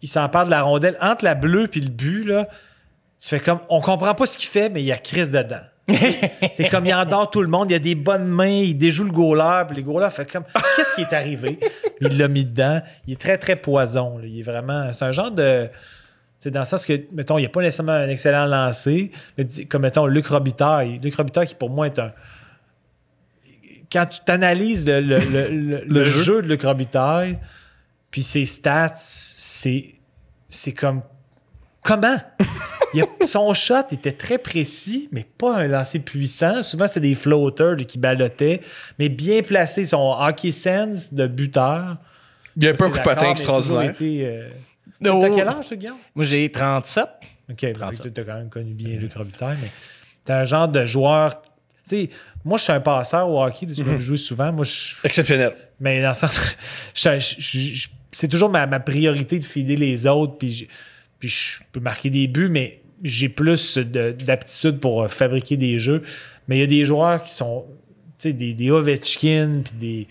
[SPEAKER 2] il s'empare de la rondelle entre la bleue et le but, là, tu fais comme, on comprend pas ce qu'il fait, mais il y a Chris dedans. C'est comme, il endort tout le monde, il a des bonnes mains, il déjoue le goaler, puis les goalers font comme, qu'est-ce qui est arrivé? Il l'a mis dedans. Il est très, très poison. Là. Il est vraiment, c'est un genre de... C'est dans le sens que, mettons, il n'y a pas nécessairement un excellent lancer, mais comme, mettons, Luc Robitaille. Luc Robitaille, qui pour moi est un... Quand tu t'analyses le jeu de Luc Robitaille, puis ses stats, c'est comme... Comment? Son shot était très précis, mais pas un lancer puissant. Souvent, c'était des floaters qui ballottaient, mais bien placé. Son hockey sense de buteur.
[SPEAKER 1] Il y a un peu un coup de patin extraordinaire.
[SPEAKER 2] T'as quel âge, toi, Guillaume?
[SPEAKER 3] Moi, j'ai 37.
[SPEAKER 2] OK, tu as quand même connu bien Luc Robitaille, mais t'es un genre de joueur... Tu sais, moi, je suis un passeur au hockey. Tu m'as joué souvent. Moi,
[SPEAKER 1] exceptionnel.
[SPEAKER 2] Mais dans le sens... c'est toujours ma priorité de feeder les autres, puis je peux marquer des buts, mais j'ai plus d'aptitude pour fabriquer des jeux. Mais il y a des joueurs qui sont, tu sais, des Ovechkin, puis des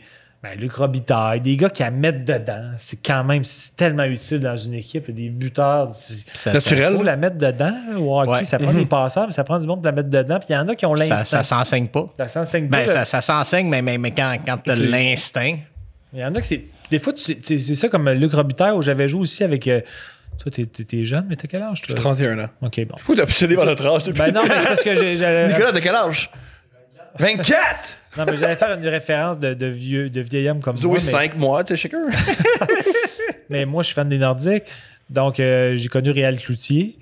[SPEAKER 2] Luc Robitaille, des gars qui la mettent dedans. C'est quand même tellement utile dans une équipe, des buteurs.
[SPEAKER 1] C'est naturel.
[SPEAKER 2] Il faut la mettre dedans, là, au hockey. Ouais. Ça prend des passeurs, mais ça prend du monde pour la mettre dedans. Puis il y en a qui ont l'instinct.
[SPEAKER 3] Ça s'enseigne pas.
[SPEAKER 2] Ça s'enseigne pas.
[SPEAKER 3] Ça s'enseigne, mais quand tu as l'instinct...
[SPEAKER 2] Il y en a que c'est... Des fois, c'est ça comme Luc Robitaille, où j'avais joué aussi avec... toi, t'es jeune, mais t'as quel âge, toi?
[SPEAKER 1] J'ai 31 ans.
[SPEAKER 2] OK, bon.
[SPEAKER 1] Pourquoi t'as obsédé par notre âge depuis?
[SPEAKER 2] Ben non, mais c'est parce que j'ai...
[SPEAKER 1] Nicolas, t'as quel âge? 24!
[SPEAKER 2] Non, mais j'allais faire une référence de vieil homme comme
[SPEAKER 1] Zoé,
[SPEAKER 2] moi.
[SPEAKER 1] 5 mois, t'es shaker.
[SPEAKER 2] Mais moi, je suis fan des Nordiques. Donc, j'ai connu Réal Cloutier.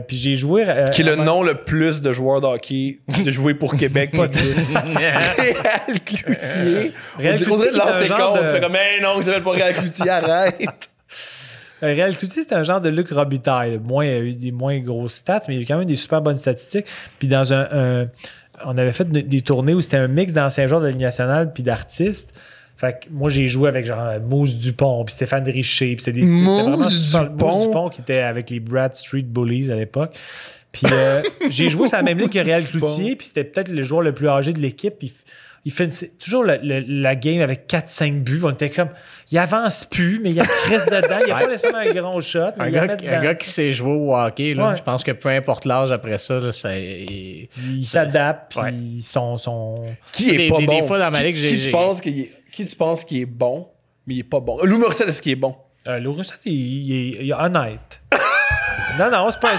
[SPEAKER 2] Puis j'ai joué...
[SPEAKER 1] qui est le nom le plus de joueurs de hockey de jouer pour Québec. Pas tous. Réal Cloutier.
[SPEAKER 2] Réal Cloutier,
[SPEAKER 1] c'est un genre de... Tu fais comme, mais non, vous n'avez pas Réal Cloutier, arrête.
[SPEAKER 2] Réal Cloutier, c'était un genre de Luc Robitaille. Il a eu des moins grosses stats, mais il a eu quand même des super bonnes statistiques. Puis dans on avait fait des tournées où c'était un mix d'anciens joueurs de la Ligue nationale puis d'artistes. Fait que moi, j'ai joué avec genre Mousse Dupont, puis Stéphane Richer, puis c'était vraiment super. Mousse Dupont qui était avec les Brad Street Bullies à l'époque. Puis j'ai joué sur la même ligue que Réal Cloutier, puis c'était peut-être le joueur le plus âgé de l'équipe. Il fait toujours la game avec 4-5 buts. On était comme, il avance plus, mais il y a Chris dedans. Il n'y a pas nécessairement un grand shot.
[SPEAKER 3] Un gars qui sait jouer au hockey, là, je pense que peu importe l'âge après ça, là, il
[SPEAKER 2] s'adapte. Puis son...
[SPEAKER 1] Qui est pas bon?
[SPEAKER 3] Des fois dans ma ligue,
[SPEAKER 1] Qui tu penses qu'il est bon, mais il est pas bon? Lou Morissette, est-ce qu'il est bon?
[SPEAKER 2] Lou Morissette, il est honnête. Non, c'est pas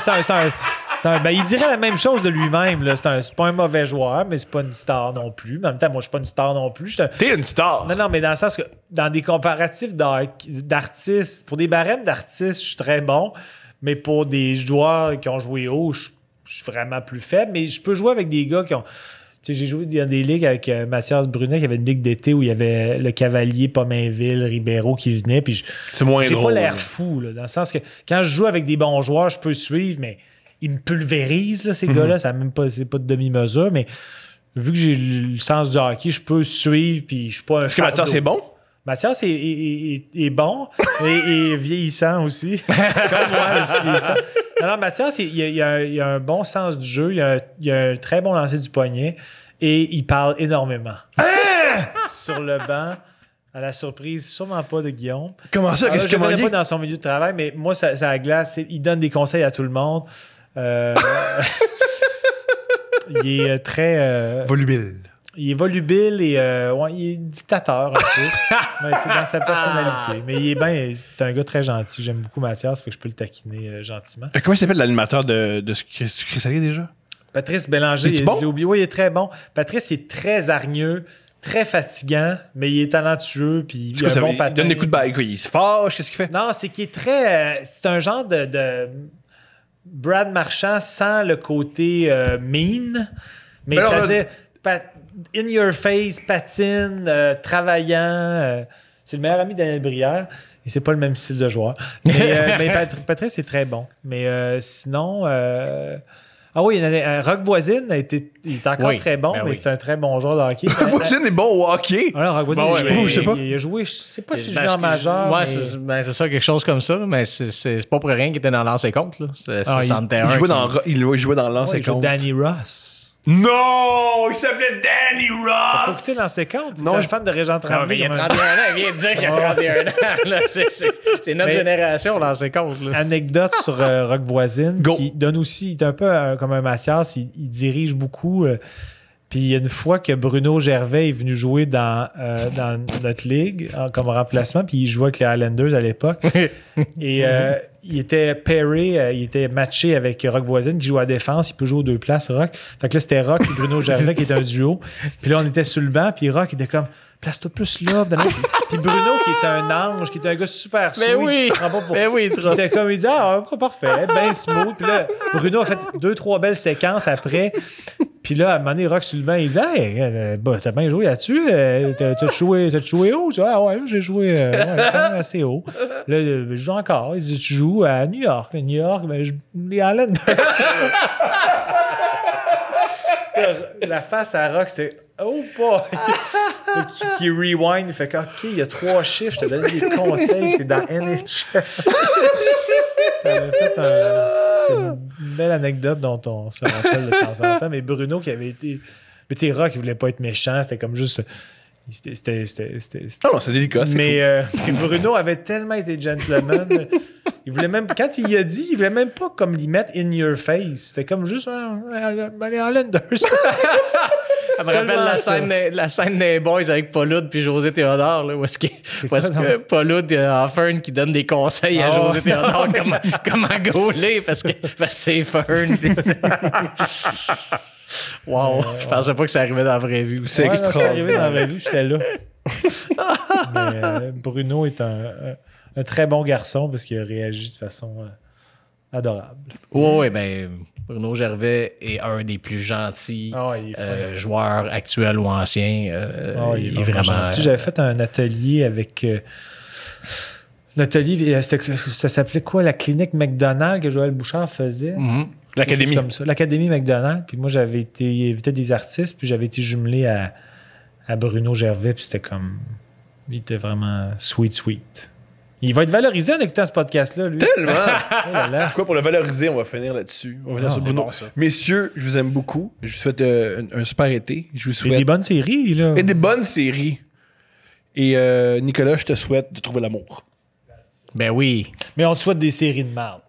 [SPEAKER 2] il dirait la même chose de lui-même. Là. C'est pas un mauvais joueur, mais c'est pas une star non plus. Mais en même temps, moi, je suis pas une star non plus.
[SPEAKER 1] T'es une star!
[SPEAKER 2] Non, mais dans le sens que dans des comparatifs d'artistes, pour des barèmes d'artistes, je suis très bon. Mais pour des joueurs qui ont joué haut, je suis vraiment plus faible. Mais je peux jouer avec des gars qui ont... Tu sais, j'ai joué dans des ligues avec Mathias Brunet, qui avait une ligue d'été où il y avait le Cavalier, Pomainville, Ribeiro qui venait. Puis
[SPEAKER 1] c'est moins
[SPEAKER 2] j'ai
[SPEAKER 1] drôle.
[SPEAKER 2] Pas l'air fou, là, dans le sens que quand je joue avec des bons joueurs, je peux suivre, mais ils me pulvérisent, là, ces gars-là. Ça même pas, c'est pas de demi-mesure, mais vu que j'ai le sens du hockey, je peux suivre, puis je suis pas un
[SPEAKER 1] Est-ce que Mathias est bon?
[SPEAKER 2] Mathias est bon et vieillissant aussi. Comme moi, je suis vieillissant. Alors, Mathias, il a un bon sens du jeu, il a un très bon lancer du poignet et il parle énormément. Sur le banc, à la surprise, sûrement pas de Guillaume.
[SPEAKER 1] Comment ça?
[SPEAKER 2] Je ne connais pas dans son milieu de travail, mais moi, ça glace. Il donne des conseils à tout le monde. Il est très...
[SPEAKER 1] volubile.
[SPEAKER 2] Il est volubile et ouais, il est dictateur un peu. Mais c'est dans sa personnalité. Mais il est bien. C'est un gars très gentil. J'aime beaucoup Mathias, fait que je peux le taquiner gentiment.
[SPEAKER 1] Comment il s'appelle l'animateur de ce Chrysalide déjà?
[SPEAKER 2] Patrice Bélanger.
[SPEAKER 1] Est-il bon?
[SPEAKER 2] Je l'ai oublié. Oui, il est très bon. Patrice est très hargneux, très fatigant, mais il est talentueux. Puis il a un bon patin.
[SPEAKER 1] Il donne des coups de balle. Il se fâche. Qu'est-ce qu'il fait?
[SPEAKER 2] Non, c'est qu'il est très. C'est un genre de Brad Marchand sans le côté mean. Mais c'est-à-dire. In your face, patine, travaillant. C'est le meilleur ami de Daniel Brière. Et c'est pas le même style de joueur. Mais Patrice est très bon. Mais sinon. Ah oui, Rock Voisine il est encore très bon, mais c'est un très bon joueur de hockey.
[SPEAKER 1] Rock Voisine est bon au hockey.
[SPEAKER 2] Alors, Rock Voisine, je sais pas. Il a joué, je sais pas si junior majeur.
[SPEAKER 3] Ouais, c'est ça, quelque chose comme ça, mais c'est pas pour rien qu'il était dans l'ancien compte. C'est 61.
[SPEAKER 1] Il jouait dans l'ancien compte.
[SPEAKER 2] Il jouait Danny Ross.
[SPEAKER 1] Non! Il s'appelait Danny Ross!
[SPEAKER 2] T'as pas écouté dans ses comptes? Non, je suis fan de Régent Tremblay.
[SPEAKER 3] Il y a 31 ans, il vient de dire qu'il y a 31 ans. Là, c'est notre génération dans ses comptes. Là.
[SPEAKER 2] Anecdote sur Rock Voisine, qui donne aussi, il est un peu comme un Mathias, il dirige beaucoup. Puis il y a une fois que Bruno Gervais est venu jouer dans notre ligue comme remplacement, puis il jouait avec les Highlanders à l'époque. Et il était pairé, il était matché avec Rock Voisine qui joue à défense. Il peut jouer aux deux places, Rock. Fait que là, c'était Rock et Bruno Gervais qui était un duo. Puis là, on était sur le banc, puis Rock était comme place-toi plus là. Puis Bruno, qui est un ange, qui est un gars super sweet.
[SPEAKER 3] Oui.
[SPEAKER 2] Qui se prend pas pour... il était comme, il disait, parfait, bien smooth. Puis là, Bruno a fait 2-3 belles séquences après. Puis là, à un moment donné, Rock sur le banc, il dit hey, t'as bien joué là-dessus? T'as joué haut? Tu vois, ah ouais, j'ai joué quand même assez haut. Là, je joue encore. Il dit tu joues à New York. New York, les Highlanders. La face à Rock, c'était oh boy! qui rewind, il fait que, OK, il y a 3 chiffres, je te donne des conseils, t'es dans NHL. Ça avait fait c'était une belle anecdote dont on se rappelle de temps en temps. Mais Bruno qui avait été. Mais tu sais, Rock, il voulait pas être méchant, c'était comme juste. C'était
[SPEAKER 1] non, c'est délicat.
[SPEAKER 2] Mais Bruno avait tellement été gentleman. Il voulait même, quand il a dit, il voulait même pas comme l'y mettre in your face. C'était comme juste les Highlanders.
[SPEAKER 3] Ça me rappelle la scène des Boys avec Paulude puis José Théodore, là, où est-ce que Paulude a Fern qui donne des conseils à José Théodore comment gauler parce que c'est Fern. Wow, je pensais pas que ça arrivait dans la vraie vie.
[SPEAKER 2] C'est extraordinaire. Ça arrivait dans la vraie vie, j'étais là. Mais Bruno est un très bon garçon parce qu'il a réagi de façon adorable.
[SPEAKER 3] Oui, ben Bruno Gervais est un des plus gentils joueurs actuels ou anciens.
[SPEAKER 2] Il est vraiment gentil. J'avais fait un atelier avec... ça s'appelait quoi? La clinique McDonald's que Joël Bouchard faisait.
[SPEAKER 3] Mm-hmm.
[SPEAKER 1] L'Académie.
[SPEAKER 2] Comme ça. L'Académie McDonald's. Puis moi, j'avais été invité des artistes, puis j'avais été jumelé à Bruno Gervais, puis c'était comme... Il était vraiment sweet. Il va être valorisé en écoutant ce podcast-là, lui.
[SPEAKER 1] Tellement! C'est quoi, pour le valoriser, on va finir là-dessus. On va finir sur Bruno. Bon, messieurs, je vous aime beaucoup. Je vous souhaite un super été. Je vous souhaite...
[SPEAKER 2] Et des bonnes séries, là.
[SPEAKER 1] Et des bonnes séries. Et Nicolas, je te souhaite de trouver l'amour.
[SPEAKER 3] Ben oui.
[SPEAKER 2] Mais on te souhaite des séries de merde.